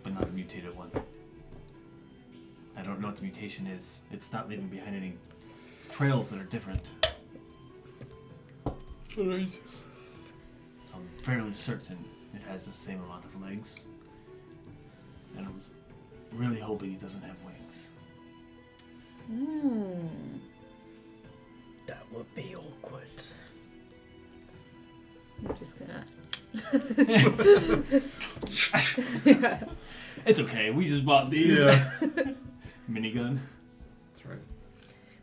But not a mutated one. I don't know what the mutation is. It's not leaving behind any trails that are different. Alright. So I'm fairly certain it has the same amount of legs. And I'm really hoping it doesn't have wings. That would be awkward. I'm just gonna. It's okay, we just bought these. Yeah. Minigun. That's right.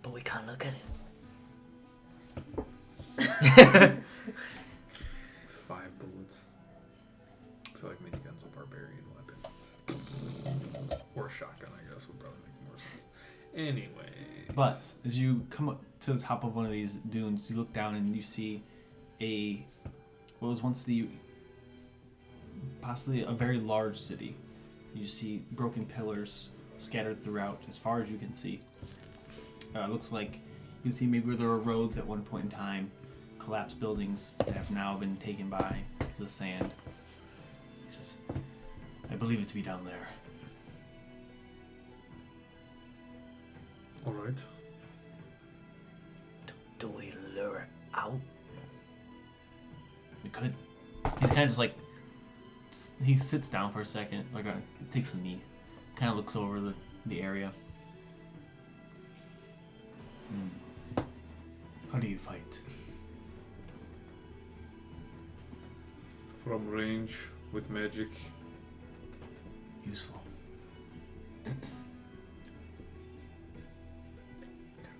But we can't look at it. With 5 bullets. I feel like minigun's a barbarian weapon. Or a shotgun, I guess, would probably make more sense. Anyway. But as you come up to the top of one of these dunes, you look down and you see what was once possibly a very large city. You see broken pillars scattered throughout as far as you can see. It looks like you can see maybe where there were roads at one point in time, collapsed buildings that have now been taken by the sand. He says, I believe it to be down there. Alright. Do we lure it out? It could. He's kind of just like, he sits down for a second, like takes a knee, kind of looks over the area. How do you fight? From range, with magic. Useful.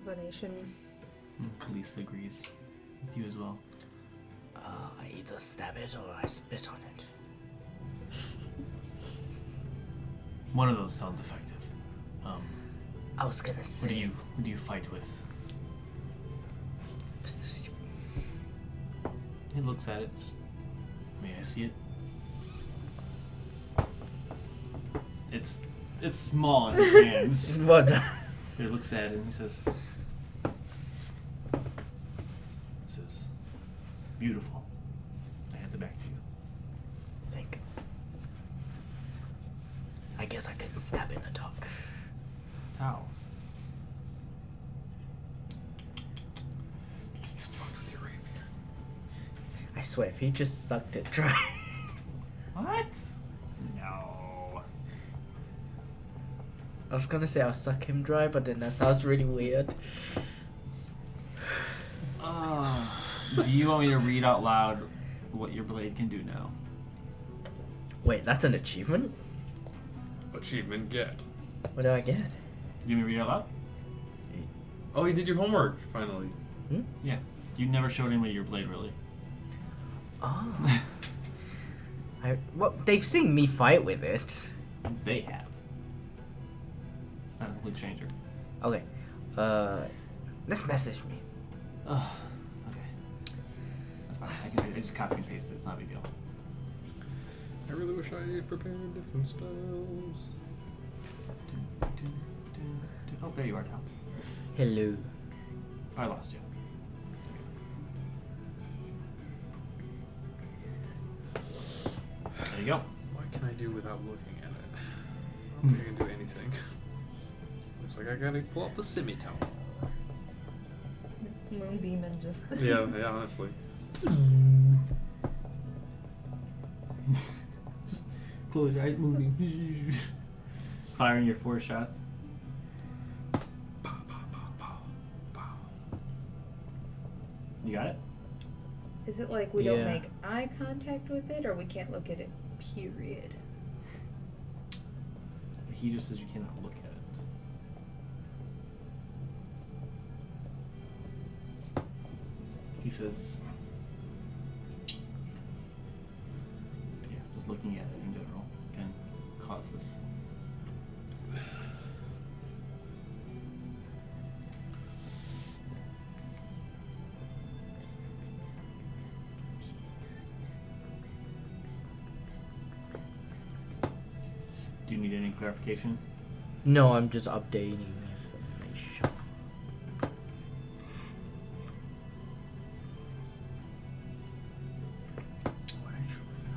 Combination. Khalees agrees with you as well. I either stab it or I spit on it. One of those sounds effective. I was gonna say. Who do you fight with? He looks at it. May I see it? It's small in his hands. What? He looks at it and he says, "This is beautiful." I hand it back to you. Thank you. I guess I could stab in a dog. How? I swear, if he just sucked it dry. What? No. I was gonna say I'll suck him dry, but then that sounds really weird. Do you want me to read out loud what your blade can do now? Wait, that's an achievement? Achievement get. What do I get? You want me to read it out loud? Oh, you did your homework, finally. Yeah. You never showed anybody your blade, really. Oh. Well, they've seen me fight with it. They have. Not a complete stranger. Okay. Let's message me. Oh, okay. That's fine. I just copy and paste it. It's not a big deal. I really wish I had prepared different spells. Oh, there you are, Tom. Hello. I lost you. There you go. What can I do without looking at it? I don't think I can do anything. Looks like I gotta pull out the scimitar. Moonbeam and just. Yeah, honestly. Close your eyes, moving. Firing your 4 shots. You got it? Is it like we don't Yeah. make eye contact with it, or we can't look at it? Period. he just says you cannot look at it. He says, yeah, just looking at it in general can cause this. Do you need any clarification? No, I'm just updating information.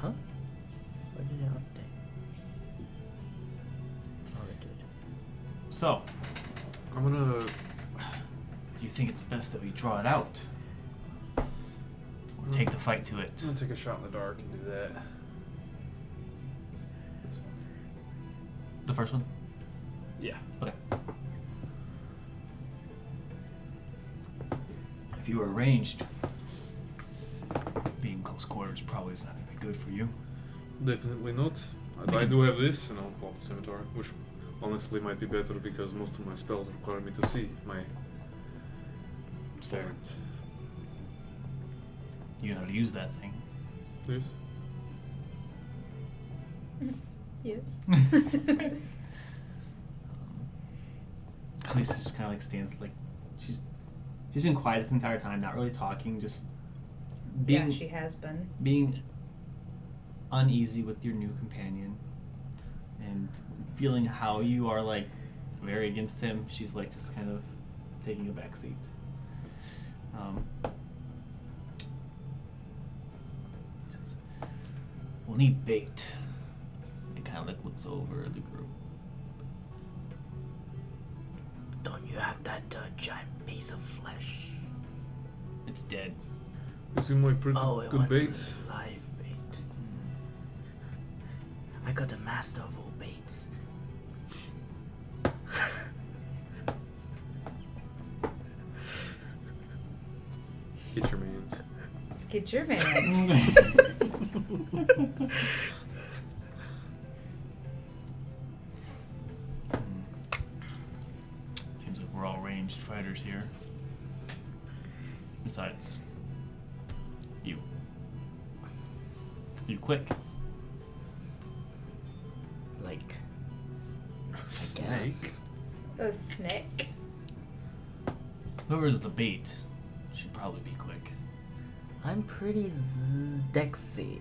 Huh? Why did it update? Oh, it did. So, I'm gonna. do you think it's best that we draw it out? Or take the fight to it? I'm gonna take a shot in the dark and do that. The first one? Yeah. Okay. If you were ranged, being close quarters probably is not going to be good for you. Definitely not. I do have this, and I'll call it Scimitar, which honestly might be better because most of my spells require me to see my Fair. stand. You know how to use that thing. Please. Yes. Kalista just kind of like stands like she's been quiet this entire time, not really talking, just being Yeah, she has been. being uneasy with your new companion and feeling how you are like very against him. She's like just kind of taking a back seat. Says, we'll need bait. It kind of like looks over the group. Don't you have that giant piece of flesh? It's dead. You seem like pretty Oh, it good wants bait. live bait. I got the master of all baits. Get your mans. Get your mans. Seems like we're all ranged fighters here. Besides, you. You quick. Like, Snake. guess. A snake. Whoever's the bait should probably be quick. I'm pretty dexy.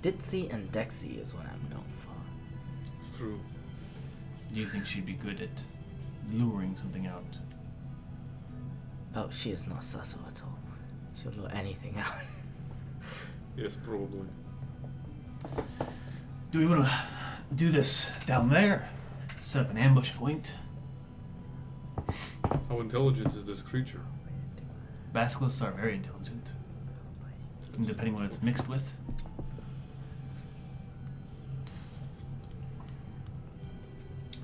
Ditzy and dexy is what I'm known for. It's true. Do you think she'd be good at luring something out? Oh, she is not subtle at all. She'll lure anything out. Yes, probably. Do we want to do this down there? Set up an ambush point? How intelligent is this creature? Basilisks are very intelligent. And depending what it's mixed with.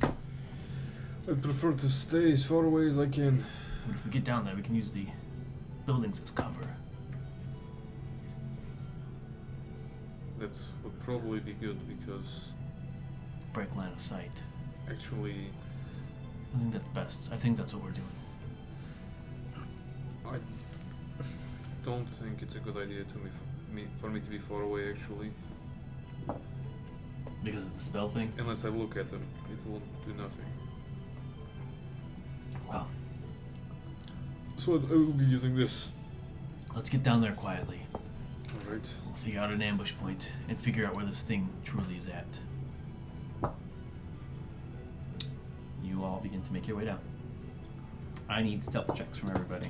I prefer to stay as far away as I can. But if we get down there, we can use the buildings as cover. That would probably be good because Break line of sight. actually I think that's best. I think that's what we're doing. I don't think it's a good idea for me to be far away actually. Because of the spell thing? Unless I look at them, it won't do nothing. Well, So I will be using this. let's get down there quietly. Alright. We'll figure out an ambush point and figure out where this thing truly is at. You all begin to make your way down. I need stealth checks from everybody.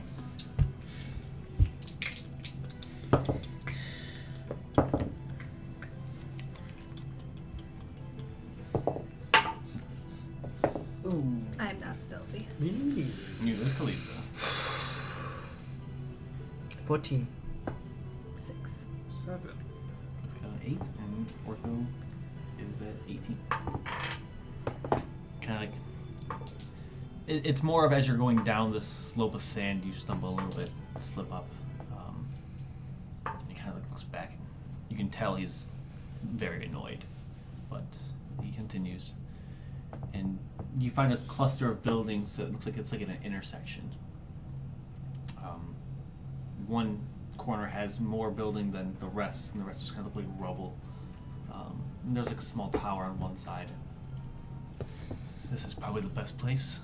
I'm not stealthy. Me? You, there's Kalista. 14. 6. 7. It's kind of 8, and Ortho is at 18. Kind of like. It's more of as you're going down this slope of sand, you stumble a little bit, slip up. And he kind of like looks back. You can tell he's very annoyed, but he continues. and you find a cluster of buildings that looks like it's like in an intersection. One corner has more building than the rest, and the rest just kind of look like rubble. And there's like a small tower on one side. This is probably the best place.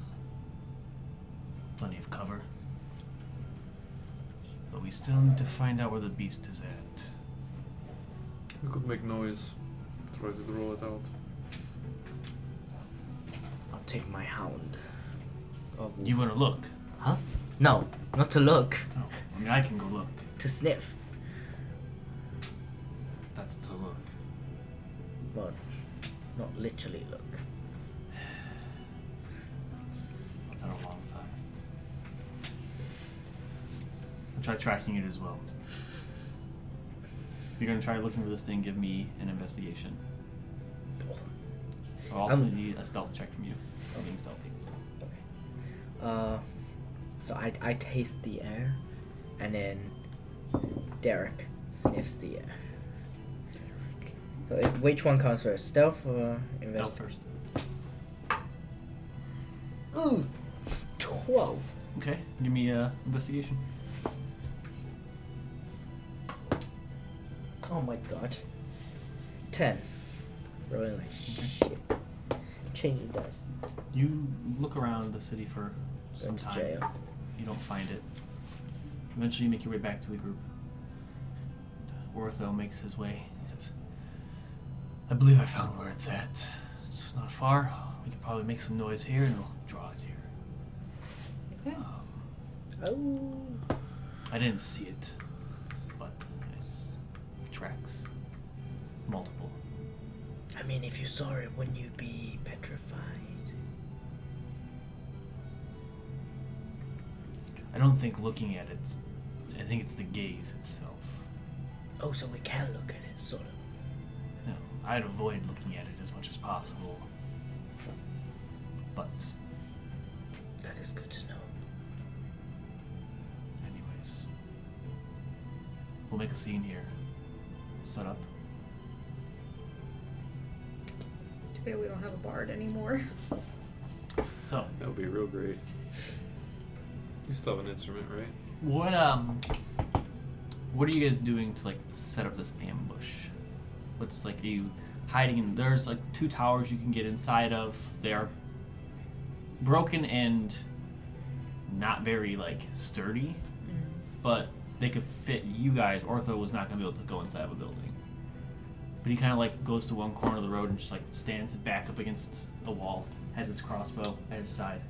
Plenty of cover. But we still need to find out where the beast is at. We could make noise. Try to draw it out. I'll take my hound. Oh, You want to look? huh? No, not to look. Oh, I mean, I can go look. To sniff. That's to look. But not literally look. What's that alongside? I'll try tracking it as well. If you're gonna try looking for this thing, give me an investigation. I'll also need a stealth check from you. For being stealthy. Okay. So I taste the air, and then Derek sniffs the air. So which one comes first, stealth or Stealth investigation? first. Ooh, 12. Okay, give me a investigation. Oh my god. 10. Rolling like Okay. shit. Changing dice. You look around the city for some Going to time. jail. You don't find it. Eventually, you make your way back to the group. Ortho makes his way. He says, I believe I found where it's at. It's not far. We can probably make some noise here and we'll draw it here. Okay. Oh. I didn't see it, but it's tracks. Multiple. I mean, if you saw it, wouldn't you be petrified? I don't think looking at it, I think it's the gaze itself. Oh, so we can look at it, sort of. No, I'd avoid looking at it as much as possible. But, That is good to know. anyways, we'll make a scene here. Set up. Too bad we don't have a bard anymore. So, That would be real great. You still have an instrument, right? what are you guys doing to like set up this ambush? What's like, are you hiding in? There's like 2 towers you can get inside of. They are broken and not very like sturdy, but they could fit you guys. Ortho was not gonna be able to go inside of a building, but he kind of like goes to one corner of the road and just like stands back up against a wall, has his crossbow at his side.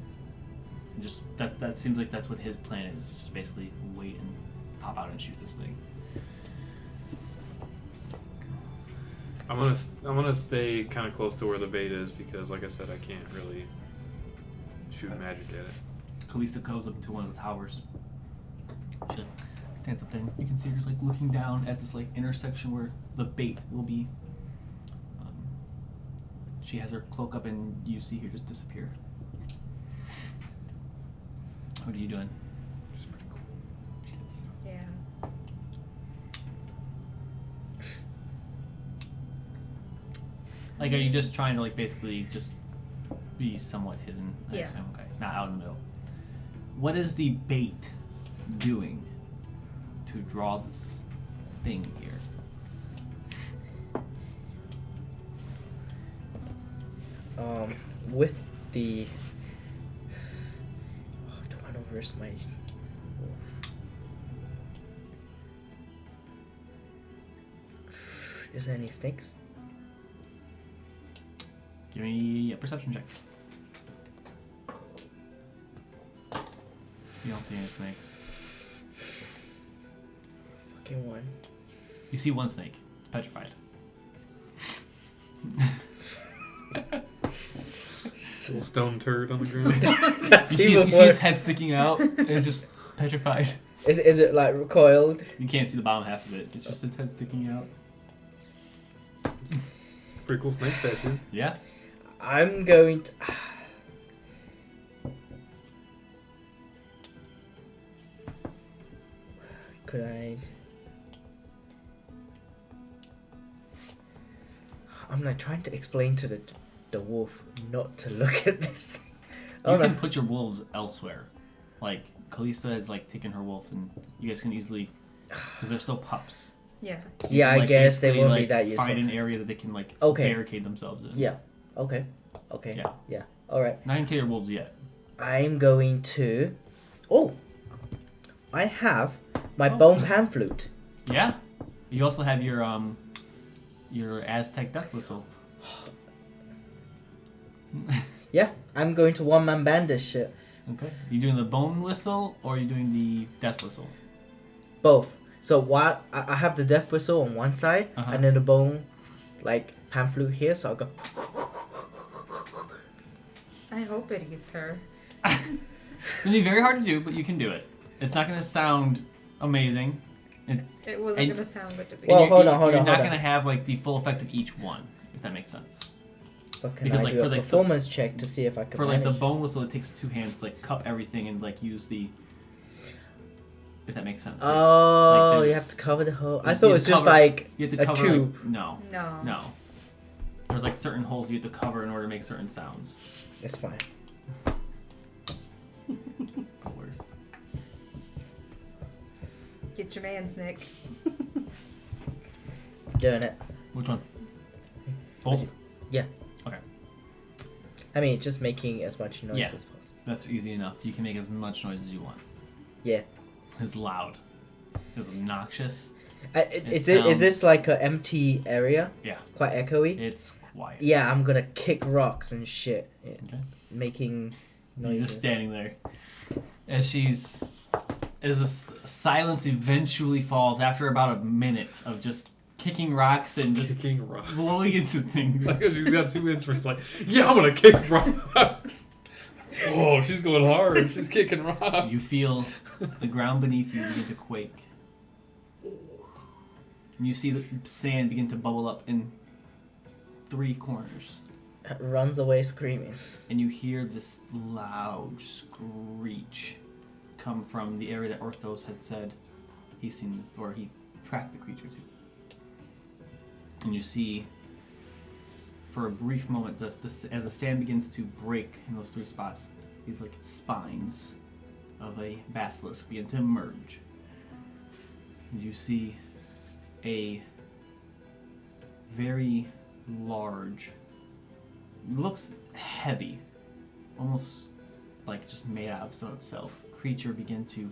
And just that seems like that's what his plan is. Just basically wait and pop out and shoot this thing. I'm gonna stay kind of close to where the bait is because, like I said, I can't really shoot magic at it. Kalista goes up to one of the towers. She like, stands up there. And you can see her just like looking down at this like intersection where the bait will be. She has her cloak up, and you see her just disappear. What are you doing? Which is pretty cool. She is. Yeah. Like, are you just trying to like basically just be somewhat hidden? I Yeah. assume? Okay, not out in the middle. What is the bait doing to draw this thing here? With the... Oh, do I know where's my... Is there any snakes? Give me a perception check. You don't see any snakes. Fucking one. You see one snake. It's petrified. Little stone turd on the ground. That's You see even its worse. head sticking out and it's just petrified. Is it like recoiled? You can't see the bottom half of it. It's just its head sticking out. Pretty cool snake statue. Yeah. I'm going to... Could I... I'm like trying to explain to the the wolf not to look at this thing. You Oh can no. put your wolves elsewhere. Like, Kalista has, like, taken her wolf, and you guys can easily... Because they're still pups. Yeah. So you Yeah, can, I like, guess they basically, won't be like, that useful. find an area that they can, like, Okay. barricade themselves in. Yeah. Okay. Okay. Yeah. Yeah. All right. Not even kill your wolves yet. I'm going to. Oh. I have my Oh. bone pan flute. Yeah. You also have your Aztec death whistle. Yeah. I'm going to one man band this shit. Okay. You doing the bone whistle or are you doing the death whistle? Both. So what? I have the death whistle on one side, Uh-huh. and then the bone, like pan flute here. So I'll go. I hope it gets her. It'll be very hard to do, but you can do it. It's not going to sound amazing. It wasn't And- gonna sound good to be. Well, And hold you're on, hold You're on, not hold going to on. have like the full effect of each one, if that makes sense. But can Because, I like, do for, a like, the- performance check to see if I can For like the manage? bone whistle, it takes two hands to like cup everything and like use the. If that makes sense. Like, Oh, you there's- have to cover the whole. I there's- thought you it was have to just cover- like you have to a cover. tube. Like, no, No. no. There's like certain holes you have to cover in order to make certain sounds. It's fine. The worst. Get your man's Nick. Doing it. Which one? Both. Yeah. Okay. I mean, just making as much noise Yeah. as possible. That's easy enough. You can make as much noise as you want. Yeah. It's loud. It's obnoxious. Is sounds- this like an empty area? Yeah. Quite echoey? It's quiet. Yeah, I'm gonna kick rocks and shit. Okay. Making You're noises. just standing there. As the silence eventually falls after about a minute of just kicking rocks and just Kicking rocks. blowing into things. Like she's got 2 minutes where she's like, yeah, I'm gonna kick rocks. Oh, she's going hard. She's kicking rocks. You feel the ground beneath you begin to quake. And you see the sand begin to bubble up in 3 corners. Runs away screaming. And you hear this loud screech come from the area that Orthos had said he's seen, or he tracked the creature to. And you see, for a brief moment, as the sand begins to break in those 3 spots, these like spines of a basilisk begin to emerge. And you see a very large, looks heavy, almost like just made out of stone itself, creature begin to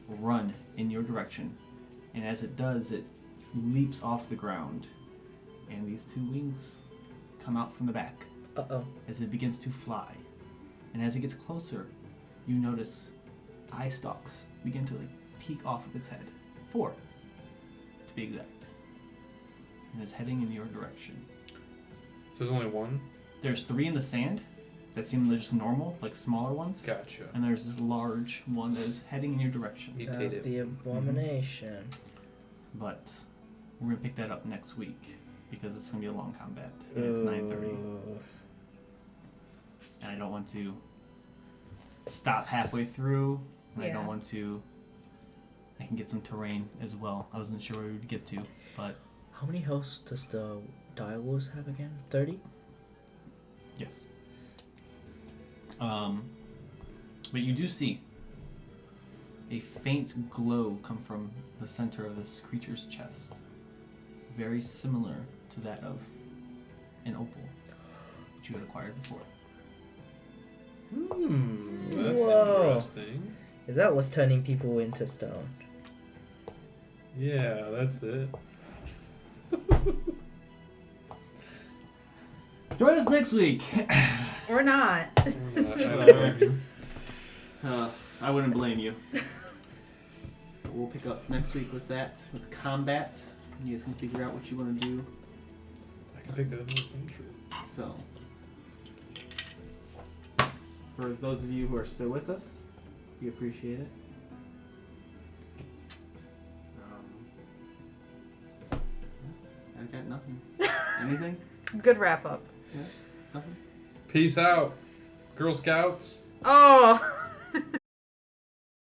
run in your direction. And as it does, it leaps off the ground, and these 2 wings come out from the back Uh-oh. as it begins to fly. And as it gets closer, you notice eye stalks begin to like peek off of its head. 4, to be exact. And it's heading in your direction. So there's only one? There's 3 in the sand that seem just normal, like smaller ones. Gotcha. And there's this large one that is heading in your direction. That's Mutated. the abomination. But we're going to pick that up next week because it's going to be a long combat. And it's 9:30. Ooh. And I don't want to stop halfway through. And I don't Yeah. want to... I can get some terrain as well. I wasn't sure where we would get to, but How many hosts does the direwolves have again? 30? yes. But you do see a faint glow come from the center of this creature's chest. Very similar to that of an opal, which you had acquired before. That's Whoa. interesting. Is that what's turning people into stone? Yeah, that's it. Join us next week! Or not. I wouldn't blame you. But we'll pick up next week with that, with combat. You guys can figure out what you want to do. I can pick that up. True. So, for those of you who are still with us, we appreciate it. I got nothing. Anything? Good wrap up. Yeah? Nothing? Peace out, Girl Scouts. Oh.